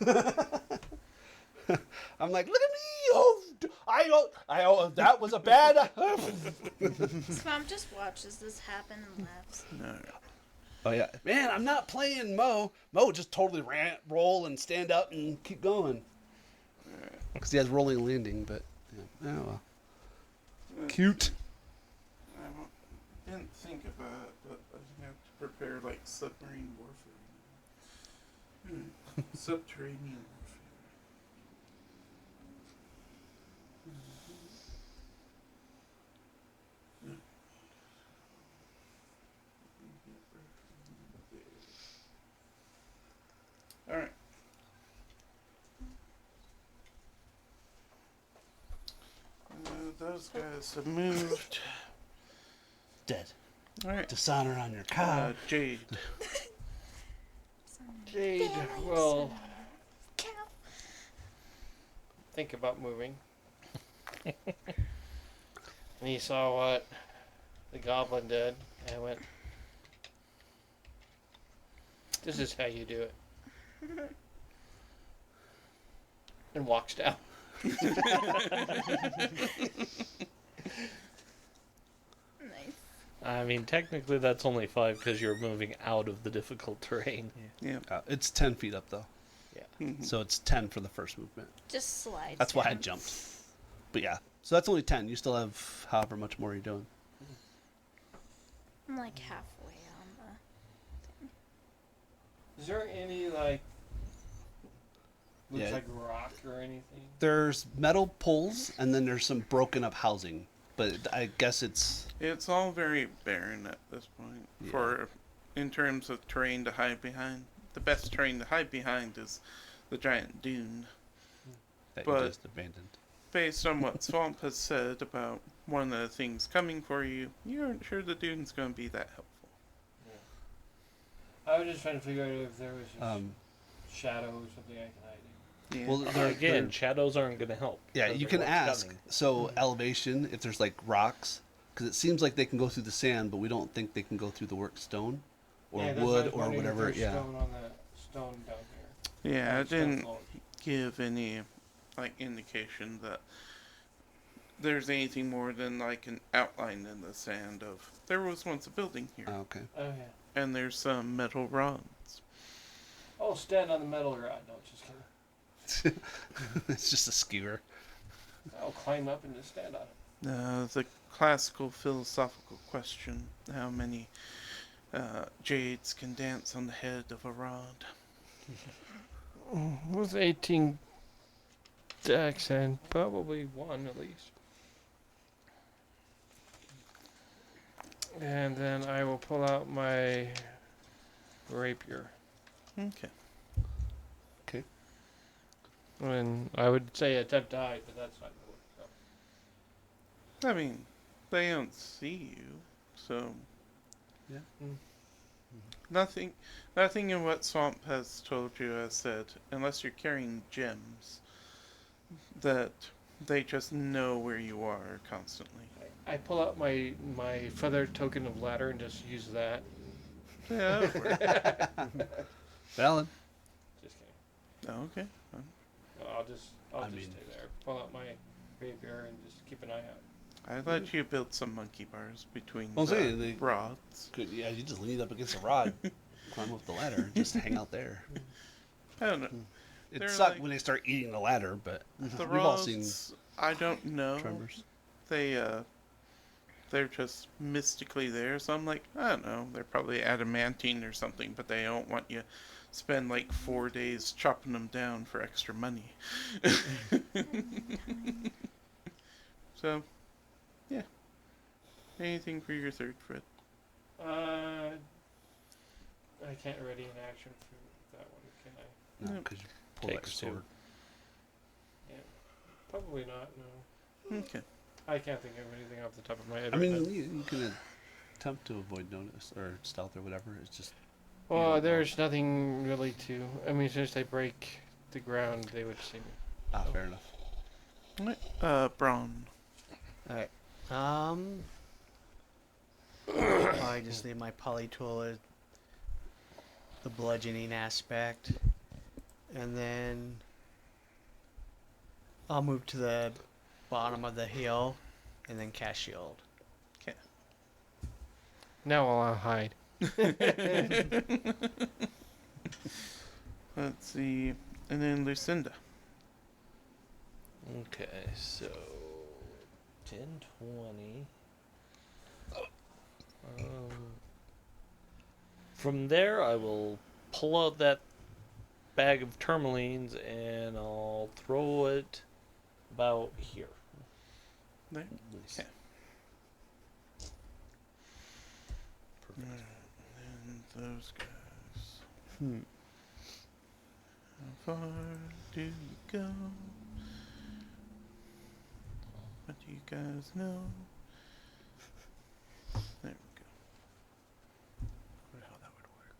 I'm like, look at me! That was a bad. Swamp just watches this happen and laughs. No. Oh yeah, man! I'm not playing Mo. Mo just totally roll and stand up and keep going. Because he has rolling landing, but yeah. Oh well. Cute. I didn't think about it, but I have to prepare like submarine warfare. Subterranean warfare. Alright. Those guys have moved. Dead. Alright. Dishonor on your cow. Jade. Jade will think about moving. And he saw what the goblin did and went, "This is how you do it." And walks down. Nice. I mean, technically that's only 5 because you're moving out of the difficult terrain. Yeah. It's 10 feet up though, Mhm. so it's 10 for the first movement. Just slides. That's why I down. jumped. But yeah, so that's only 10. You still have however much more you're doing. I'm like halfway on the. Is there any looks Yeah. like rock or anything? There's metal poles and then there's some broken up housing, but I guess it's It's all very barren at this point. Yeah. For in terms of terrain to hide behind, the best terrain to hide behind is the giant dune. that But- you just abandoned. Based on what Swamp has said about one of the things coming for you, you aren't sure the dune's going to be that helpful. I was just trying to figure out if there was a Um, shadow or something I can hide in. Yeah. well, they're- Again, they're- shadows aren't going to help. yeah, because you of can what's ask. coming. So elevation, if there's like rocks, because it seems like they can go through the sand, but we don't think they can go through the work stone or Yeah, that's why I wood was or wondering if whatever. there's Yeah. Stone on the stone down here. Yeah, On I the stone didn't floor. give any indication that there's anything more than like an outline in the sand of there was once a building here, Okay. Oh yeah. and there's some metal rods. Oh, stand on the metal rod. No, just kidding. It's just a skewer. I'll climb up and just stand on it. The classical philosophical question: how many jades can dance on the head of a rod? With 18 decks and probably one at least. And then I will pull out my rapier. Okay. And I would say attempt to hide, but that's not going to work. So. I mean, they don't see you, so Yeah. nothing in what Swamp has told you has said, unless you're carrying gems, that they just know where you are constantly. I pull out my feather token of ladder and just use that. Yeah, that would work. Valid. Just kidding. Okay. I'll just I stay mean- there. Pull out my rapier and just keep an eye out. I let you build some monkey bars between Well, I'm the saying they- rods. Good. Yeah, you just lean up against a rod, climb up the ladder, and just hang out there. I don't know. It They're sucked like- when they start eating the ladder, but The we've all seen rods, I don't know. tremors. They they're just mystically there. So I'm like, I don't know, they're probably adamantine or something, but they don't want you spend like 4 days chopping them down for extra money. So, yeah. Anything for your third, Fred? I can't ready an action for that one, can I? No, Nope. because you pull that Takes two. sword. Probably not. No, Okay. I can't think of anything off the top of my head. I right mean, now. you can attempt to avoid notice or stealth or whatever. It's just Well, don't know. there's nothing really to. I mean, since they break the ground, they would see me. fair enough. Alright, Braun. Alright. I just leave my poly tool at the bludgeoning aspect. And then I'll move to the bottom of the hill and then cast shield. Now I'll hide. Let's see. And then Lucinda. Okay, so 10, 20. From there, I will pull out that bag of tourmalines and I'll throw it about here. There. Nice. Okay. Perfect. And those guys. Hmm. How far do you go? What do you guys know? There we go. Wonder how that would work.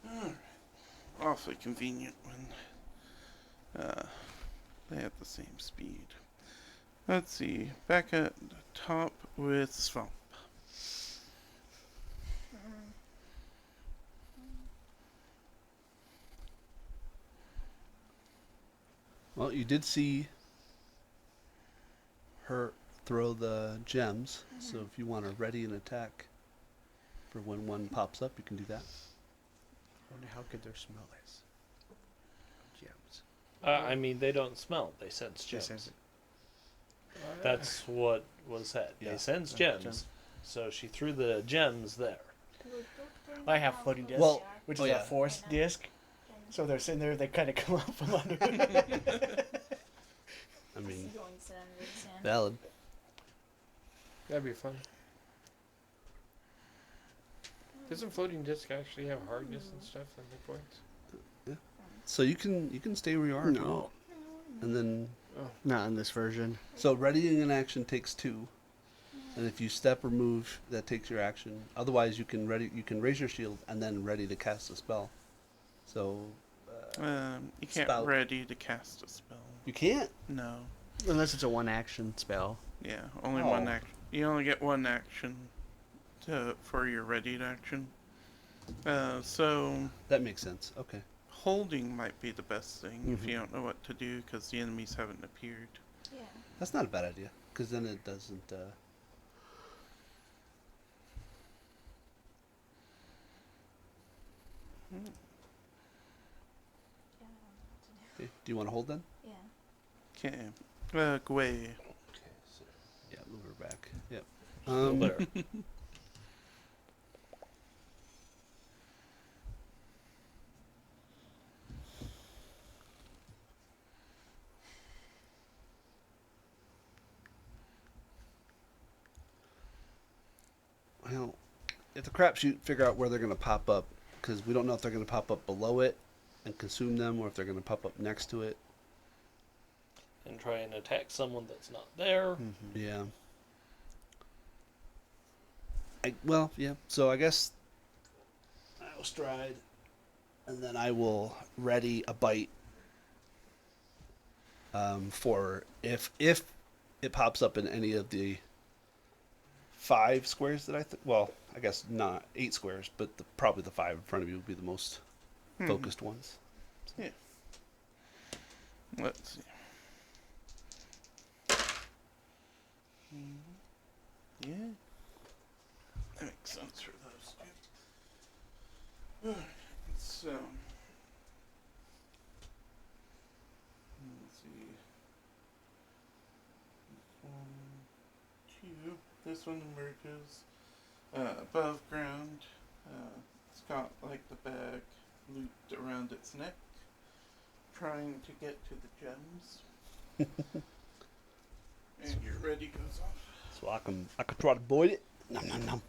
Alright. Awfully convenient when they have the same speed. Let's see. Back at the top with Swamp. Well, you did see her throw the gems, so if you want to ready an attack for when one pops up, you can do that. Wonder how good their smell is. Gems. I mean, they don't smell, they sense She gems. says it. That's what was said. Yeah. They sense Gems. gems. So she threw the gems there. I have floating disc, Well, which oh is yeah. a force disc. So they're sitting there, they kind of come up from under. I mean, valid. That'd be fun. Doesn't floating disc actually have hardness and stuff and hit points? So you can stay where you are. if you No. want. And then Not in this version. so readying an action takes 2, and if you step or move, that takes your action. Otherwise, you can raise your shield and then ready to cast a spell. So You can't Spout. ready to cast a spell. you can't. No. Unless it's a one action spell. Yeah, only one Oh. action. You only get one action for your readied action. So That makes sense. Okay. holding might be the best thing if Mhm. you don't know what to do because the enemies haven't appeared. Yeah. That's not a bad idea, because then it doesn't. Okay. Do you want to hold then? Yeah. Okay. Gwei. Okay. So yeah, move her back. Yep. Well, there. Well, it's a crapshoot. Figure out where they're going to pop up, because we don't know if they're going to pop up below it and consume them, or if they're going to pop up next to it. And try and attack someone that's not there. Yeah. Well, yeah. So I guess I will stride, and then I will ready a bite. For if it pops up in any of the 5 squares that well, I guess not 8 squares, but probably the 5 in front of you would be the most focused ones. Let's see. Yeah. That makes sense for those two. Alright, so. Let's see. This one emerges above ground. It's got like the bag looped around its neck, trying to get to the gems. And your ready goes off. So I can try to avoid it. Nom nom nom.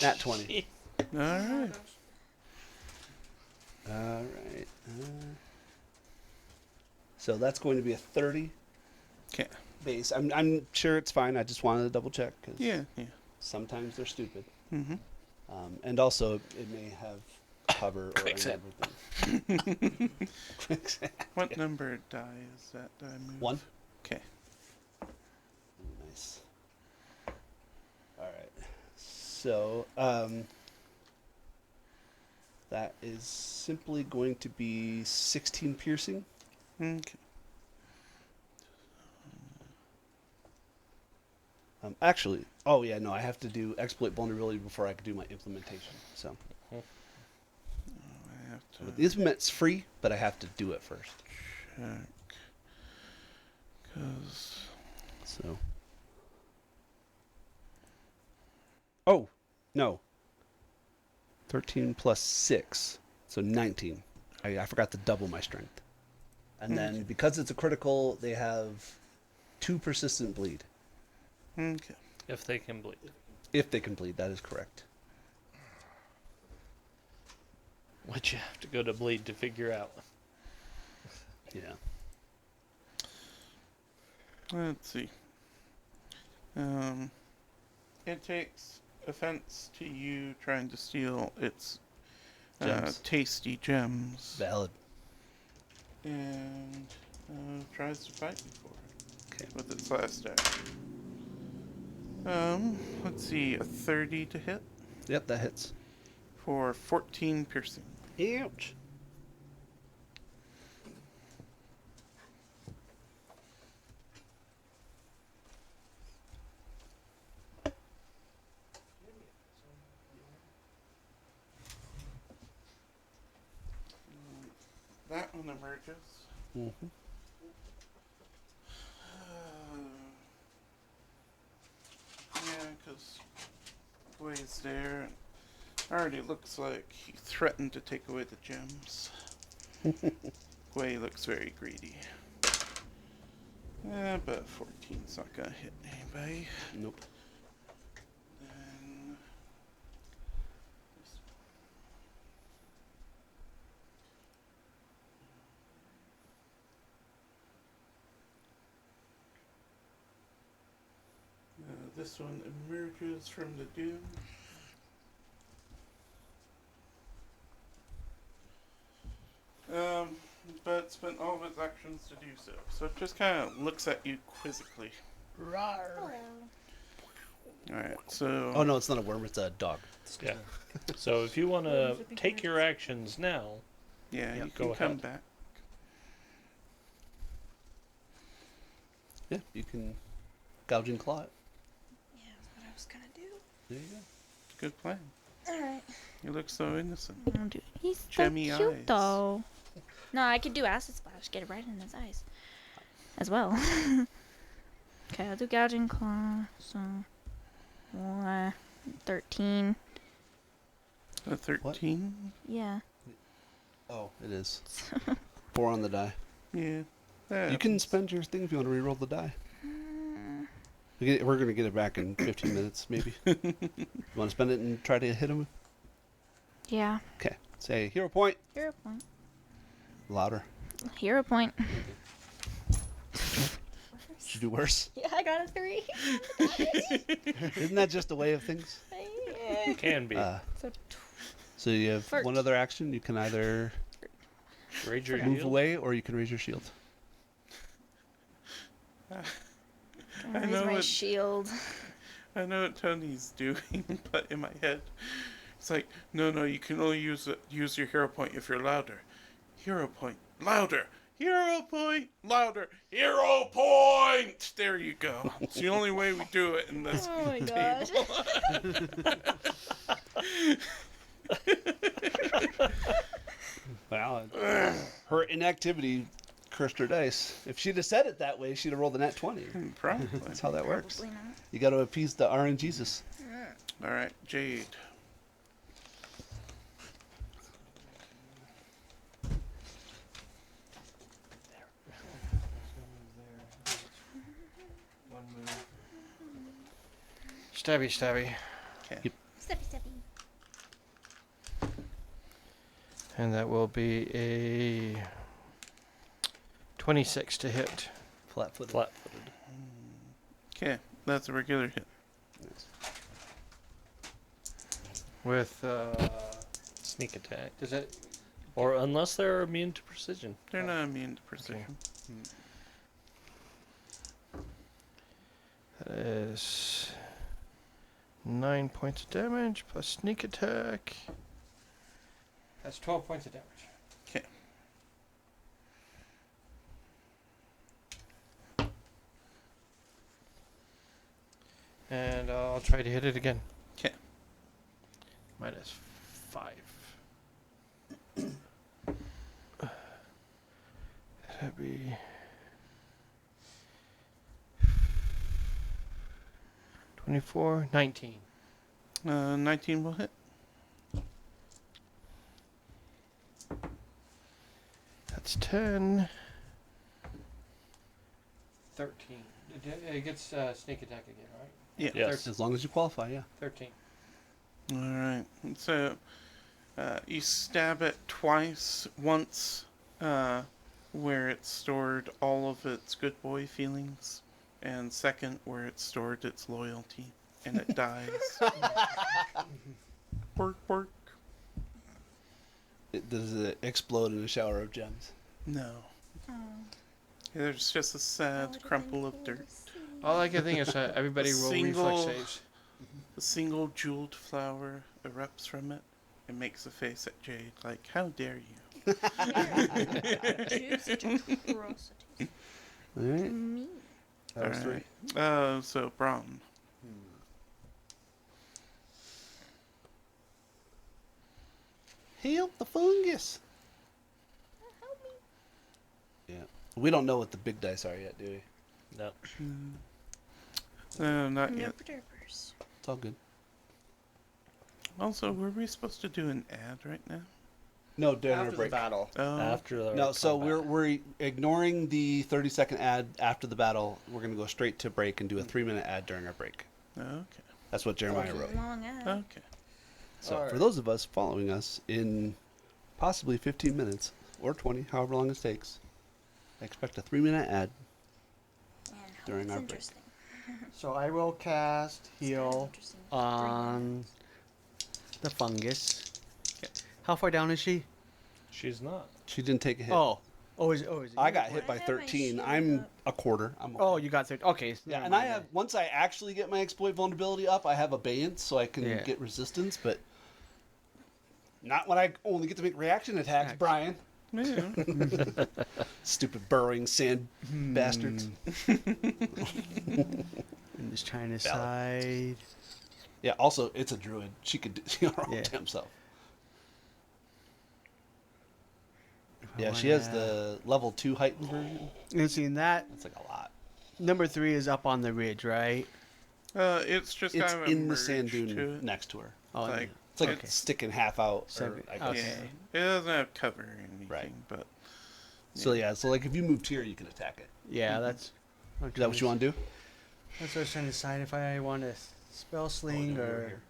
Nat 20. Alright. All right. So that's going to be a 30 Okay. base. I'm sure it's fine. I just wanted to double check because Yeah, yeah. sometimes they're stupid. Mm-hmm. And also, it may have cover or Quicksand. everything. What number die is that die move? 1. Okay. Nice. All right. So that is simply going to be 16 piercing. Okay. Actually, oh yeah, no, I have to do exploit vulnerability before I can do my implementation. So I have to the implement's free, but I have to do it first. check. Because. So. Oh, no. 13 plus 6, so 19. I forgot to double my strength. And then because it's a critical, they have 2 persistent bleed. Okay. If they can bleed. If they can bleed, that is correct. Which you have to go to bleed to figure out. Yeah. Let's see. It takes offense to you trying to steal its Gems. tasty gems, Valid. and tries to fight you for it Okay. with its last action. Let's see, a 30 to hit Yep, that hits. for 14 piercing. Ouch. That one emerges. Mm-hmm. Yeah, because Gway's there. Already looks like he threatened to take away the gems. Gway looks very greedy. But 14's not gonna hit anybody. Nope. Then this one emerges from the dune. But spent all of its actions to do so. So it just kind of looks at you quizzically. Alright, so. Oh no, it's not a worm. It's a dog. Yeah. So if you want to take your actions now, Yeah, you go can come ahead. back. Yeah, you can gouge and claw it. Yeah, that's what I was gonna do. There you go. Good plan. Alright. You look so innocent. He's so Gemmy cute eyes. though. No, I could do acid splash, get it right in his eyes. As well. Okay, I'll do gouging claw. So 13. A 13? Yeah. Oh, it is. 4 on the die. Yeah. You can spend your thing if you want to reroll the die. We're going to get it back in 15 minutes, maybe. You want to spend it and try to hit him? Yeah. Okay. Say hero point. Hero point. Louder. Hero point. Should you do worse? Yeah, I got a 3. Isn't that just the way of things? Yeah. can be. So So you have Flirt. one other action. You can either Raise your move shield. away or you can raise your shield. I raise know my it- shield. I know what Tony's doing, but in my head, it's like, no, you can only use your hero point if you're louder. Hero point, louder. Hero point! Louder! Hero point! There you go. It's the only way we do it in this Oh my gosh. Wow. Her inactivity cursed her dice. If she'd have said it that way, she'd have rolled a net 20. Probably. That's how that works. Probably not. You got to appease the RNGesus. Alright, Jade. One move. Stabby, stabby. Okay. Steppy, steppy. And that will be a 26 to hit. Flat-footed. Flat-footed. Okay, that's a regular hit. With, Sneak attack. does it, Or unless they're immune to precision. They're not immune to precision. that is 9 points of damage plus sneak attack. That's 12 points of damage. Okay. And I'll try to hit it again. Okay. Minus 5. That'd be 24, 19. 19 will hit. That's 10. 13. It gets sneak attack again, right? Yeah. Yes. As long as you qualify, yeah. 13. Alright. So, you stab it twice. Once, where it stored all of its good boy feelings. And second, where it stored its loyalty. And it dies. Work, work. Does it explode in a shower of gems? No. Oh. There's just a sad crumple of dirt. All I can think is everybody A roll single- reflex saves. A single jeweled flower erupts from it and makes a face at Jade like, how dare you? Do such atrocities. All right. Me. That was Alright. three. So Braun. Help the fungus. Yeah. We don't know what the big dice are yet, do we? No. No, not No yet. perturbers. It's all good. Also, were we supposed to do an ad right now? No, during our After the break. battle. Oh, After the No, so combat. we're ignoring the 30-second ad after the battle. We're gonna go straight to break and do a 3-minute ad during our break. okay. That's what Jeremiah wrote. Long ad. Okay. So Alright. for those of us following us in possibly 15 minutes or 20, however long it takes, expect a 3-minute ad. Man, how During that's our break. interesting. So I will cast heal Interesting. on the fungus. How far down is she? She's not. She didn't take a hit. Oh, is it I you? got hit by I have my 13. shield I'm up. a quarter. I'm okay. Oh, you got 30. Okay. Yeah, never and I mind have then. once I actually get my exploit vulnerability up, I have abeyance, so I can Yeah. get resistance, but not when I only get to make reaction attacks, Attacks. Brian. Yeah. Stupid burrowing sand Hmm. bastards. I'm just trying to decide. Yeah. Also, it's a druid. She could do her own Yeah. damn self. if I Yeah, she has wanna- the level 2 heightened version. And seeing that That's like a lot. number 3 is up on the ridge, right? It's just It's kind of in the sand emerged dune to it. next to her. Oh, Like, It's like Okay. sticking half out. Or, So- I guess. okay. Yeah. It doesn't have cover or anything, Right. but So yeah, so like if you moved here, you can attack it. yeah, that's. Is that what you want to do? That's what I was trying to decide if I want to spell sling no, you were or. here.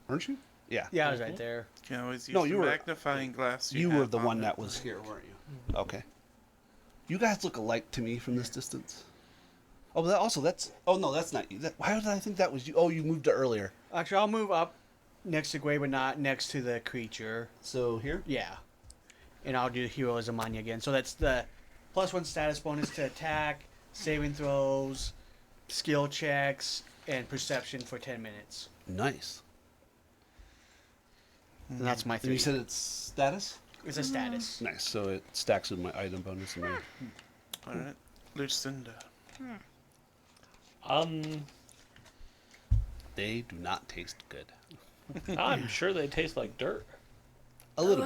Aren't you? Yeah. Yeah, I was right there. you can always use No, the you were- magnifying glass. You were have the on one it. that was here, weren't you? Okay. You guys look alike to me from this distance. Oh, but that also that's. Oh no, that's not you. Why did I think that was you? Oh, you moved it earlier. Actually, I'll move up next to Gway, but not next to the creature. So here. Yeah. And I'll do heroism on you again. So that's the +1 status bonus to attack, saving throws, skill checks, and perception for 10 minutes. Nice. And that's my And 3. you said it's status. It's a status. Nice. So it stacks with my item bonus and my. All right, Lucinda. They do not taste good. I'm sure they taste like dirt. A little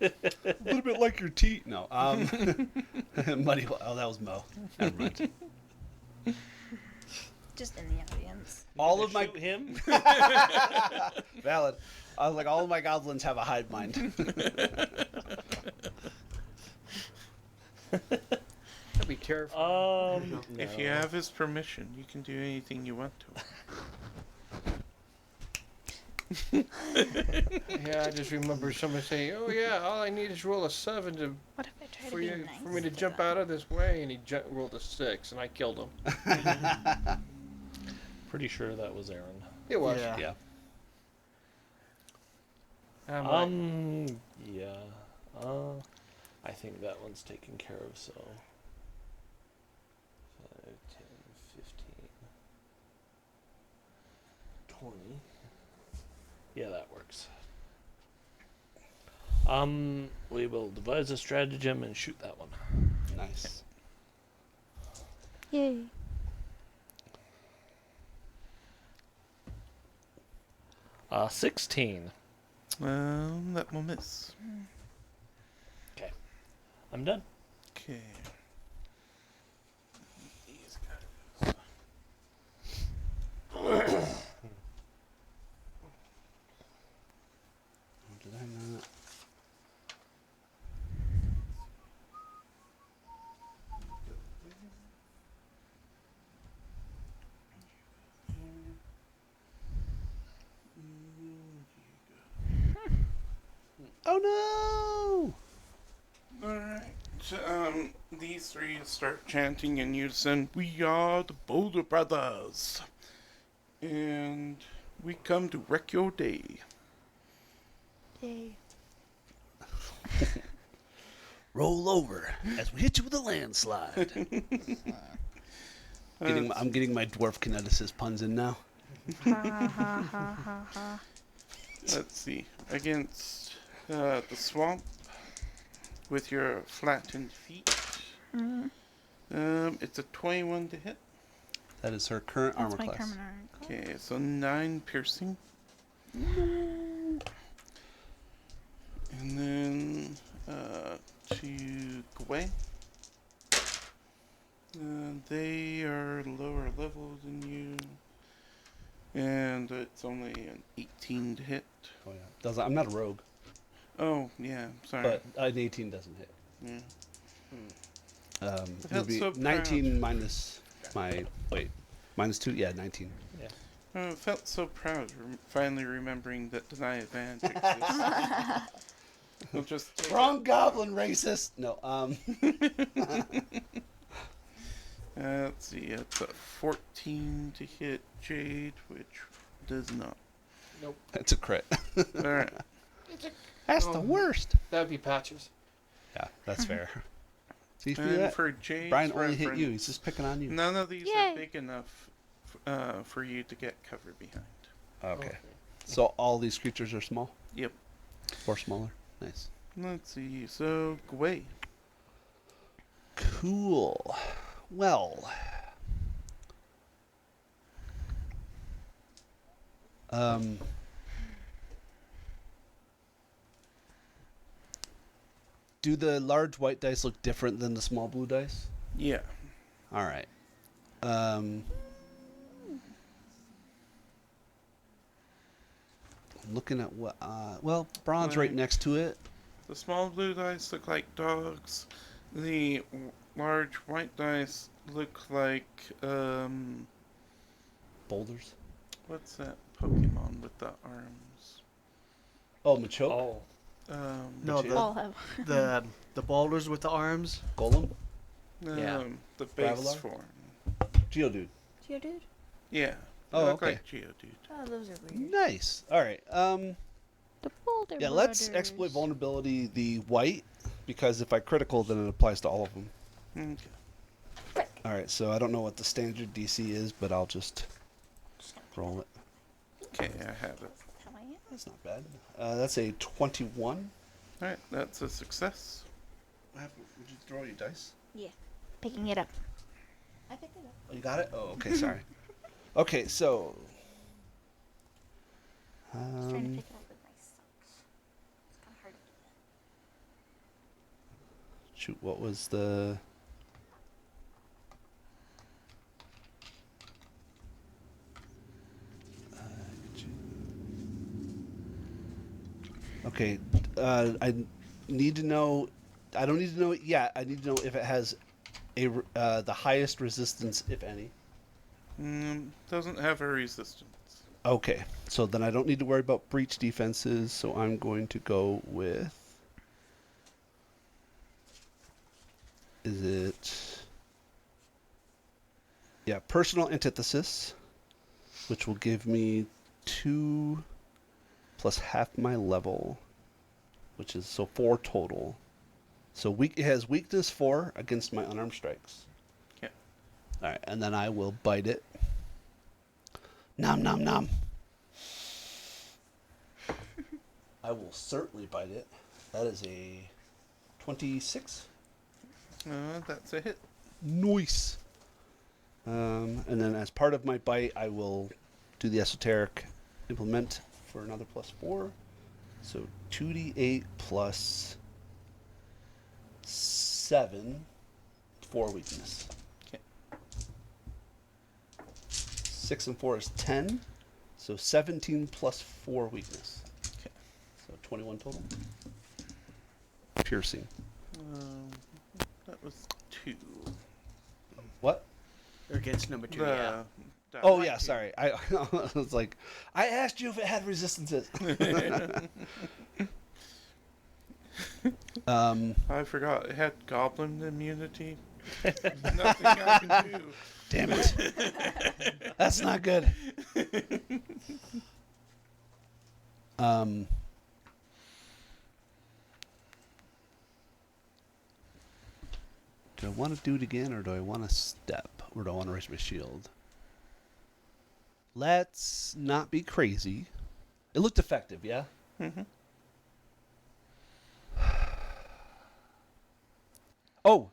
bit. A little bit like your teeth. No. Muddy. Oh, that was Mo. Never mind. Just in the audience. All of my Shoot him. valid. I was like, all of my goblins have a hive mind. That'd be terrifying. If you have his permission, you can do anything you want to him. Yeah, I just remember somebody saying, "Oh yeah, all I need is roll a 7 to What if I try to for be you nice for me to to jump them? out of this way," and he rolled a 6, and I killed him. Pretty sure that was Aaron. It was. Yeah. Yeah. I'm like, Yeah. I think that one's taken care of, so. 5, 10, 15, 20. Yeah, that works. We will devise a stratagem and shoot that one. Nice. Yay. 16. That will miss. I'm done. Okay. These guys. Did I not? Oh no! Alright. These three start chanting in unison, "We are the Boulder Brothers. And we come to wreck your day." Yay. Roll over as we hit you with a landslide. I'm getting my dwarf kineticist puns in now. Ha ha ha ha ha. Let's see. Against the swamp with your flattened feet. It's a 21 to hit. That is her current That's armor my class. current armor class. Okay, so 9 piercing. And then to Gwei. They are lower level than you. And it's only an 18 to hit. Oh yeah. I'm not a rogue, Oh, yeah, sorry. but an 18 doesn't hit. Yeah. It felt would be so 19 proud. minus my minus 2. Yeah, 19. I felt so proud finally remembering that deny advantage exists. We'll just take Wrong goblin, racist. No. let's see, it's a 14 to hit Jade, which does not. That's a crit. Alright. That's the worst. that'd be Patches. Yeah, that's fair. See, for And that, for Jade's Brian only hit reference, you. He's just picking on you. None of these Yay. are big enough for you to get cover behind. Okay. So all these creatures are small? Yep. Or smaller? Nice. Let's see, so Gwei. Cool. Well. Do the large white dice look different than the small blue dice? Yeah. All right. Looking at what? Well, bronze right Like- next to it. The small blue dice look like dogs. The large white dice look like, Boulders. what's that Pokemon with the arms? Oh, Machoke. Oh. No, All have. the boulders with the arms. Golem. Yeah. The base Graveler? form. Geodude. Geodude? Yeah. They Oh, look okay. like Geodude. Oh, those are weird. Nice. All right. The Boulder Yeah, let's Brothers. exploit vulnerability the white, because if I critical, then it applies to all of them. Okay. All right, so I don't know what the standard DC is, but I'll just roll it. Okay, I have it. How I am. That's not bad. That's a 21. Alright, that's a success. Would you throw your dice? Picking it up. I picked it up. Oh, you got it? Oh, okay, sorry. Okay, so... I was trying to pick it up with my socks. It's kind of hard to do that. Shoot, what was the... Okay, I need to know... I don't need to know it yet. I need to know if it has the highest resistance, if any. Doesn't have a resistance. Okay, so then I don't need to worry about breach defenses, so I'm going to go with... Is it... Yeah, personal antithesis, which will give me 2 plus half my level, which is, so 4 total. So it has weakness 4 against my unarmed strikes. Yeah. Alright, and then I will bite it. Nom nom nom. I will certainly bite it. That is a 26. That's a hit. Nice. And then as part of my bite, I will do the esoteric implement for another +4. So 2d8 plus 7 for weakness. Okay. 6 and 4 is 10. So 17 plus 4 weakness. Okay. So 21 total. Piercing. That was 2. What? Or against number 2, yeah. Oh yeah, sorry. I was like, I asked you if it had resistances. I forgot it had goblin immunity. Nothing I can do. Damn it. That's not good. Do I want to do it again, or do I want to step, or do I want to raise my shield? Let's not be crazy. It looked effective, yeah? Mm-hmm. Oh!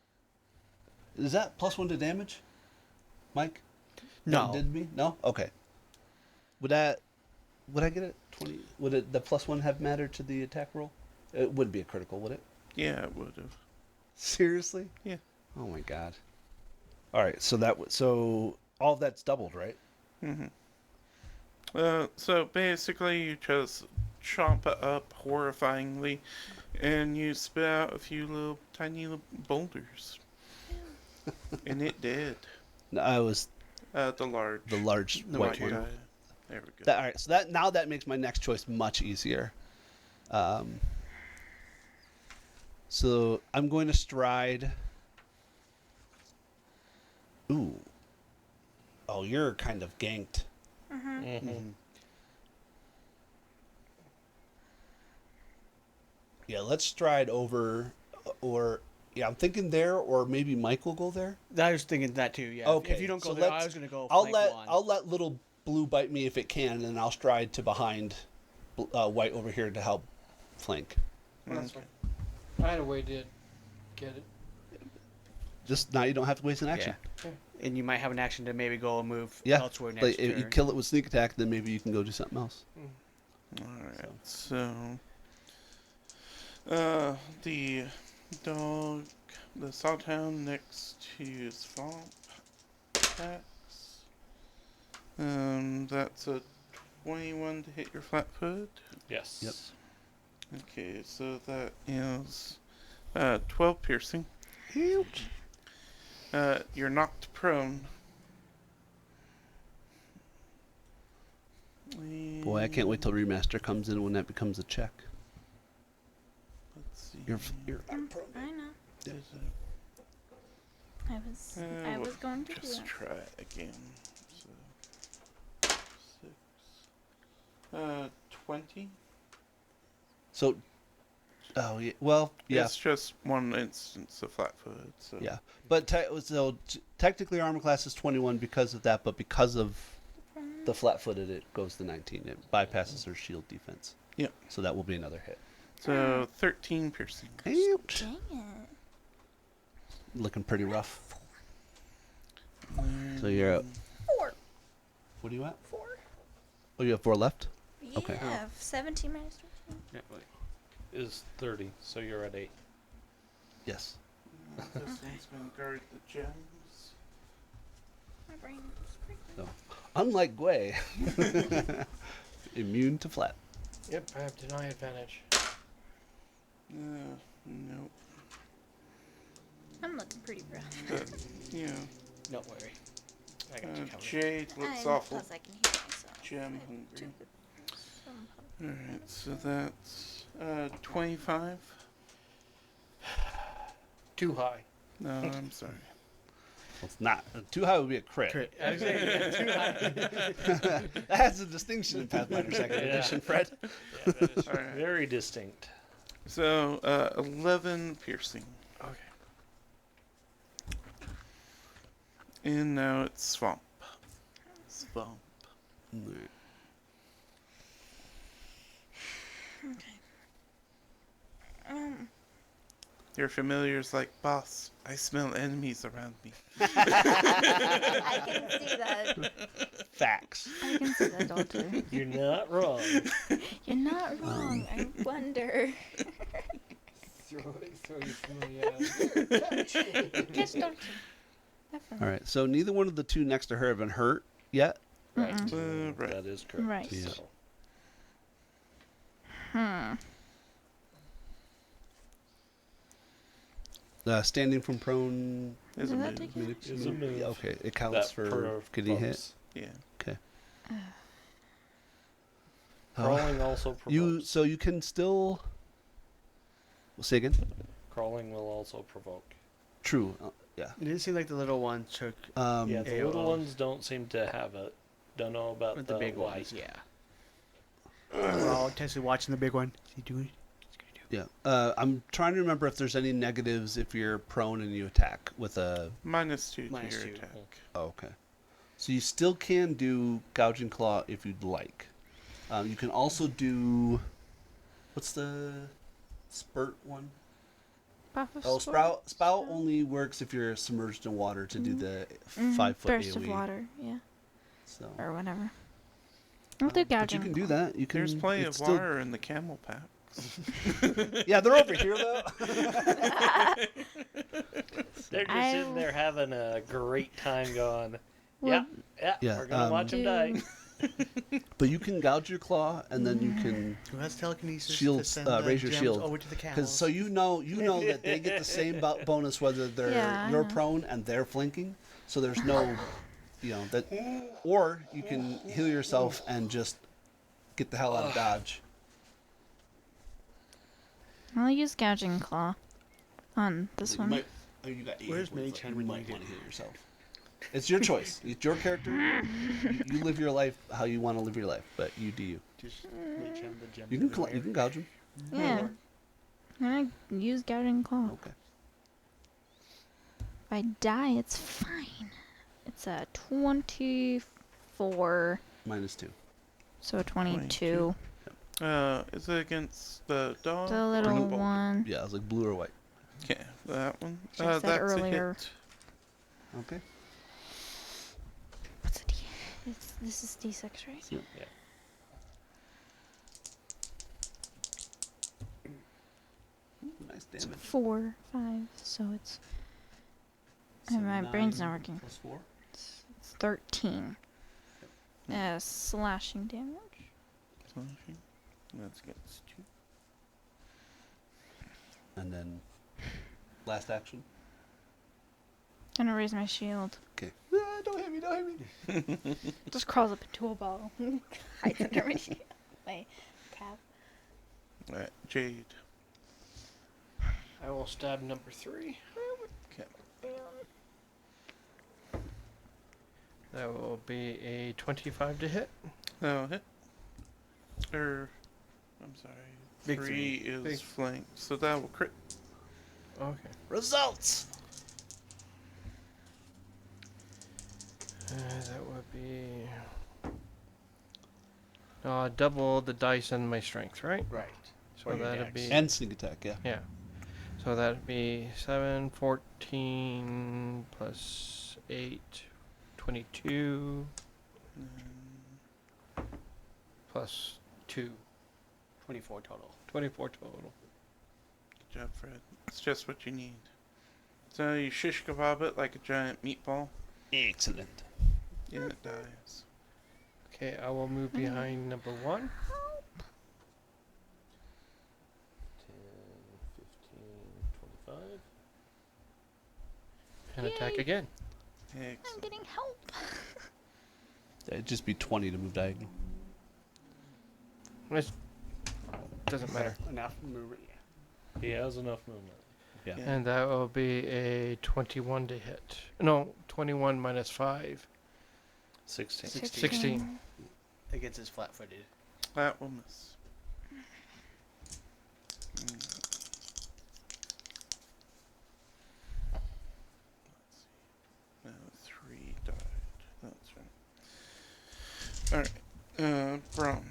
Is that +1 to damage? Mike? No. That did me? No? Okay. Would I get it? 20? Would it, the +1 have mattered to the attack roll? It wouldn't be a critical, would it? Yeah, it would have. Seriously? Yeah. Oh my god. Alright, so all of that's doubled, right? Mm-hmm. So basically, you just chomp it up horrifyingly, and you spit out a few little tiny little boulders, and it did. No, I was The large the white one. guy. There we go. Alright, so that makes my next choice much easier. So I'm going to stride. Ooh. Oh, you're kind of ganked. Mm-hmm. Yeah, let's stride over, or yeah, I'm thinking there, or maybe Mike will go there. I was thinking that too, yeah. Okay, If you don't go so there, I let's- was going to go I'll flank one. let little blue bite me if it can, and I'll stride to behind white over here to help flank. That's fine. I had a way to get it. Just now, you don't have to waste an action. Yeah. And you might have an action to maybe go and move Yeah, elsewhere next like if you turn. kill it with sneak attack, then maybe you can go do something else. Alright, so the dog, the sawtown next to Swamp attacks. That's a 21 to hit your flat foot. Yes. Yep. Okay, so that is 12 piercing. You're knocked prone. Boy, I can't wait till remaster comes in when that becomes a check. Let's see. You're not prone. I know. Is I was we'll going to do just that. try again. So 6. 20. So, oh yeah, well, yeah, It's just one instance of flat-footed. So yeah. But technically, armor class is 21 because of that, but because of the flat-footed, it goes to 19. It bypasses her shield defense. Yeah. So that will be another hit. So 13 piercing. Ouch. Dang it. Looking pretty rough. So you're at, 4. what are you at? 4. Oh, you have 4 left? Yeah. Okay. 17 minus 13. Yeah, wait. Is 30, so you're at 8. Yes. This one's gonna guard the gems. My brain is So, unlike Gwei, immune to flat. Yep, I have deny advantage. Nope. I'm looking pretty rough. But, you know, Don't worry. I got you covered. Jade looks And awful plus I can heal myself. gem I have two hungry. good- some Alright, so that's 25. Too high. No, I'm sorry. Well, it's not. Too high would be a crit. Crit. I was saying, yeah, too high. That has a distinction in Pathfinder 2nd Yeah. Edition, Fred. Yeah, that is Alright. very distinct. So 11 piercing. Okay. And now it's swamp. Swamp. Your familiar's like, boss, I smell enemies around me. I can see that. Facts. I can see that, Doctor. You're not wrong. You're not wrong. I wonder. Throw your familiar. Yes, Doctor. Definitely. All right. So neither one of the two next to her have been hurt yet. Right. Right. That is correct. Right. Yeah. So, Standing from prone. Is a Does that move. take move- Is a move. Yeah, okay, it counts that for getting hit. provokes. Yeah. Crawling also provokes. You can still. Say again. Crawling will also provoke. True. Yeah. It didn't seem like the little one took Yeah, the little AOO. ones don't seem to have it. Don't know about with the big white. ones. Yeah. We're all intensely watching the big one. Is he doing? He's gonna do. Yeah. I'm trying to remember if there's any negatives if you're prone and you attack with a. -2 to Minus your 2. attack. Oh, okay. So you still can do gouging claw if you'd like. You can also do. What's the spurt one? Buff of Oh, sport? spout only works if you're submerged in water to do the Mhm. 5-foot Burst AoE. of water, yeah. So. Or whatever. I'll do But gouging. you can do that. You can. There's plenty of it's still- water in the camel packs. Yeah, they're over here though. They're just I- sitting there having a great time going, Well, Yeah, we're going to watch them die. But you can gouge your claw, and then you can, Who has telekinesis Shield, to send raise your gems shield. over to the camels? because so you know that they get the same bonus whether they're Yeah, I you're know. prone and they're flanking. So there's no, that, or you can heal yourself and just get the hell out of dodge. I'll use gouging claw on this You one. might- oh, you got 8 Where's hit points Mage left. Hand You when you might need want it? to heal yourself. It's your choice. It's your character. You live your life how you want to live your life, but you do you. Just reach him the gem. You can you can gouge him. Yeah. I'm gonna use gouging claw. Okay. If I die, it's fine. It's a 24, -2. so a 22. Is it against the dog? The or little bull? one. Yeah, I was like blue or white. Okay, that one. She said That's earlier. a hit. Okay. What's a D? This is D6, right? Yep. Yeah. Nice It's damage. 4, 5, so it's So my brain's not 9 working. plus 4. It's 13. Slashing damage. Slashing. That's against 2. And then last action. Gonna raise my shield. Okay. Don't hit me, don't hit me. Just crawls up into a ball. Hides under my shield. My cap. Alright, Jade. I will stab number 3. Okay. That will be a 25 to hit. No, hit. I'm sorry. Big 3 is Big. flank, so that will crit. Okay. Results. That would be double the dice and my strength, right? Right. So Or your that'd dex. be And sneak attack, yeah. yeah. So that'd be 7, 14 plus 8, 22 plus 2, 24 total. 24 total. Good job, Fred. It's just what you need. So you shish kebab it like a giant meatball, Excellent. and it dies. Okay, I will move behind number 1. 10, 15, 25. And attack Yay. again. I'm Excellent. getting help. It'd just be 20 to move diagonal. It doesn't matter. Enough movement. Yeah. He has enough movement. Yeah. Yeah. And that will be a 21 to hit. No, 21 minus 5. 16. 16. Against his flat-footed. That will miss. Let's see. 3 died. That's right. Alright. Brom.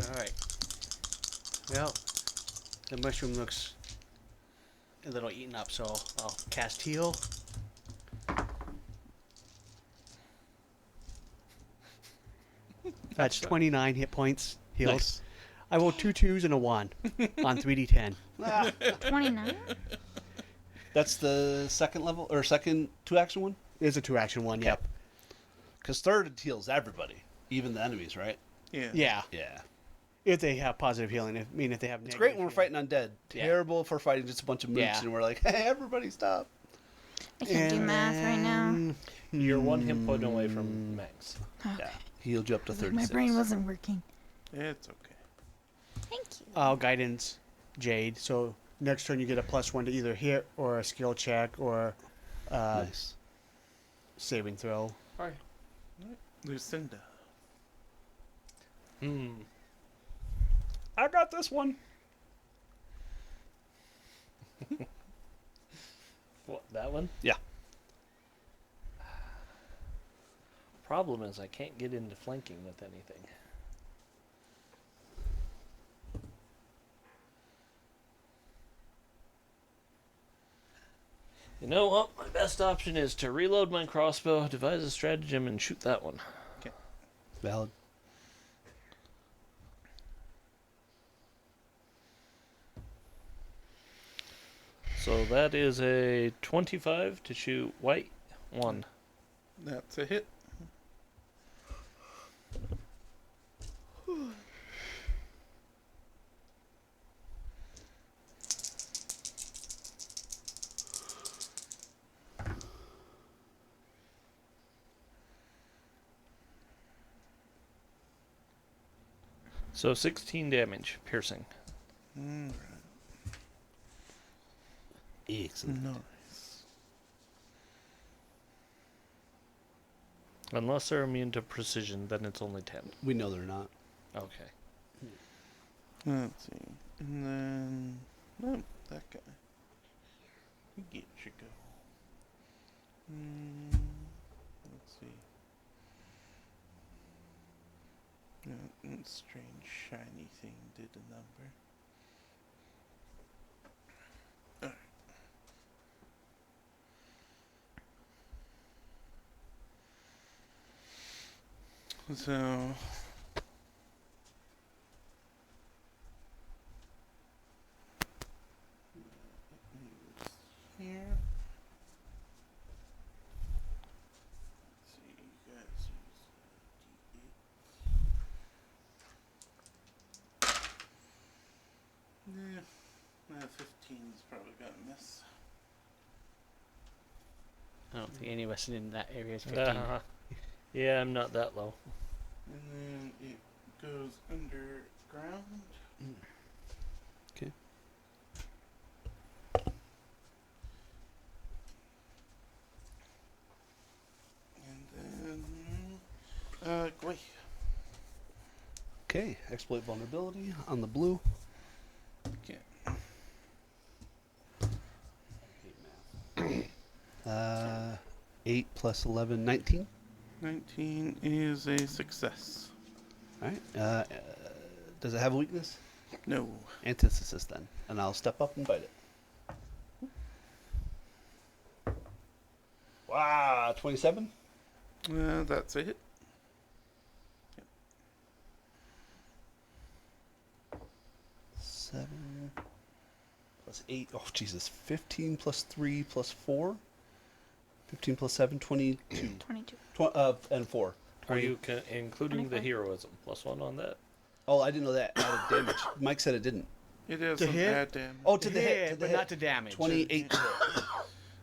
All right. Well, the mushroom looks a little eaten up, so I'll cast heal. That's 29 hit points healed. Nice. I rolled 2 2s and a 1 on 3d10. Ah, 29? that's the second level, or second 2-action one? It's a 2-action one, yep. Because third it heals everybody, even the enemies, right? Yeah. Yeah, Yeah. if they have positive healing. If they have It's negative great when we're healing. fighting undead. Yeah. Terrible for fighting just a bunch of mooks, Yeah. and we're like, hey, everybody stop. I can't do And math right now. then- You're 1 hit point away from max. Okay. Yeah. He healed you up to Like 36. my brain wasn't working. It's okay. Thank you. I'll guidance Jade. So next turn you get a +1 to either hit or a skill check or Nice. saving throw. Alright. Lucinda. I got this one. What, that one? Yeah. Problem is I can't get into flanking with anything. You know what? My best option is to reload my crossbow, devise a stratagem, and shoot that one. Valid. So that is a 25 to shoot white 1. That's a hit. So 16 damage, piercing. Alright. Excellent. Nice. Unless they're immune to precision, then it's only 10. We know they're not. Okay. Let's see. And then. Oh, that guy. We get you go. Let's see. That strange shiny thing did a number. Alright. So. Here. Let's see, you guys use D8. Nah, 15's probably gonna miss. I don't think any of us in that area is 15. Yeah, I'm not that low. And then it goes underground. Okay. And then, Gwei. Okay, exploit vulnerability on the blue. Okay. 8 plus 11, 19. 19 is a success. All right. Does it have a weakness? No. Antithesis then. And I'll step up and bite it. Wow, 27? That's a hit. 7 plus 8. Oh, Jesus. 15 plus 3 plus 4. 15 plus 7, 22. 22. And 4. Are you including the 25. heroism? +1 on that? Oh, I didn't know that added damage. Mike said it didn't. It is To an hit? add damage. Oh, to the hit. To the but hit. not to damage. 28 to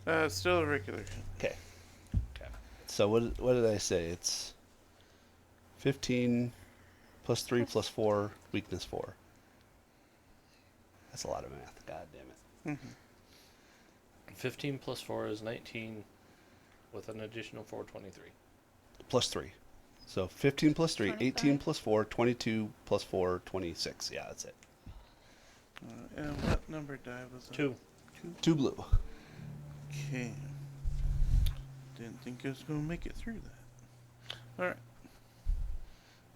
hit. Still a regular hit. Okay. Okay. So what did I say? It's 15 plus 3 plus 4, weakness 4. That's a lot of math. God damn it. 15 plus 4 is 19 with an additional 423. Plus 3. So 15 plus 3, 18 25. plus 4, 22 plus 4, 26. Yeah, that's it. And what number die was that? 2. 2 blue. Okay. Didn't think I was going to make it through that. Alright.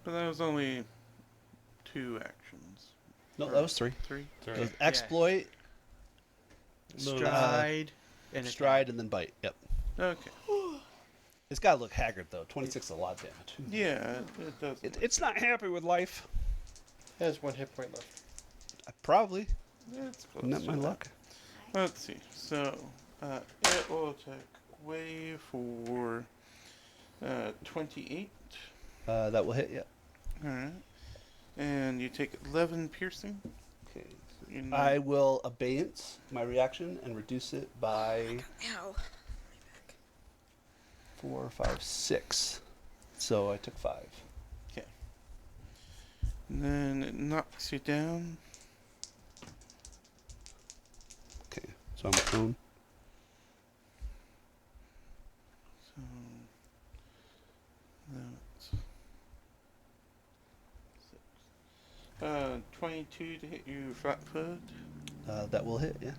But that was only 2 actions. No, that was 3. 3? It was exploit, Stride. And attack. stride, and then bite. Yep. Okay. It's got to look haggard, though. 26 is a lot of damage. Yeah, it does. It's not happy with life. It has 1 hit point left. Probably. It's close Not to my that. luck. Let's see. So, it will attack way for 28. That will hit, yeah. Alright. And you take 11 piercing. Okay. So you I will abeyance my reaction and reduce it by Ow. 4, 5, 6. So I took 5. And then it knocks you down. Okay. So I'm prone. So that's 22 to hit you flat-footed, That will hit, yeah.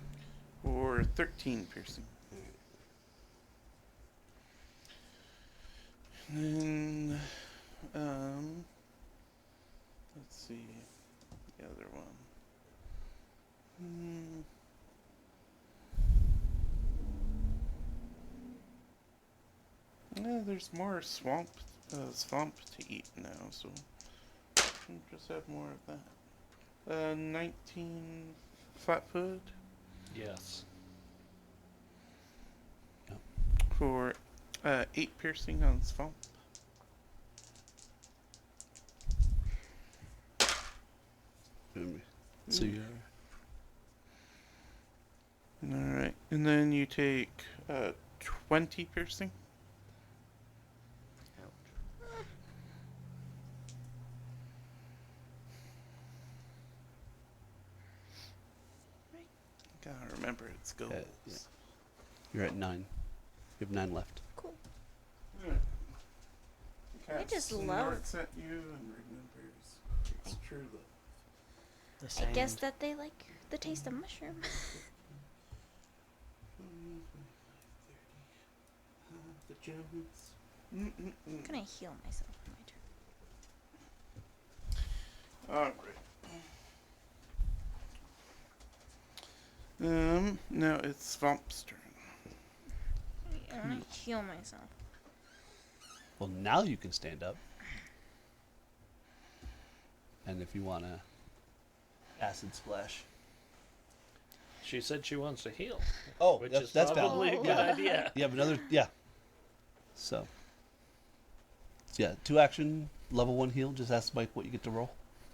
or 13 piercing. And then let's see the other one. Yeah, there's more swamp to eat now, so we'll just have more of that. 19 flat-footed Yes. for 8 piercing on swamp. So you're Alright, and then you take 20 piercing. Gotta remember it's goals. yeah. You're at 9. You have 9 left. Cool. Alright. I just love- snorts at you and remembers its true love. The I guess same. that they like the taste of mushroom. The gems. I'm gonna heal myself on my turn. Alright. Now it's Swamp's turn. I wanna heal myself. Well, now you can stand up. And if you want to acid splash. She said she wants to heal, Oh, which that's, is that's probably valid. a good Yeah. idea. You have another, yeah. So, yeah, 2 action, level 1 heal. Just ask Mike what you get to roll.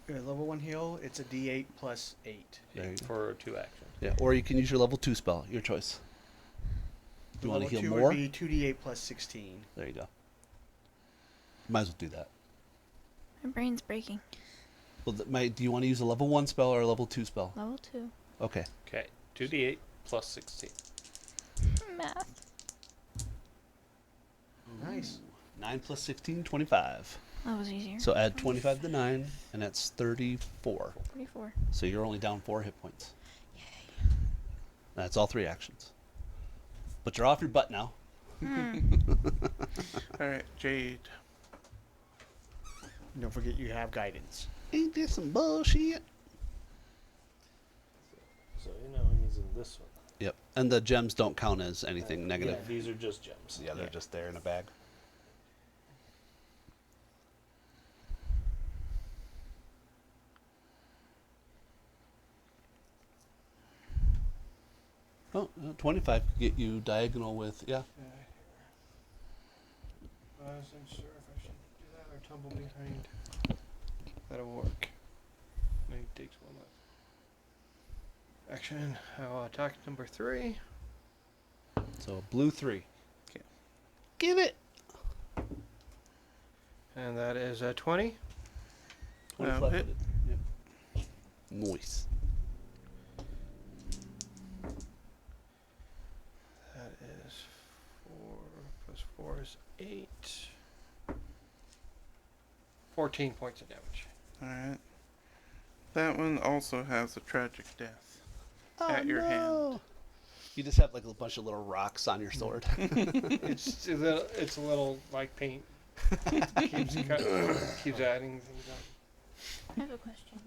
Level 1 heal, it's a d8 plus 8. There you go. For 2 actions. Yeah, or you can use your level 2 spell. Your choice. Do you want to Level heal 2 more? would be 2d8 plus 16. There you go. Might as well do that. My brain's breaking. Well, do you want to use a level 1 spell or a level 2 spell? Level 2. Okay. Okay, 2d8 plus 16. Math. Nice. 9 plus 16, 25. That was easier. So add 25 to 9, and that's 34. 44. So you're only down 4 hit points. That's all 3 actions. But you're off your butt now. Alright, Jade. Don't forget you have guidance. Ain't this some bullshit? this one. Yep. And the gems don't count as anything Yeah, negative. these are just gems. Yeah, they're just there in a bag. Oh, 25 could get you diagonal with, yeah. I wasn't sure if I should do that or tumble behind. That'll work. Maybe it takes one less. Action. I'll attack number 3. So blue 3. Okay. Give it. And that is a 20. 20 Hit. flat-footed. Yep. Nice. That is 4 plus 4 is 8. 14 points of damage. Alright. That one also has a tragic death at your hand. You just have like a bunch of little rocks on your sword. It's a little like paint. keeps adding things up. I have a question.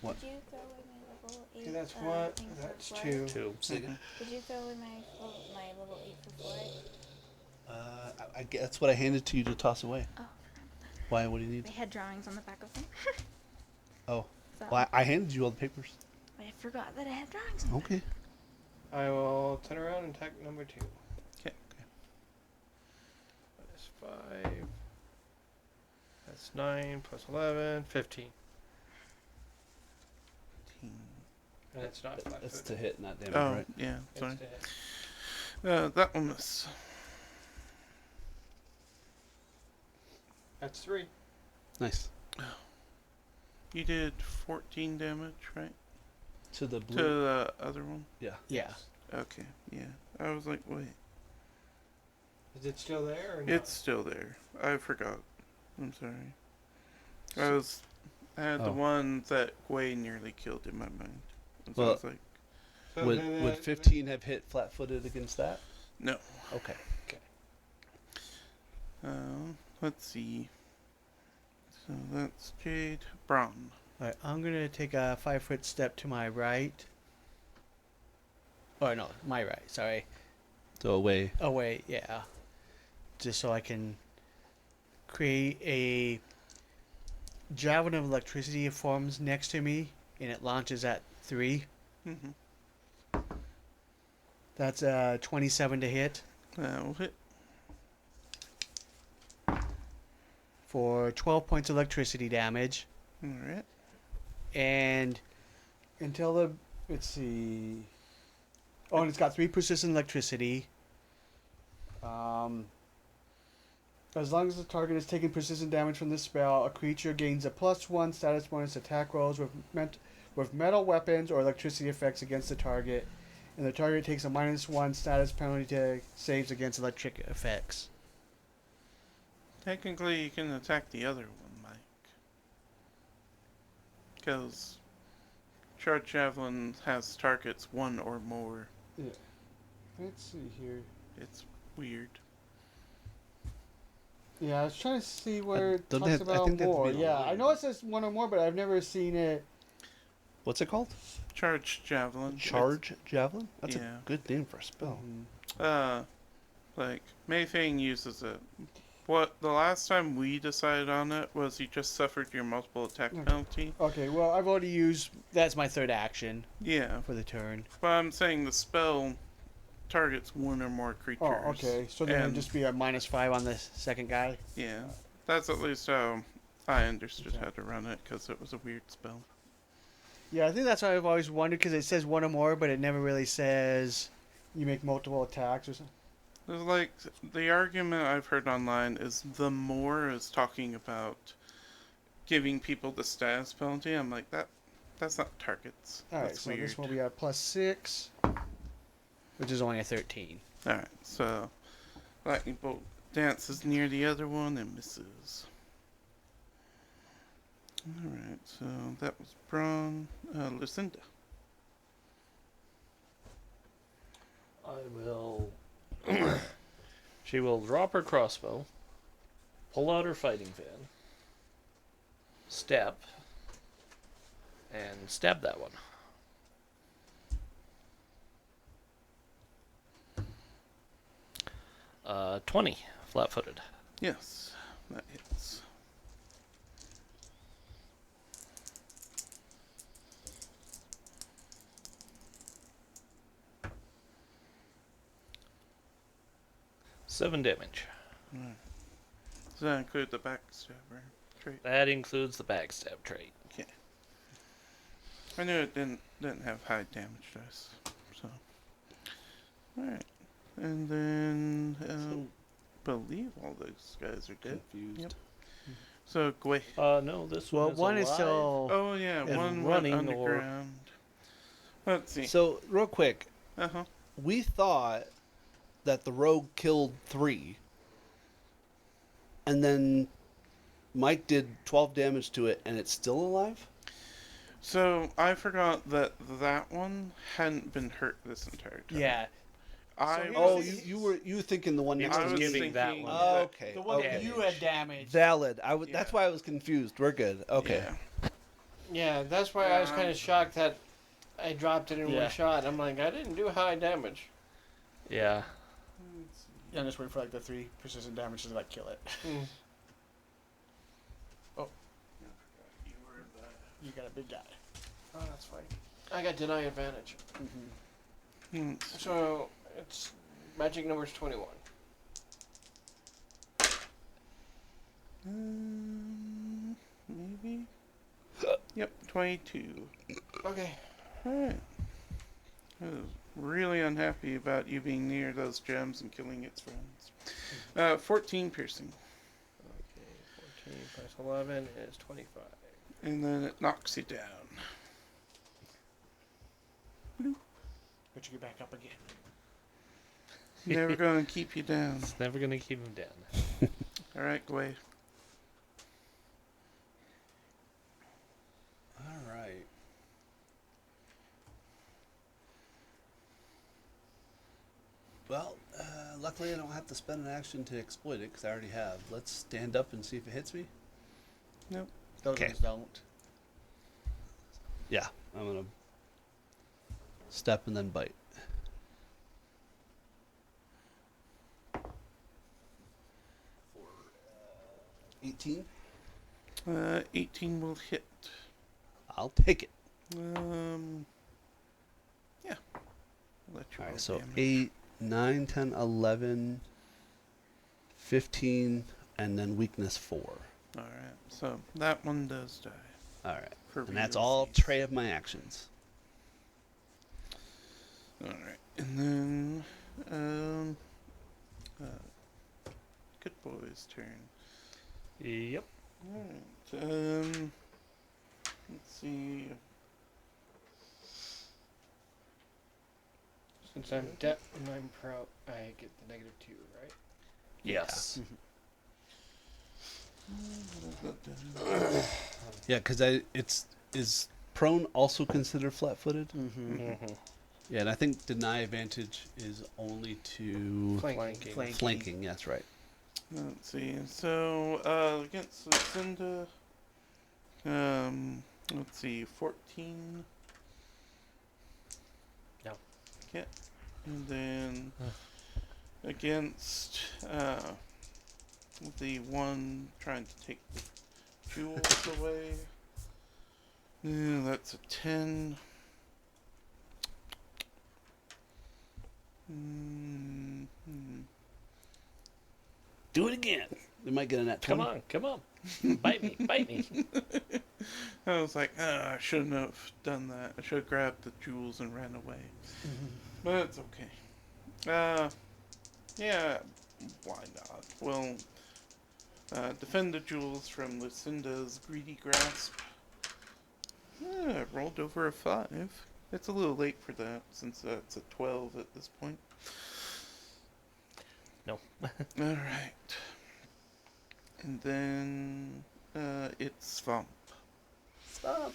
What? Did you throw away my level 8? Okay, that's one. thing for That's Florida? 2. Say again? Did you throw away my level 8 for Florida? I guess that's what I handed to you to toss away. Oh, Why? What do you need? they had drawings on the back of them. Oh, So well, I handed you all the papers. I forgot that I had drawings on them. Okay. I will turn around and attack number 2. Okay. That is 5. That's 9 plus 11, 15. And it's not 5 That's foot. to hit, not damage, Oh, right? yeah, It's sorry. to hit. That one miss. That's 3. Nice. You did 14 damage, right? To the To blue. the other one? Yeah. Yeah. Okay, yeah. I was like, wait. Is it still there or not? It's still there. I forgot. I'm sorry. I had the Oh. one that Gwei nearly killed in my mind. And so I Well- was like, So Would then would that- 15 have hit flat-footed against that? no. Okay. Let's see. So that's Jade. Braun. Alright, I'm gonna take a 5-foot step to my right. Oh no, my right. Sorry. So away. Oh wait, yeah. Just so I can create a javelin of electricity forms next to me, and it launches at 3. Mm-hmm. That's 27 to hit That'll hit. for 12 points of electricity damage. Alright. And until the let's see. Oh, and it's got 3 persistent electricity. As long as the target is taking persistent damage from this spell, a creature gains a +1 status bonus attack rolls with metal weapons or electricity effects against the target, and the target takes a -1 status penalty to saves against electric effects. Technically, you can attack the other one, Mike. Because Charge Javelin has targets 1 or more. Yeah. Let's see here. It's weird. Yeah, I was trying to see where it don't talks have- I about think they have to more. be Yeah, aligned. I know it says 1 or more, but I've never seen it. What's it called? Charge Javelin. Charge Javelin? That's yeah. a good name for a spell. Like, Mayfang uses it. What, the last time we decided on it was you just suffered your multiple attack Okay. penalty. Okay, well, I've already used. That's my 3rd action Yeah, for the turn. but I'm saying the spell targets 1 or more creatures. Oh, okay. So then it'd And- just be a -5 on the second guy. Yeah, that's at least how I understood Okay. how to run it, because it was a weird spell. Yeah, I think that's why I've always wondered because it says 1 or more, but it never really says you make multiple attacks or something. There's like, the argument I've heard online is the more is talking about giving people the status penalty. I'm like, that's not targets. All right, That's so weird. this will be a +6, which is only a 13. Alright, so Lightning Bolt dances near the other one and misses. Alright, so that was Braun. Lucinda. I will. She will drop her crossbow, pull out her fighting fan, step, and stab that one. 20, flat-footed. Yes, that hits. Seven damage. Right. Does that include the backstabber trait? That includes the backstab trait. Okay. I knew it didn't have high damage dice. So. Alright. And then believe all those guys are dead. Confused. Yep. So Gwei. No, this Well, one is one alive. is still. Oh yeah, And one running went or- underground. Let's see. So, real quick, Uh-huh. we thought that the rogue killed 3, and then Mike did 12 damage to it, and it's still alive? So I forgot that one hadn't been hurt this entire time. Yeah. I Oh, was, you were thinking the one It next I was to was me. giving thinking that one. Oh, that- okay. The one okay. that you had damaged. Valid. That's Yeah. why I was confused. We're good. Okay. Yeah. Yeah, that's why I was kind of shocked that I dropped it in Yeah. one shot. I'm like, I didn't do high damage. Yeah. Yeah, I'm just waiting for like the 3 persistent damage to like kill it. Mm. You got a big guy. Oh, that's fine. I got deny advantage. Mm-hmm. Hmm. So it's magic number's 21. Maybe. Yep, 22. Okay. Alright. I was really unhappy about you being near those gems and killing its friends. 14 piercing. Okay, 14 plus 11 is 25. And then it knocks you down. But you get back up again. Never gonna keep you down. It's never going to keep him down. Alright, Gwei. All right. Well, luckily I don't have to spend an action to exploit it because I already have. Let's stand up and see if it hits me. Nope. Those Okay. ones don't. Yeah, I'm gonna step and then bite. For 18, 18 will hit. I'll take it. Yeah. I'll let you All roll right, so damage. 8, 9, 10, 11, 15, and then weakness 4. Alright, so that one does die. All right, For and that's real all thieves. tray of my actions. Alright, and then, good boy's turn. Yep. Alright, let's see. Since I'm pro, I get the -2, right? Yes. Yeah, because is prone also considered flat-footed? Mm-hmm. Mm-hmm. Yeah, and I think deny advantage is only to Flanking. flanking. That's right. Let's see, so, against Lucinda, let's see, 14. No. Okay. And then, against, the one trying to take the jewels away, that's a 10. Do it again. We might get a net 20. Come on. Bite me. I was like, I shouldn't have done that. I should have grabbed the jewels and ran away. But it's okay. Yeah, why not? We'll defend the jewels from Lucinda's greedy grasp. I rolled over a 5. It's a little late for that, since it's a 12 at this point. No. Alright. And then, it's Svamp. Stop.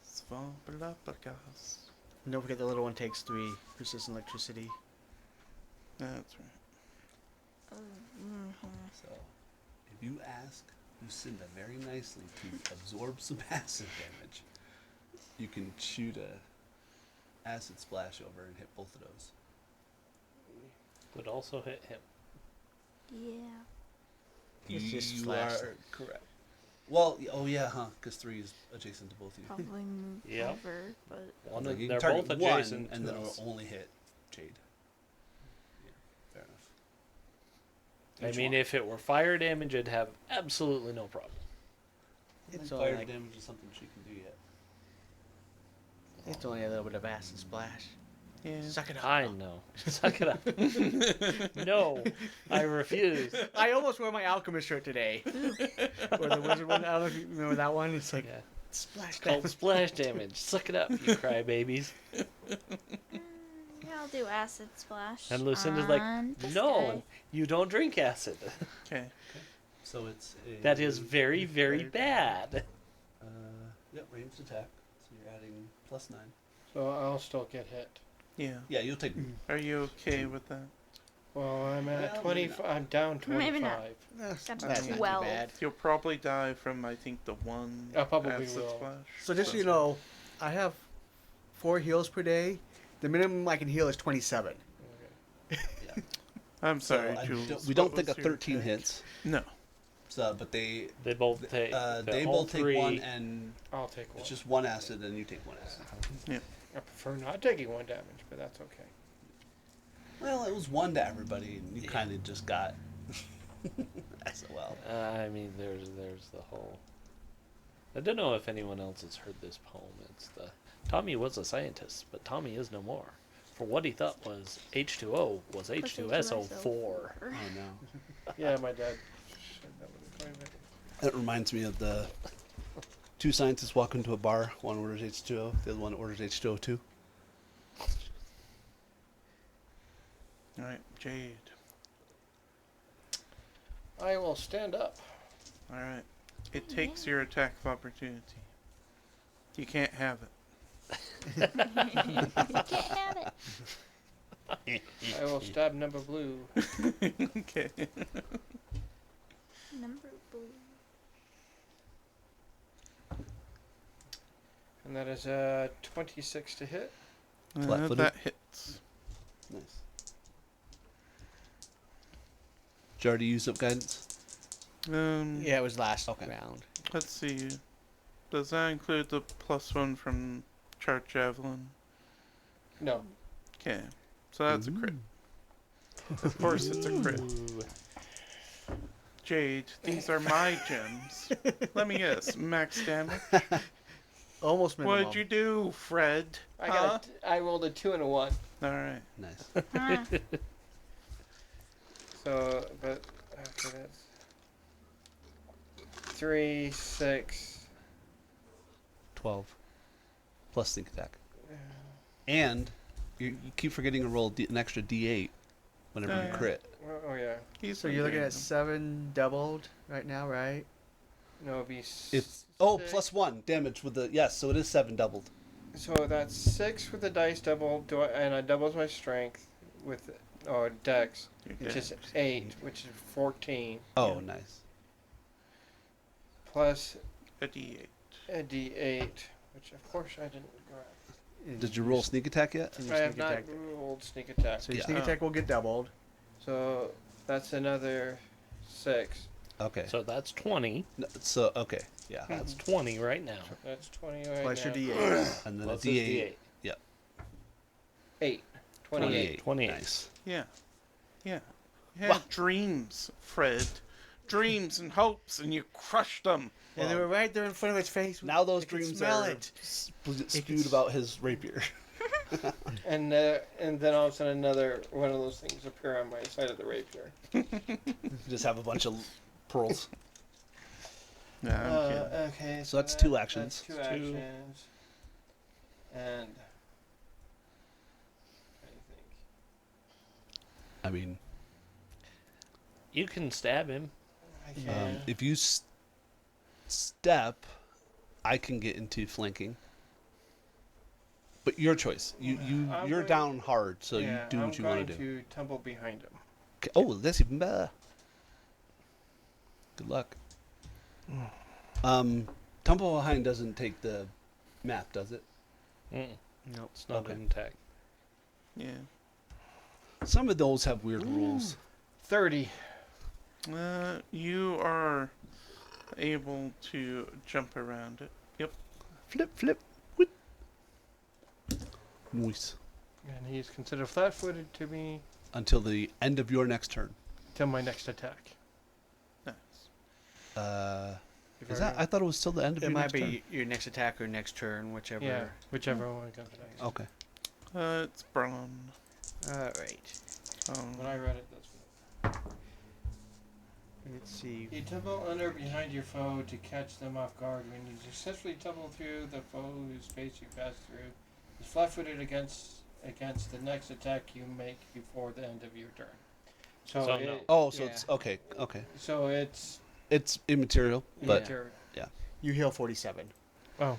Svampalapagas. And don't forget the little one takes 3 persistent electricity. That's right. So, if you ask Lucinda very nicely to absorb some acid damage, you can shoot a acid splash over and hit both of those. would also hit him. Yeah. It's just you slash. are correct. Well, oh yeah, huh? Because 3 is adjacent to both of you. Probably move Yep. over, but One Like, of, you they're can both target one, adjacent and to then it us. will only hit Jade. Yeah, fair enough. I Each mean, one. if it were fire damage, I'd have absolutely no problem. It's Fire only like, damage is something she can do yet. it's only a little bit of acid splash. Yeah. Suck it up. I know. Suck it up. No, I refuse. I almost wore my alchemist shirt today. Or the wizard one. I don't know if you remember that one. It's like Yeah. splash. Called splash damage. Suck it up, you crybabies. yeah, I'll do acid splash. And Lucinda's like, on this no, guy. you don't drink acid. Okay. So it's a. That is very, very bad. Yep, ranged attack. So you're adding +9. So I'll still get hit. Yeah. Yeah, you'll take. Are you okay with that? Well, I'm at Well, 20. maybe not. I'm down 25. Maybe not. That's Got to not too 12. bad. You'll probably die from, I think, the one I probably acid will. splash. So just so you know, I have 4 heals per day. The minimum I can heal is 27. Okay. I'm So sorry, I Jules. don't- We don't what think a was your 13 attack? hits. No. So, but they. They both take. They all both take three. one, and I'll take one. it's just one acid, and you take one acid. I prefer not taking 1 damage, but that's okay. Well, it was 1 to everybody, and you kind of just got. SOL. I mean, there's the whole. I don't know if anyone else has heard this poem. It's the Tommy was a scientist, but Tommy is no more. For what he thought was H2O was H2SO4. Oh no. Yeah, my dad said that with a coin. That reminds me of the 2 scientists walk into a bar. One orders H2O, the other one orders H2O2. All right, Jade. I will stand up. All right. It takes your attack of opportunity. You can't have it. You can't have it. I will stab number blue. Okay. Number blue. And that is 26 to hit. Flat-footed? That hits. Nice. Did you already use up guidance? Yeah, it was last Okay. round. Let's see. Does that include the +1 from Charge Javelin? No. Okay. So that's a crit. Of course it's a crit. Ooh. Jade, these are my gems. Let me guess. Max damage? Almost minimum. What'd you do, Fred? I rolled a 2 and a 1. Alright. Nice. Ah, So, but okay, that's 3, 6. 12. Plus sneak attack. And you keep forgetting to roll an extra d8 whenever you Yeah. crit. Oh yeah. He's So you're looking at random. 7 doubled right now, right? No, it'd be. It's plus 1 damage with the yes, so it is 7 doubled. So that's 6 with the dice double. And I doubles my strength with dex, You're which dead. is 8, which is 14, Oh, nice. plus A D8. a d8, which of course I didn't grab. Did you roll sneak attack yet? And I your have sneak not attack. rolled sneak attack. So your Yeah. sneak attack will get doubled. So that's another 6. Okay. So that's 20. No, so okay, yeah. That's 20 right now. That's 20 right Plus now. your d8. And then Plus a his d8. 8. 28. 28. Nice. Yeah. Yeah. You had dreams, Fred. Dreams and hopes, and you crushed them. And they were right there in front of his face. Now those I could dreams smell are it. spewed about his rapier. And then all of a sudden another one of those things appear on my side of the rapier. Just have a bunch of pearls. No, I'm kidding. Okay. So that's 2 actions. That's 2 actions. And I think I mean, You can stab him. I can. if you step, I can get into flanking. But your choice. I'm You're going- down hard, so yeah, you do what you want to do. I'm going to tumble behind him. Okay. Oh, that's even better. Good luck. Tumble behind doesn't take the map, does it? Mm. Nope. It's not Okay. an attack. Yeah. Some of those have weird rules. 30. You are able to jump around it. Yep. Flip, flip. Whip. Nice. And he's considered flat-footed to me Until the end of your next turn. till my next attack. Nice. If Is I that? I thought it was still the end of It your might next be turn. your next attack or next turn, whichever. Yeah, whichever one comes next. Okay. It's Braun. Alright. When I read it, that's what Let's see. you tumble under behind your foe to catch them off guard. When you successfully tumble through the foe whose space you pass through, is flat-footed against the next attack you make before the end of your turn. So, So it, no. Oh, so yeah. it's okay. Okay. So it's It's immaterial, but immaterial. You heal 47. Oh,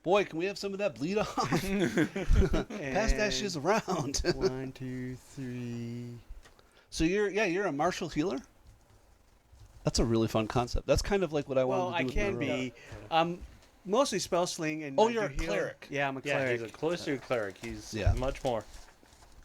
boy, can we have some of that bleed off? Pass that shiz around. 1, 2, 3. So you're a martial healer. That's a really fun concept. That's kind of like what I Well, wanted I to do. can with my be. Mostly spell sling and. Oh, I you're do a heal. cleric. Yeah, I'm a Yeah, cleric. he's a cloister cleric. He's Yeah. much more.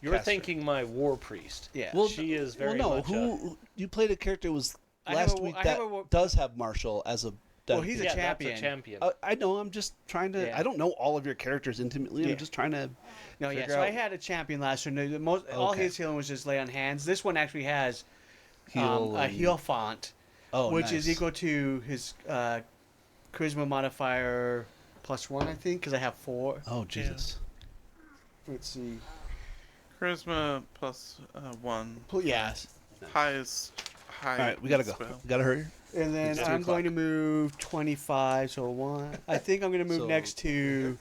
You're Caster. thinking my war priest. Yeah. Well, She is very well, no. much Who you played a character who was I have last a- week I that have a- does have martial as a. Well, he's a yeah, champion. That's a champion. I know. I'm just trying to. Yeah. I don't know all of your characters intimately. Yeah. I'm just trying to. No, yeah. figure So I out- had a champion last turn. All Okay. his healing was just lay on hands. This one actually has Heal a and- heal font, Oh, which is nice. equal to his charisma modifier +1, I think, because I have 4. Oh Jesus. Let's see. Charisma plus 1. Yes. Highest high. All right, we gotta go. spell. We gotta hurry. And then It's 2 I'm going to o'clock. move 25, so 1. I think I'm going to move So- next to.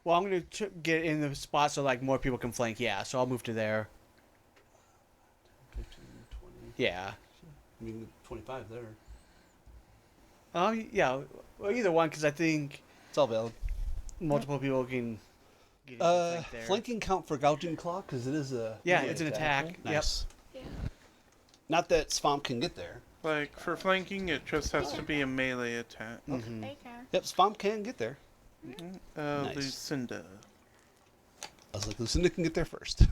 Well, I'm going to get in the spot so like more people can flank. Yeah, so I'll move to there. 15, 20. Yeah. I mean, 25 there. Oh yeah. Well, either one, because I think It's all valid. multiple people can. Get in and flank there. Flanking count for gouging claw because it is a. Yeah, melee it's an attack. Nice. Yeah. Not that Swamp can get there. Like, for flanking, it just has to be a melee attack. Mhm. They can. Yep, Swamp can get there. Nice. Lucinda. I was like, Lucinda can get there first.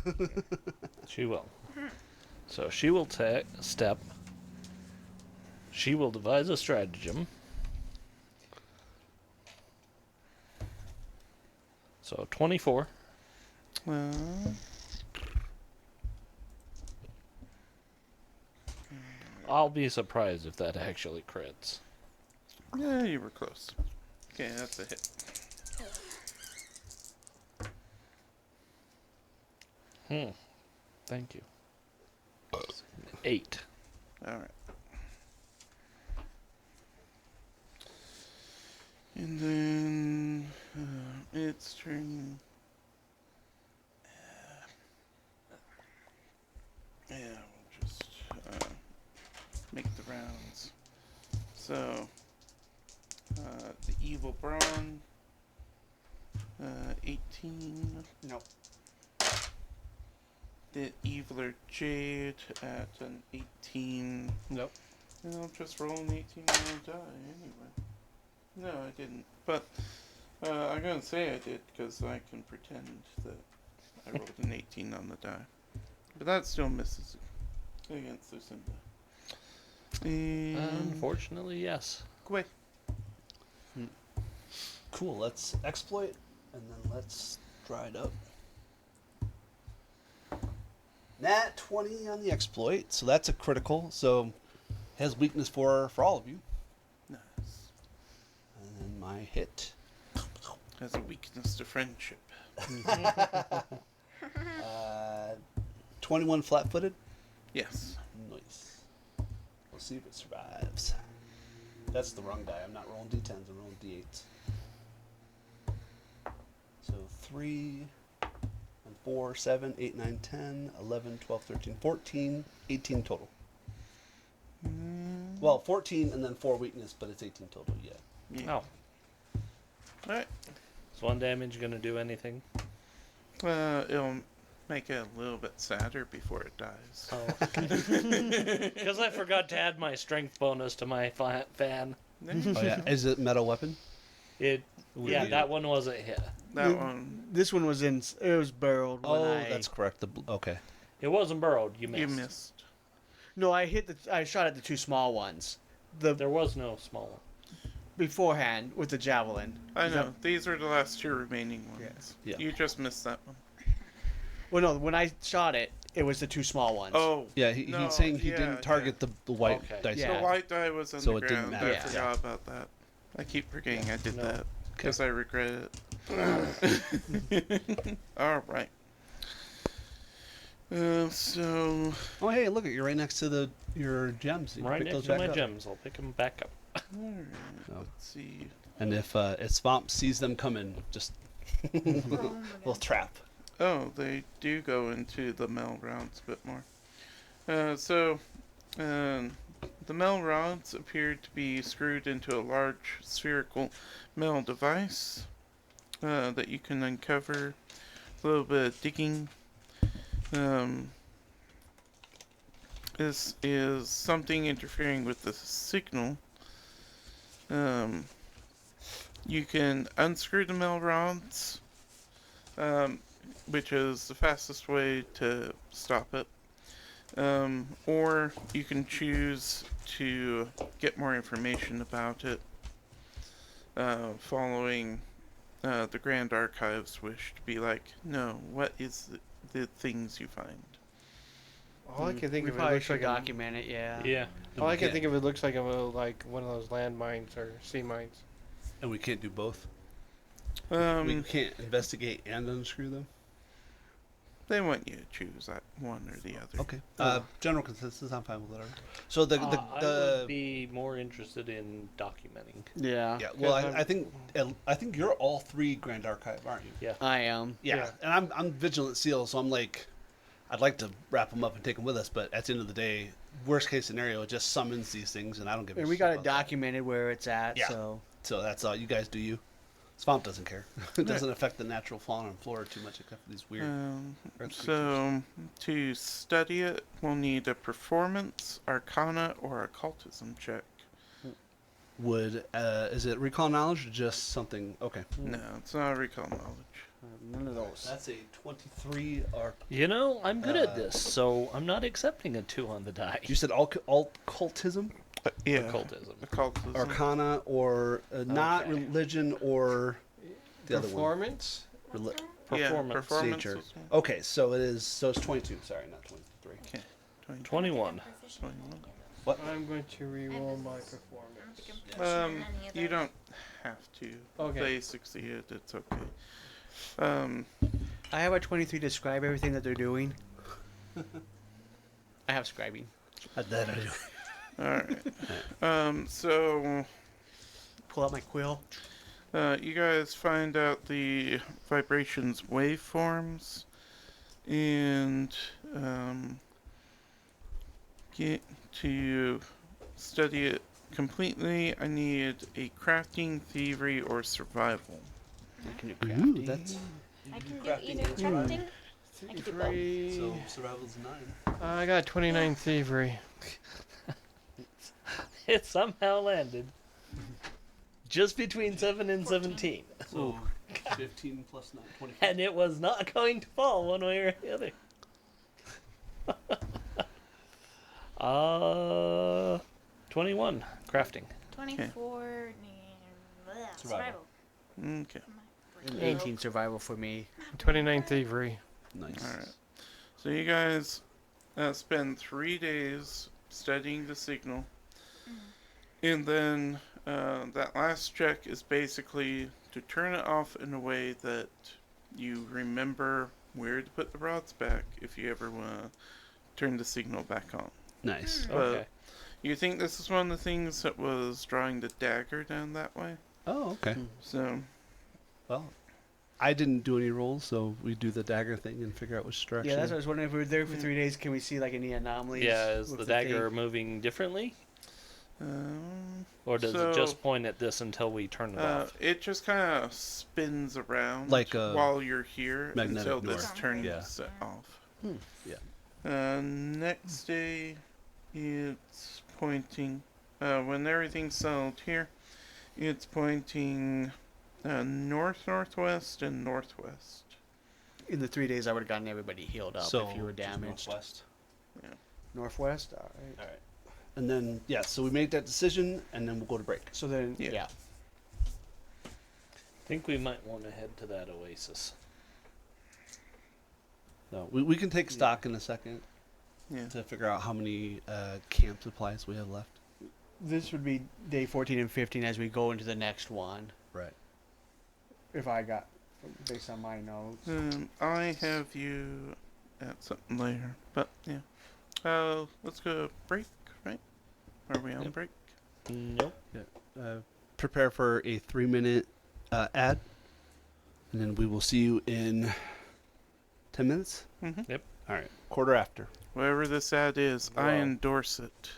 She will. So she will take a step. She will devise a stratagem. So 24. I'll be surprised if that actually crits. Yeah, you were close. Okay, that's a hit. Thank you. 8. Alright. And then it's turn. Yeah, we'll just make the rounds. So, the evil brawn, 18. Nope. The eviler jade at an 18. nope. I'll just roll an 18 and I'll die anyway. No, I didn't. But I'm going to say I did because I can pretend that I rolled an 18 on the die. But that still misses it against Lucinda. And Unfortunately, yes. go away. Cool, let's exploit and then let's dry it up. Nat 20 on the exploit, so that's a critical. So has weakness for all of you. Nice. And then my hit. Has a weakness to friendship. 21 flat-footed. Yes. Nice. We'll see if it survives. That's the wrong die. I'm not rolling d10s. I'm rolling d8s. So 3 and 4, 7, 8, 9, 10, 11, 12, 13, 14, 18 total. Well, 14 and then 4 weakness, but it's 18 total, yeah. Yeah. Oh. Alright. Is 1 damage going to do anything? It'll make it a little bit sadder before it dies. Oh. Because I forgot to add my strength bonus to my fan. Oh, yeah. Is it meta weapon? It Yeah, that one wasn't hit. That one This one was in. It was burrowed. When Oh, I, that's correct. Okay. It wasn't burrowed. You missed. you missed. No, I hit the. I shot at the two small ones. The There was no small one. beforehand with the javelin. I Is know. that- These are the last two remaining ones. Yeah. You just missed that one. Well, no. When I shot it, it was the two small ones. Oh. Yeah, No, he's saying he yeah, didn't target the white Okay. dice. Yeah. The white die was on So the it didn't ground. matter. I Yeah. forgot about that. I keep forgetting I did No. that because I regret it. All right. So Oh, hey, look, you're right next to your gems. You can Right pick next those to back my up. gems. I'll pick them back up. all right, Oh. let's see. And if Swamp sees them coming, just little trap. Oh, they do go into the metal rods a bit more. The metal rods appear to be screwed into a large spherical metal device that you can uncover. A little bit of digging. This is something interfering with the signal. You can unscrew the metal rods, which is the fastest way to stop it. Or you can choose to get more information about it, following the Grand Archive's wish to be like, no, what is the things you find? All I can think we of it probably looks should like document it. Yeah. Yeah. all I can think of it looks like like one of those landmines or sea mines. And we can't do both. We Um, can't investigate and unscrew them. they want you to choose that one or the other. Okay. General consensus. I'm fine with whatever. So I would be more interested in documenting. Yeah. yeah. Well, Because I think you're all three Grand Archive, aren't you? I am. Yeah. Yeah. And I'm Vigilant Seal, so I'm like, I'd like to wrap them up and take them with us, but at the end of the day, worst case scenario, it just summons these things, and I don't give a And we shit got it about that. documented where it's at. Yeah. So. So that's all. You guys do you. Swamp doesn't care. It doesn't affect the natural fauna and flora too much, except for these weird. earth So, to study it, we'll need a performance, arcana, or occultism check. Is it recall knowledge or just something? Okay. No, it's not recall knowledge. None of those. That's a 23 or. You know, I'm good at this, so I'm not accepting a 2 on the die. You said occultism, Yeah, Occultism. occultism. arcana, or not Okay. religion, or the other one. Performance? Reli- Yeah, Performance. performance Nature. was one. Okay, so it is. So it's 22. Sorry, not 23. Okay, 21. 21. I'm going to re-roll my performance. You don't have to. Okay. They succeeded. It's okay. I have a 23 to describe everything that they're doing. I have scribing. That I do. All right. So Pull out my quill. you guys find out the vibrations waveforms, and get to study it completely. I need a crafting, thievery, or survival. I can do Ooh, crafting. that's I can do Crafting either is crafting. I can do both. Thievery. so survival's 9. I got 29 thievery. It somehow landed just between 7 and 17. So 15 plus 9, 20. And it was not going to fall one way or the other. 21. Crafting. 24. Survival. Okay. And 18 survival for me. 29 thievery. Nice. All right. So you guys spend 3 days studying the signal, and then that last check is basically to turn it off in a way that you remember where to put the rods back if you ever want to turn the signal back on. Nice. Okay. You think this is one of the things that was drawing the dagger down that way? Oh, okay. So, Well, I didn't do any rolls, so we do the dagger thing and figure out which direction. Yeah, that's what I was wondering. If we were there for 3 days, can we see like any anomalies? Yeah, is with the dagger thing? moving differently? um, Or does So, it just point at this until we turn it off? it just kind of spins around Like a while you're here magnetic until this north. turns Yeah. it off. Yeah. Next day, it's pointing. When everything's settled here, it's pointing North, northwest, and northwest. In the 3 days, I would have gotten everybody healed up So if you were just damaged. northwest. Northwest. All right. All right. And then yeah, so we make that decision, and then we'll go to break. So then, Yeah. yeah. I think we might want to head to that oasis. No, we can take stock in a second Yeah. to figure out how many camp supplies we have left. This would be day 14 and 15 as we go into the next one. Right. If I got, based on my notes. I have you at something later, but yeah. Let's go break, right? Are we on Yep. break? Nope. Prepare for a 3-minute ad, and then we will see you in 10 minutes. Mm-hmm. Yep. All right. Quarter after. Whatever this ad is, I Wow. endorse it.